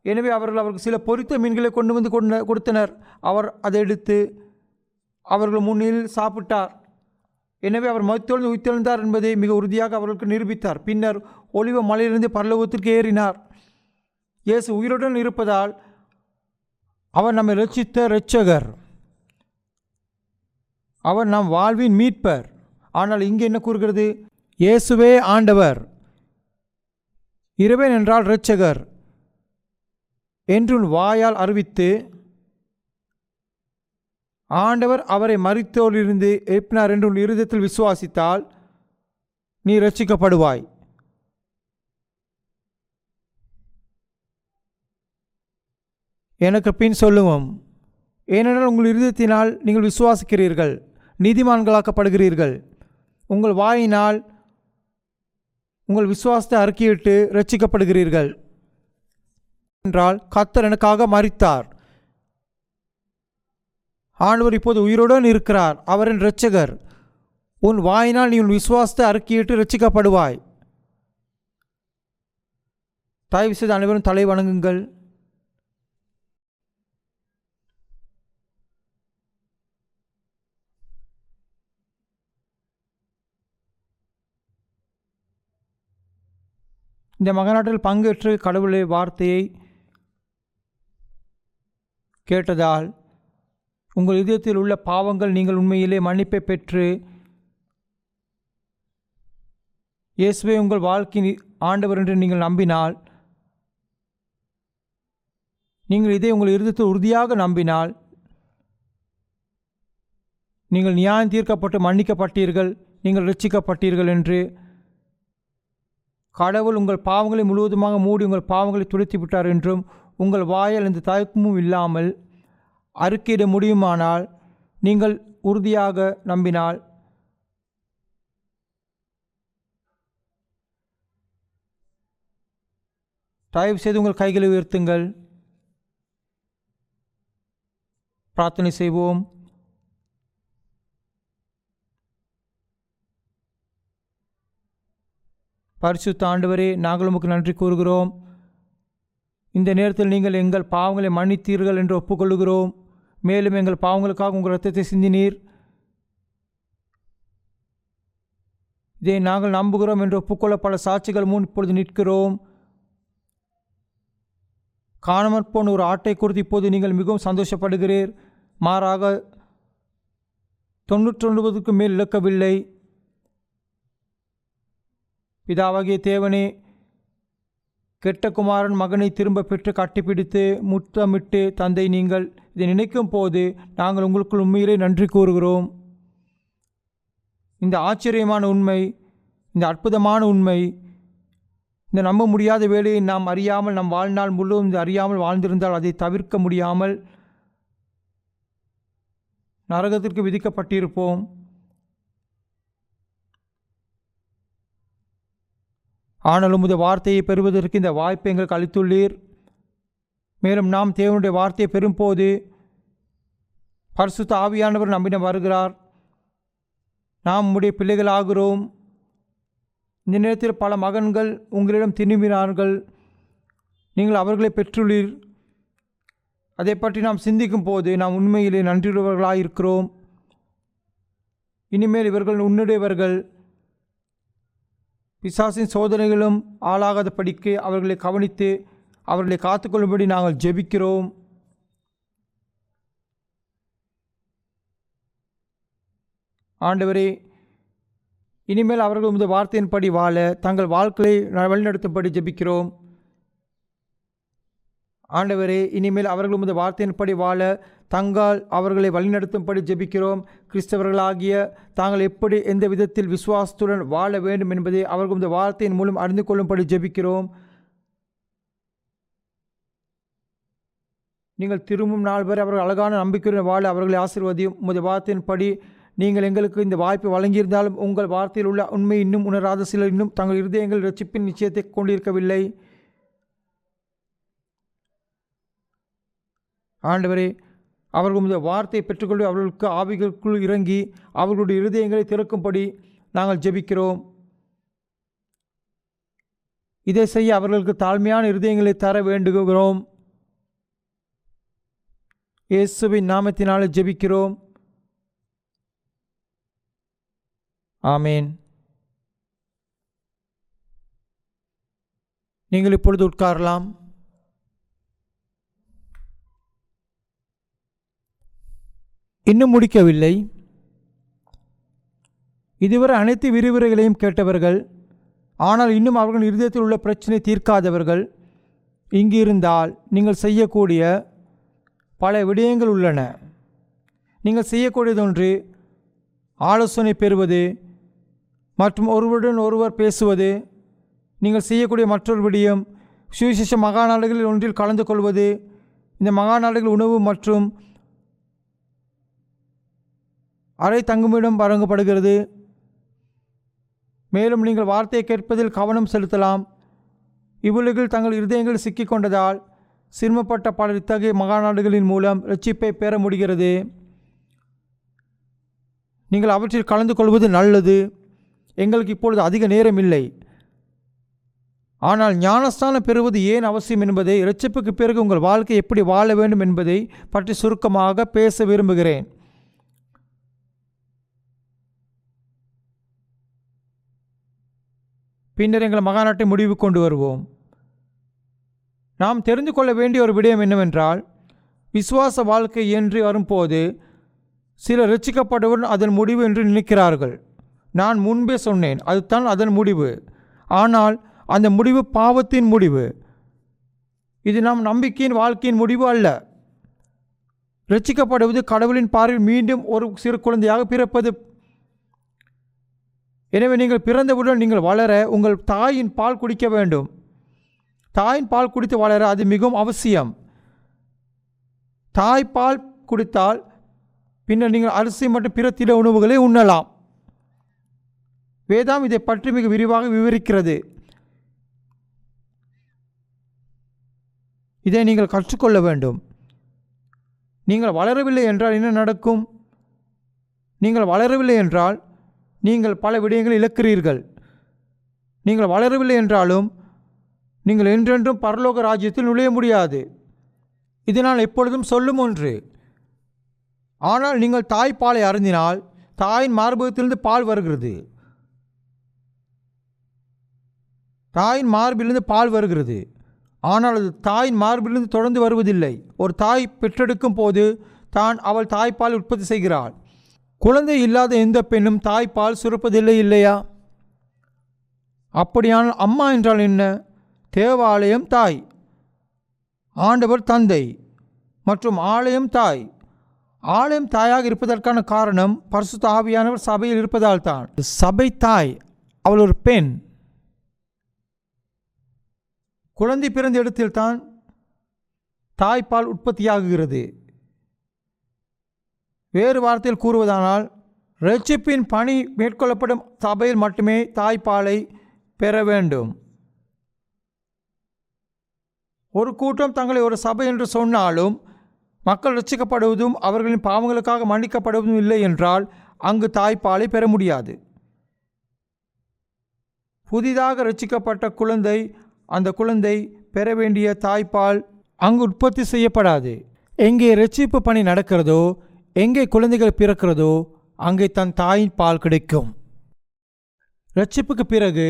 எனவே அவருக்கு சில பொரித்த மீன்களை கொண்டு வந்து கொடுத்தனர். அவர் அதை எடுத்து அவர்கள் முன்னில் சாப்பிட்டார். எனவே அவர் மரித்தோரிலிருந்து உயிர்த்தெழுந்தார் என்பதை மிக உறுதியாக அவர்களுக்கு நிரூபித்தார். பின்னர் ஒலிவ மலையிலிருந்து பரலோகத்திற்கு ஏறினார். இயேசு உயிருடன் இருப்பதால் அவர் நம்மை இரட்சித்த இரட்சகர், அவர் நம் வாழ்வின் மீட்பர். ஆனால் இங்கே என்ன கூறுகிறது? இயேசுவே ஆண்டவர், இறைவன் என்றால் இரட்சகர் என்று வாயால் அறிவித்து, ஆண்டவர் அவரை மரித்தோரிலிருந்து எழுப்பினார் என்று உன் இருதயத்தில் விசுவாசித்தால் நீ இரட்சிக்கப்படுவாய். எனக்கு பின் சொல்லுவோம். ஏனென்றால் உங்கள் இருதயத்தினால் நீங்கள் விசுவாசிக்கிறீர்கள், நீதிமான்களாக்கப்படுகிறீர்கள். உங்கள் வாயினால் உங்கள் விசுவாசத்தை அறிக்கையிட்டு இரட்சிக்கப்படுகிறீர்கள். என்றால் கர்த்தர் எனக்காக மரித்தார். ஆண்டவர் இப்போது உயிருடன் இருக்கிறார், அவரின் இரட்சகர். உன் வாயினால் நீ உன் விசுவாசத்தை அறிக்கையிட்டு இரட்சிக்கப்படுவாய். தயவு செய்து அனைவரும் தலை வணங்குங்கள். இந்த மகநாட்டில் பங்கேற்று கடவுளை வார்த்தையை கேட்டதால் உங்கள் இதயத்தில் உள்ள பாவங்கள் நீங்கள் உண்மையிலே மன்னிப்பை பெற்று இயேசுவை உங்கள் வாழ்க்கையின் ஆண்டவர் என்று நீங்கள் நம்பினால், நீங்கள் இதை உங்கள் இருதயத்தில் உறுதியாக நம்பினால், நீங்கள் நியாயம் தீர்க்கப்பட்டு மன்னிக்கப்பட்டீர்கள், நீங்கள் இரட்சிக்கப்பட்டீர்கள் என்று கடவுள் உங்கள் பாவங்களை முழுவதுமாக மூடி உங்கள் பாவங்களை துடைத்து விட்டார் என்றும் உங்கள் வாயால் எந்த தயக்கமும் இல்லாமல் அறிக்கையிட முடியுமானால், நீங்கள் உறுதியாக நம்பினால் தயவு செய்து உங்கள் கைகளை உயர்த்துங்கள். பிரார்த்தனை செய்வோம். பரிசுத்த ஆண்டவரே, நாங்கள் உமக்கு நன்றி கூறுகிறோம். இந்த நேரத்தில் நீங்கள் எங்கள் பாவங்களை மன்னித்தீர்கள் என்று ஒப்புக்கொள்கிறோம். மேலும் எங்கள் பாவங்களுக்காக உங்கள் இரத்தத்தை சிந்தினீர். இதை நாங்கள் நம்புகிறோம் என்று ஒப்புக்கொள்ள பல சாட்சிகள் முன் இப்பொழுது நிற்கிறோம். காணாமற் போன ஒரு ஆட்டை குறித்து இப்போது நீங்கள் மிகவும் சந்தோஷப்படுகிறீர். மாறாக 99க்கு மேல் இழக்கவில்லை. பிதாவாகிய தேவனே, கெட்ட குமாரன் மகனை திரும்ப பெற்று கட்டிப்பிடித்து முத்தமிட்டு தந்தை, நீங்கள் இதை நினைக்கும் போது நாங்கள் உங்களுக்குள் உண்மையிலே நன்றி கூறுகிறோம். இந்த ஆச்சரியமான உண்மை, இந்த அற்புதமான உண்மை, இந்த நம்ப முடியாத வேலையை நாம் அறியாமல் நம் வாழ்நாள் முழுவதும் இந்த அறியாமல் வாழ்ந்திருந்தால் அதை தவிர்க்க முடியாமல் நரகத்திற்கு விதிக்கப்பட்டிருப்போம். ஆனாலும் உமது வார்த்தையை பெறுவதற்கு இந்த வாய்ப்பை எங்களுக்கு அளித்துள்ளீர். மேலும் நாம் தேவனுடைய வார்த்தையை பெறும்போது பரிசுத்த ஆவியானவர் நம்மிடம் வருகிறார். நாம் உம்முடைய பிள்ளைகளாகிறோம். இந்த நேரத்தில் பல மகன்கள் உங்களிடம் திரும்பினார்கள். நீங்கள் அவர்களை பெற்றுள்ளீர். அதை பற்றி நாம் சிந்திக்கும் போது நாம் உண்மையிலே நன்றியுள்ளவர்களாயிருக்கிறோம். இனிமேல் இவர்கள் உன்னுடையவர்கள். பிசாசின் சோதனைகளும் ஆளாகாத படிக்க அவர்களை கவனித்து அவர்களை காத்துக்கொள்ளும்படி நாங்கள் ஜெபிக்கிறோம். ஆண்டவரே, இனிமேல் அவர்கள் உமது வார்த்தையின்படி வாழ தங்கள் வாழ்க்கையை வழிநடத்தும்படி ஜெபிக்கிறோம். ஆண்டவரே, இனிமேல் அவர்கள் உமது வார்த்தையின்படி வாழ தங்கால் அவர்களை வழிநடத்தும்படி ஜெபிக்கிறோம். கிறிஸ்தவர்களாகிய தாங்கள் எப்படி எந்த விதத்தில் விசுவாசத்துடன் வாழ வேண்டும் என்பதை அவர்கள் இந்த வார்த்தையின் மூலம் அறிந்து கொள்ளும்படி ஜெபிக்கிறோம். நீங்கள் திரும்பும் நாள் வரை அவர்கள் அழகான நம்பிக்கையுடன் வாழ அவர்களை ஆசீர்வதியும். உமது வார்த்தையின்படி நீங்கள் எங்களுக்கு இந்த வாய்ப்பை வழங்கியிருந்தாலும் உங்கள் வார்த்தையில் உள்ள உண்மை இன்னும் உணராத சிலர் இன்னும் தங்கள் இருதயங்கள் இரட்சிப்பின் நிச்சயத்தை கொண்டிருக்கவில்லை. ஆண்டவரே, அவர்கள் உமது வார்த்தையை பெற்றுக்கொண்டு அவர்களுக்கு ஆவிகளுக்குள் இறங்கி அவர்களுடைய இருதயங்களை திறக்கும்படி நாங்கள் ஜெபிக்கிறோம். இதை செய்ய அவர்களுக்கு தாழ்மையான இருதயங்களை தர வேண்டுகிறோம். இயேசுவின் நாமத்தினாலே ஜெபிக்கிறோம். ஆமேன். நீங்கள் இப்பொழுது உட்காரலாம். இன்னும் முடிக்கவில்லை. இதுவரை அனைத்து விரிவுரைகளையும் கேட்டவர்கள், ஆனால் இன்னும் அவர்கள் இருதயத்தில் உள்ள பிரச்சனை தீர்க்காதவர்கள் இங்கு இருந்தால் நீங்கள் செய்யக்கூடிய பல விடயங்கள் உள்ளன. நீங்கள் செய்யக்கூடியதொன்று ஆலோசனை பெறுவது மற்றும் ஒருவருடன் ஒருவர் பேசுவது. நீங்கள் செய்யக்கூடிய மற்றொரு விடயம் சுவிசேஷ மகாநாடுகளில் ஒன்றில் கலந்து கொள்வது. இந்த மகாநாடுகள் உணவு மற்றும் அறை தங்குமிடம் வழங்கப்படுகிறது. மேலும் நீங்கள் வார்த்தையை கேட்பதில் கவனம் செலுத்தலாம். இவ்வுலகில் தங்கள் இருதயங்கள் சிக்கிக்கொண்டதால் சிரமப்பட்ட பலர் இத்தகைய மகாநாடுகளின் மூலம் இரட்சிப்பை பெற முடிகிறது. நீங்கள் அவற்றில் கலந்து கொள்வது நல்லது. எங்களுக்கு இப்பொழுது அதிக நேரம் இல்லை. ஆனால் ஞானஸ்தானம் பெறுவது ஏன் அவசியம் என்பதை, இரட்சிப்புக்கு பிறகு உங்கள் வாழ்க்கை எப்படி வாழ வேண்டும் என்பதை பற்றி சுருக்கமாக பேச விரும்புகிறேன். பின்னர் எங்கள் மகாநாட்டை முடிவு கொண்டு வருவோம். நாம் தெரிந்து கொள்ள வேண்டிய ஒரு விடயம் என்னவென்றால், விசுவாச வாழ்க்கை என்று வரும்போது சிலர் ரட்சிக்கப்படுவன் அதன் முடிவு என்று நினைக்கிறார்கள். நான் முன்பே சொன்னேன், அதுதான் அதன் முடிவு. ஆனால் அந்த முடிவு பாவத்தின் முடிவு. இது நம் நம்பிக்கையின் வாழ்க்கையின் முடிவு அல்ல. ரட்சிக்கப்படுவது கடவுளின் பார்வையில் மீண்டும் ஒரு சிறு குழந்தையாக பிறப்பது. எனவே நீங்கள் பிறந்தவுடன் நீங்கள் வளர உங்கள் தாயின் பால் குடிக்க வேண்டும். தாயின் பால் குடித்து வளர அது மிகவும் அவசியம். தாய்ப்பால் குடித்தால் பின்னர் நீங்கள் அரிசி மற்றும் பிற திட உணவுகளை உண்ணலாம். வேதாம் இதை பற்றி மிக விரிவாக விவரிக்கிறது. இதை நீங்கள் கற்றுக்கொள்ள வேண்டும். நீங்கள் வளரவில்லை என்றால் என்ன நடக்கும்? நீங்கள் வளரவில்லை என்றால் நீங்கள் பல விடயங்களை இழக்கிறீர்கள். நீங்கள் வளரவில்லை என்றாலும் நீங்கள் என்றென்றும் பரலோக ராஜ்யத்தில் நுழைய முடியாது. இது நான் எப்பொழுதும் சொல்லும் ஒன்று. ஆனால் நீங்கள் தாய்ப்பாலை அருந்தினால் தாயின் மார்பகத்திலிருந்து பால் வருகிறது. தாயின் மார்பிலிருந்து பால் வருகிறது. ஆனால் அது தாயின் மார்பிலிருந்து தொடர்ந்து வருவதில்லை. ஒரு தாய் பெற்றெடுக்கும் போது தான் அவள் தாய்ப்பால் உற்பத்தி செய்கிறாள். குழந்தை இல்லாத எந்த பெண்ணும் தாய்ப்பால் சுரப்பதில்லை, இல்லையா? அப்படியானால் அம்மா என்றால் என்ன? தேவாலயம் தாய், ஆண்டவர் தந்தை மற்றும் ஆலயம் தாய். ஆலயம் தாயாக இருப்பதற்கான காரணம் பரிசுத்த ஆவியானவர் சபையில் இருப்பதால் தான். சபை தாய், அவள் ஒரு பெண். குழந்தை பிறந்த இடத்தில்தான் தாய்ப்பால் உற்பத்தியாகுகிறது. வேறு வார்த்தையில் கூறுவதானால், இரட்சிப்பின் பணி மேற்கொள்ளப்படும் சபையில் மட்டுமே தாய்ப்பாலை பெற வேண்டும். ஒரு கூட்டம் தங்களை ஒரு சபை என்று சொன்னாலும் மக்கள் இரட்சிக்கப்படுவதும் அவர்களின் பாவங்களுக்காக மன்னிக்கப்படுவதும் இல்லை என்றால் அங்கு தாய்ப்பாலை பெற முடியாது. புதிதாக இரட்சிக்கப்பட்ட குழந்தை, அந்த குழந்தை பெற வேண்டிய தாய்ப்பால் அங்கு உற்பத்தி செய்யப்படாது. எங்கே இரட்சிப்பு பணி நடக்கிறதோ, எங்கே குழந்தைகள் பிறக்கிறதோ, அங்கே தன் தாயின் பால் கிடைக்கும். இரட்சிப்புக்கு பிறகு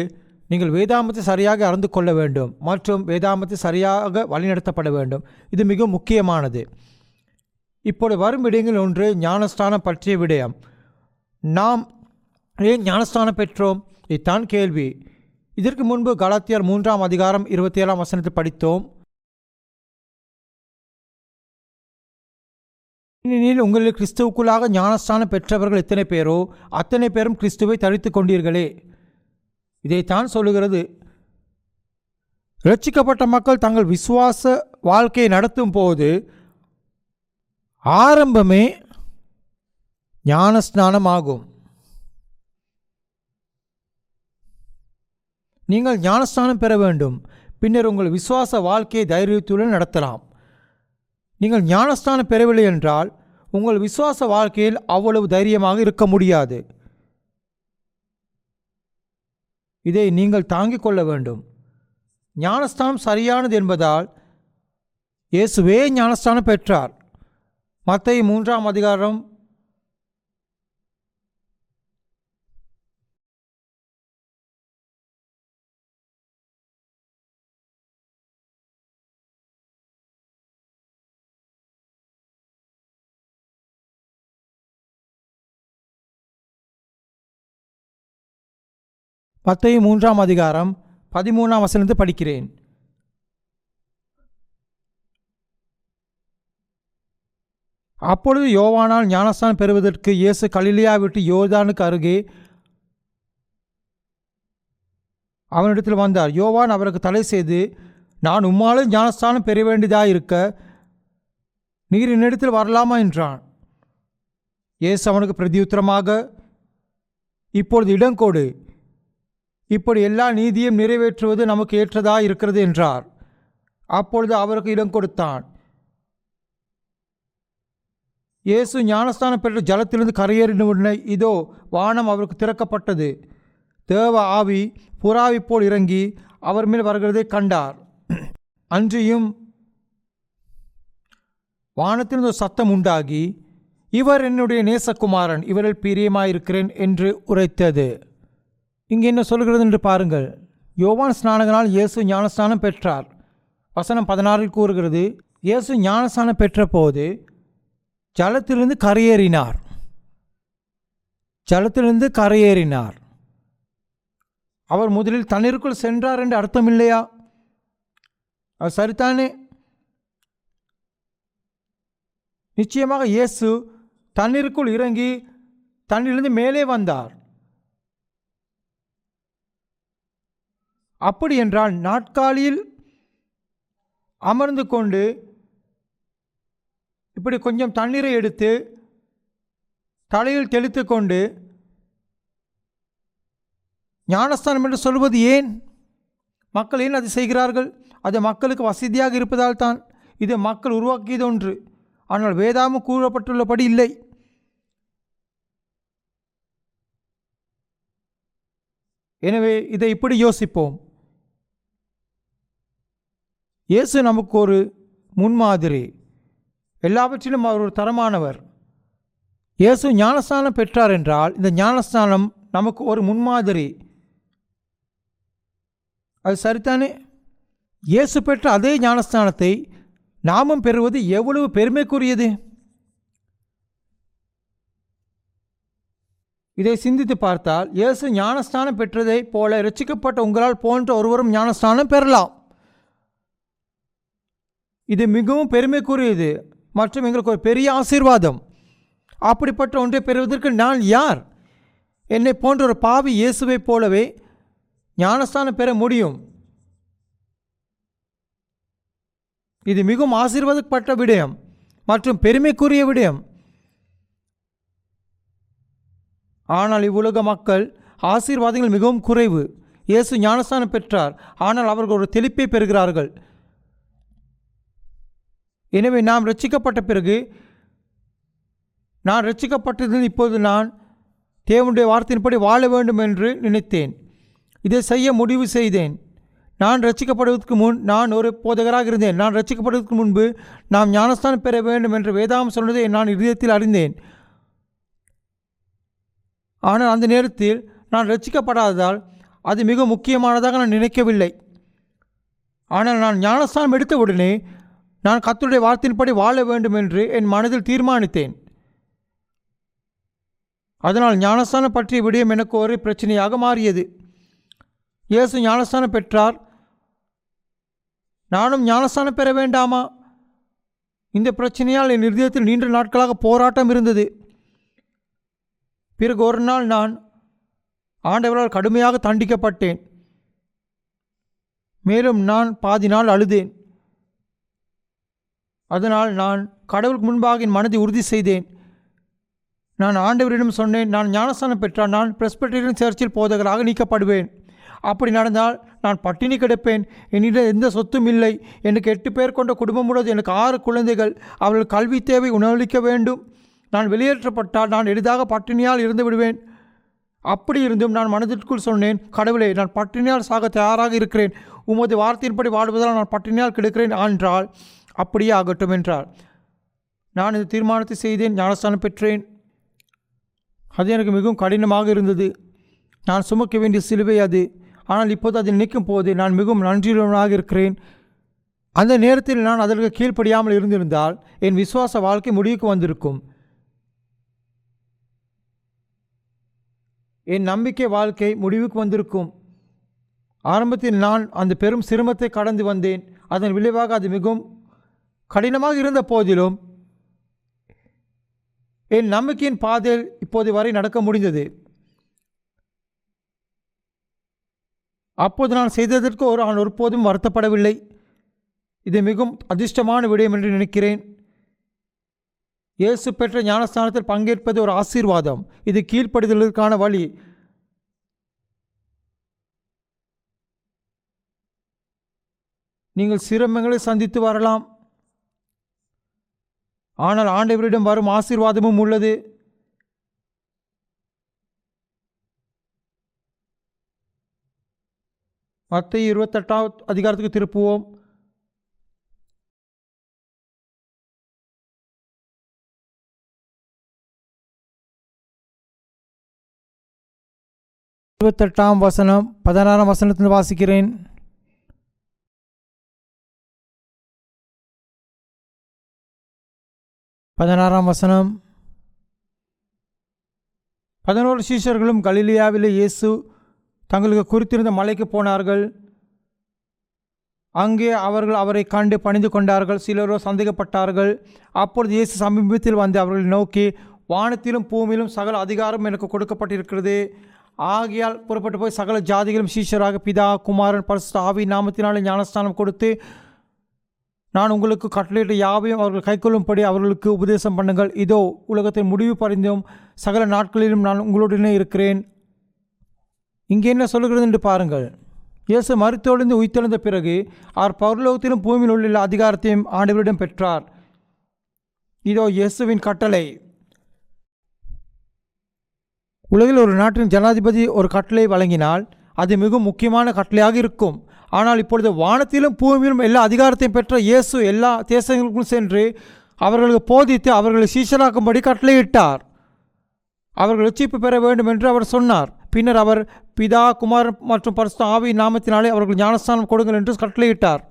நீங்கள் வேதாமத்தை சரியாக அறிந்து கொள்ள வேண்டும் மற்றும் வேதாமத்தை சரியாக வழிநடத்தப்பட வேண்டும். இது மிக முக்கியமானது. இப்போது வரும் விடயங்கள் ஒன்று ஞானஸ்தானம் பற்றிய விடயம். நாம் ஏன் ஞானஸ்தானம் பெற்றோம்? இதுதான் கேள்வி. இதற்கு முன்பு கலாத்தியர் 3 அதிகாரம் 27 வசனத்தில் படித்தோம். ஏனெனில் உங்களில் கிறிஸ்துவுக்குள்ளாக ஞானஸ்தானம் பெற்றவர்கள் எத்தனை பேரோ அத்தனை பேரும் கிறிஸ்துவை தரித்து கொண்டீர்களே. இதைத்தான் சொல்லுகிறது. இரட்சிக்கப்பட்ட மக்கள் தங்கள் விசுவாச வாழ்க்கையை நடத்தும் போது ஆரம்பமே ஞானஸ்நானம் ஆகும். நீங்கள் ஞானஸ்நானம் பெற வேண்டும். பின்னர் உங்கள் விசுவாச வாழ்க்கையை தைரியத்துடன் நடத்தலாம். நீங்கள் ஞானஸ்நானம் பெறவில்லை என்றால் உங்கள் விசுவாச வாழ்க்கையில் அவ்வளவு தைரியமாக இருக்க முடியாது. இதை நீங்கள் தாங்கிக் கொள்ள வேண்டும். ஞானஸ்தானம் சரியானது என்பதால் இயேசுவே ஞானஸ்தானம் பெற்றார். மத்தேயு 3 அதிகாரம் 13 வசனத்தை படிக்கிறேன். அப்பொழுது யோவானால் ஞானஸ்தானம் பெறுவதற்கு இயேசு கலிலேயா விட்டு யோர்தானுக்கு அருகே அவனிடத்தில் வந்தார். யோவான் அவருக்கு தடை செய்து, நான் உம்மாலும் ஞானஸ்தானம் பெற வேண்டியதாயிருக்க நீர் என்னிடத்தில் வரலாமா என்றான். இயேசு அவனுக்கு பிரதியுத்தரமாக, இப்பொழுது இடங்கொடு, இப்படி எல்லா நீதியையும் நிறைவேற்றுவது நமக்கு ஏற்றதாக இருக்கிறது என்றார். அப்பொழுது அவருக்கு இடம் கொடுத்தான். இயேசு ஞானஸ்தானம் பெற்ற ஜலத்திலிருந்து கரையேறின இதோ வானம் அவருக்கு திறக்கப்பட்டது. தேவ ஆவி புறாவை போல் இறங்கி அவர் மேல் வருகிறதை கண்டார். அன்றியும் வானத்திலிருந்து ஒரு சத்தம் உண்டாகி, இவர் என்னுடைய நேசகுமாரன், இவரில் பிரியமாயிருக்கிறேன் என்று உரைத்தது. இங்கே என்ன சொல்கிறது என்று பாருங்கள். யோவான் ஸ்நானகனால் இயேசு ஞானஸ்தானம் பெற்றார். வசனம் 16 கூறுகிறது, இயேசு ஞானஸ்தானம் பெற்ற போது ஜலத்திலிருந்து கரையேறினார். ஜலத்திலிருந்து கரையேறினார். அவர் முதலில் தண்ணீருக்குள் சென்றார் என்று அர்த்தம் இல்லையா? அது சரிதானே? நிச்சயமாக இயேசு தண்ணீருக்குள் இறங்கி தண்ணீரிலிருந்து மேலே வந்தார். அப்படி என்றால் நாட்காலியில் அமர்ந்து கொண்டு இப்படி கொஞ்சம் தண்ணீரை எடுத்து தலையில் தெளித்து கொண்டு ஞானஸ்தானம் என்று சொல்வது ஏன்? மக்கள் ஏன் அதை செய்கிறார்கள்? அது மக்களுக்கு வசதியாக இருப்பதால் தான். இது மக்கள் உருவாக்கியது ஒன்று, ஆனால் வேதாகம் கூறப்பட்டுள்ளபடி இல்லை. எனவே இதை இப்படி யோசிப்போம். இயேசு நமக்கு ஒரு முன்மாதிரி, எல்லாவற்றிலும் அவர் ஒரு தரமானவர். இயேசு ஞானஸ்தானம் பெற்றார் என்றால் இந்த ஞானஸ்தானம் நமக்கு ஒரு முன்மாதிரி. அது சரிதானே? இயேசு பெற்ற அதே ஞானஸ்தானத்தை நாமும் பெறுவது எவ்வளவு பெருமைக்குரியது. இதை சிந்தித்து பார்த்தால் இயேசு ஞானஸ்தானம் பெற்றதை போல இரட்சிக்கப்பட்ட உங்களால் போன்ற ஒருவரும் ஞானஸ்தானம் பெறலாம். இது மிகவும் பெருமைக்குரியது மற்றும் எங்களுக்கு ஒரு பெரிய ஆசீர்வாதம். அப்படிப்பட்ட ஒன்றை பெறுவதற்கு நான் யார்? என்னை போன்ற ஒரு பாவி இயேசுவை போலவே ஞானஸ்தானம் பெற முடியும். இது மிகவும் ஆசீர்வாதப்பட்ட விடயம் மற்றும் பெருமைக்குரிய விடயம். ஆனால் இவ்வுலக மக்கள் ஆசீர்வாதங்கள் மிகவும் குறைவு. இயேசு ஞானஸ்தானம் பெற்றார், ஆனால் அவர்கள் ஒரு தெளிப்பை பெறுகிறார்கள். எனவே நாம் ரட்சிக்கப்பட்ட பிறகு, நான் ரட்சிக்கப்பட்டது இப்போது நான் தேவனுடைய வார்த்தையின்படி வாழ வேண்டும் என்று நினைத்தேன். இதை செய்ய முடிவு செய்தேன். நான் ரட்சிக்கப்படுவதற்கு முன் நான் ஒரு போதகராக இருந்தேன். நான் ரட்சிக்கப்படுவதற்கு முன்பு நாம் ஞானஸ்தானம் பெற வேண்டும் என்று வேதாகம் சொன்னதை நான் இதயத்தில் அறிந்தேன். ஆனால் அந்த நேரத்தில் நான் ரட்சிக்கப்படாததால் அது மிக முக்கியமானதாக நான் நினைக்கவில்லை. ஆனால் நான் ஞானஸ்தானம் எடுத்தவுடனே நான் கர்த்தருடைய வார்த்தையின்படி வாழ வேண்டும் என்று என் மனதில் தீர்மானித்தேன். அதனால் ஞானஸ்தானம் பற்றிய விடயம் எனக்கு ஒரு பிரச்சனையாக மாறியது. இயேசு ஞானஸ்தானம் பெற்றார், நானும் ஞானஸ்தானம் பெற வேண்டாமா? இந்த பிரச்சனையால் என் இதயத்தில் நீண்ட நாட்களாக போராட்டம் இருந்தது. பிறகு ஒரு நாள் நான் ஆண்டவரால் கடுமையாக தண்டிக்கப்பட்டேன். மேலும் நான் பாதி நாள் அழுதேன். அதனால் நான் கடவுளுக்கு முன்பாக என் மனதை உறுதி செய்தேன். நான் ஆண்டவரிடம் சொன்னேன், நான் ஞானஸ்தானம் பெற்றால் நான் பிரெஸ்பிட்டரியன் சர்ச்சில் போதகராக நீக்கப்படுவேன். அப்படி நடந்தால் நான் பட்டினி கிடப்பேன். என்னிடம் எந்த சொத்தும் இல்லை. எனக்கு 8 பேர் கொண்ட குடும்பம் உள்ளது. எனக்கு 6 குழந்தைகள். அவர்கள் கல்வி தேவை உணவளிக்க வேண்டும். நான் வெளியேற்றப்பட்டால் நான் எளிதாக பட்டினியால் இருந்து விடுவேன். அப்படி இருந்தும் நான் மனதிற்குள் சொன்னேன், கடவுளே, நான் பட்டினியால் சாக தயாராக இருக்கிறேன். உமது வார்த்தையின்படி வாழ்வதால் நான் பட்டினியால் கிடக்கிறேன் என்றால் அப்படியே ஆகட்டும் என்றார். நான் இந்த தீர்மானத்தை செய்தேன், ஞானஸ்தானம் பெற்றேன். அது எனக்கு மிகவும் கடினமாக இருந்தது. நான் சுமக்க வேண்டிய சிலுவை அது. ஆனால் இப்போது அதை நினைக்கும் போது நான் மிகவும் நன்றியுள்ளவனாக இருக்கிறேன். அந்த நேரத்தில் நான் அதற்கு கீழ்ப்படியாமல் இருந்திருந்தால் என் விசுவாச வாழ்க்கை முடிவுக்கு வந்திருக்கும். என் நம்பிக்கை வாழ்க்கை முடிவுக்கு வந்திருக்கும். ஆரம்பத்தில் நான் அந்த பெரும் சிரமத்தை கடந்து வந்தேன். அதன் விளைவாக அது மிகவும் கடினமாக இருந்த போதிலும் என் நம்பிக்கையின் பாதையில் இப்போது வரை நடக்க முடிந்தது. அப்போது நான் செய்ததற்கு நான் ஒருபோதும் வருத்தப்படவில்லை. இது மிகவும் அதிர்ஷ்டமான விடயம் என்று நினைக்கிறேன். இயேசு பெற்ற ஞானஸ்தானத்தில் பங்கேற்பது ஒரு ஆசீர்வாதம். இது கீழ்ப்படிதலுக்கான வழி. நீங்கள் சிரமங்களை சந்தித்து வரலாம், ஆனால் ஆண்டவரிடம் வரும் ஆசீர்வாதமும் உள்ளது. மத்தேயு 28 அதிகாரத்துக்கு திருப்புவோம். வசனம் 16 வசனத்தில் வாசிக்கிறேன். வசனம். 11 சீஷர்களும் கலிலேயாவிலே இயேசு தங்களுக்கு குறித்திருந்த மலைக்கு போனார்கள். அங்கே அவர்கள் அவரை கண்டு பணிந்து கொண்டார்கள். சிலரோ சந்தேகப்பட்டார்கள். அப்பொழுது இயேசு சமீபத்தில் வந்து அவர்களை நோக்கி, வானத்திலும் பூமியிலும் சகல அதிகாரம் எனக்கு கொடுக்கப்பட்டிருக்கிறது. ஆகையால் புறப்பட்டு போய் சகல ஜாதிகளும் சீஷராக பிதா, குமாரன், பரிசுத்த ஆவி நாமத்தினாலே ஞானஸ்தானம் கொடுத்து நான் உங்களுக்கு கட்டளையிட்ட யாவையும் அவர்கள் கைக்கொள்ளும்படி அவர்களுக்கு உபதேசம் பண்ணுங்கள். இதோ உலகத்தின் முடிவு பறிந்தும் சகல நாட்களிலும் நான் உங்களுடனே இருக்கிறேன். இங்கே என்ன சொல்லுகிறது என்று பாருங்கள். இயேசு மரித்தொழிந்து உயிர்த்தெழுந்த பிறகு அவர் பரலோகத்திலும் பூமியில் உள்ள அதிகாரத்தையும் ஆண்டவரிடம் பெற்றார். இதோ இயேசுவின் கட்டளை. உலகில் ஒரு நாட்டின் ஜனாதிபதி ஒரு கட்டளை வழங்கினால் அது மிகவும் முக்கியமான கட்டளையாக இருக்கும். ஆனால் இப்பொழுது வானத்திலும் பூமியிலும் எல்லா அதிகாரத்தையும் பெற்ற இயேசு எல்லா தேசங்களுக்கும் சென்று அவர்களுக்கு போதித்து அவர்களை சீஷராக்கும்படி கட்டளையிட்டார். அவர்கள் ரட்சிப்பு பெற வேண்டும் என்று அவர் சொன்னார். பின்னர் அவர் பிதா, குமார் மற்றும் பரிசுத்த ஆவியின் நாமத்தினாலே அவர்கள் ஞானஸ்தானம் கொடுங்கள் என்று கட்டளையிட்டார்.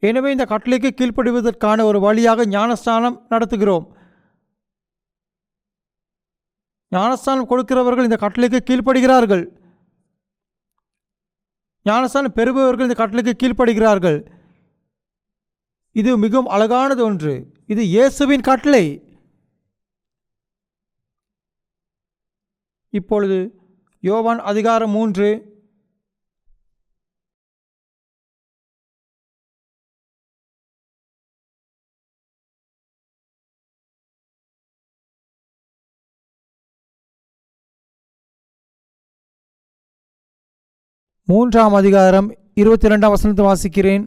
எனவே இந்த கட்டளைக்கு கீழ்ப்படிவதற்கான ஒரு வழியாக ஞானஸ்தானம் நடத்துகிறோம். ஞானஸ்தானம் கொடுக்கிறவர்கள் இந்த கட்டளைக்கு கீழ்ப்படுகிறார்கள். ஞானஸ்தானம் பெறுபவர்கள் இந்த கட்டளைக்கு கீழ்ப்படுகிறார்கள். இது மிகவும் அழகானது ஒன்று. இது இயேசுவின் கட்டளை. இப்பொழுது யோவான் அதிகாரம் 3 3ஆம் அதிகாரம் 22ஆம் வசனத்தை வாசிக்கிறேன்.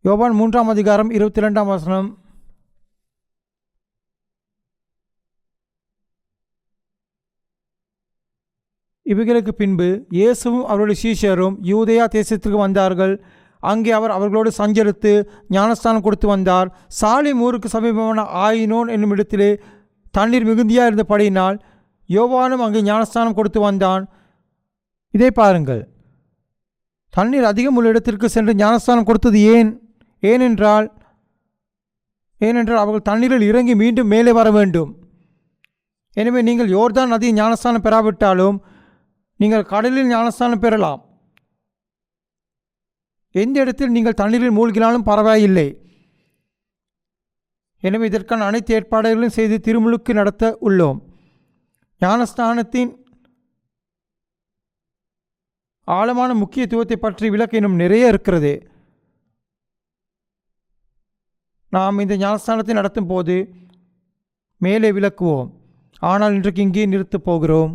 யோவான் 3ஆம் அதிகாரம் 22ஆம் வசனம். இவைகளுக்கு பின்பு இயேசுவும் அவருடைய சீஷரும் யூதேயா தேசத்திற்கு வந்தார்கள். அங்கே அவர் அவர்களோடு சஞ்சரித்து ஞானஸ்தானம் கொடுத்து வந்தார். சாலிம் ஊருக்கு சமீபமான ஆயினோன் என்னும் இடத்திலே தண்ணீர் மிகுந்தியாக இருந்தபடியினால் யோவானும் அங்கே ஞானஸ்தானம் கொடுத்து வந்தான். இதை பாருங்கள். தண்ணீர் அதிகம் உள்ள இடத்திற்கு சென்று ஞானஸ்தானம் கொடுத்தது ஏனென்றால் அவர்கள் தண்ணீரில் இறங்கி மீண்டும் மேலே வர வேண்டும். எனவே நீங்கள் யோர்தான் நதி ஞானஸ்தானம் பெறாவிட்டாலும் நீங்கள் கடலில் ஞானஸ்தானம் பெறலாம். எந்த இடத்தில் நீங்கள் தண்ணீரில் மூழ்கினாலும் பரவாயில்லை. எனவே இதற்கான அனைத்து ஏற்பாடுகளையும் செய்து திருமுழுக்கு நடத்த உள்ளோம். ஞானஸ்தானத்தின் ஆழமான முக்கியத்துவத்தை பற்றி விளக்க இன்னும் நிறைய இருக்கிறது. நாம் இந்த ஞானஸ்தானத்தை நடத்தும் போது மேலே விளக்குவோம். ஆனால் இன்றைக்கு இங்கே நிறுத்தப் போகிறோம்.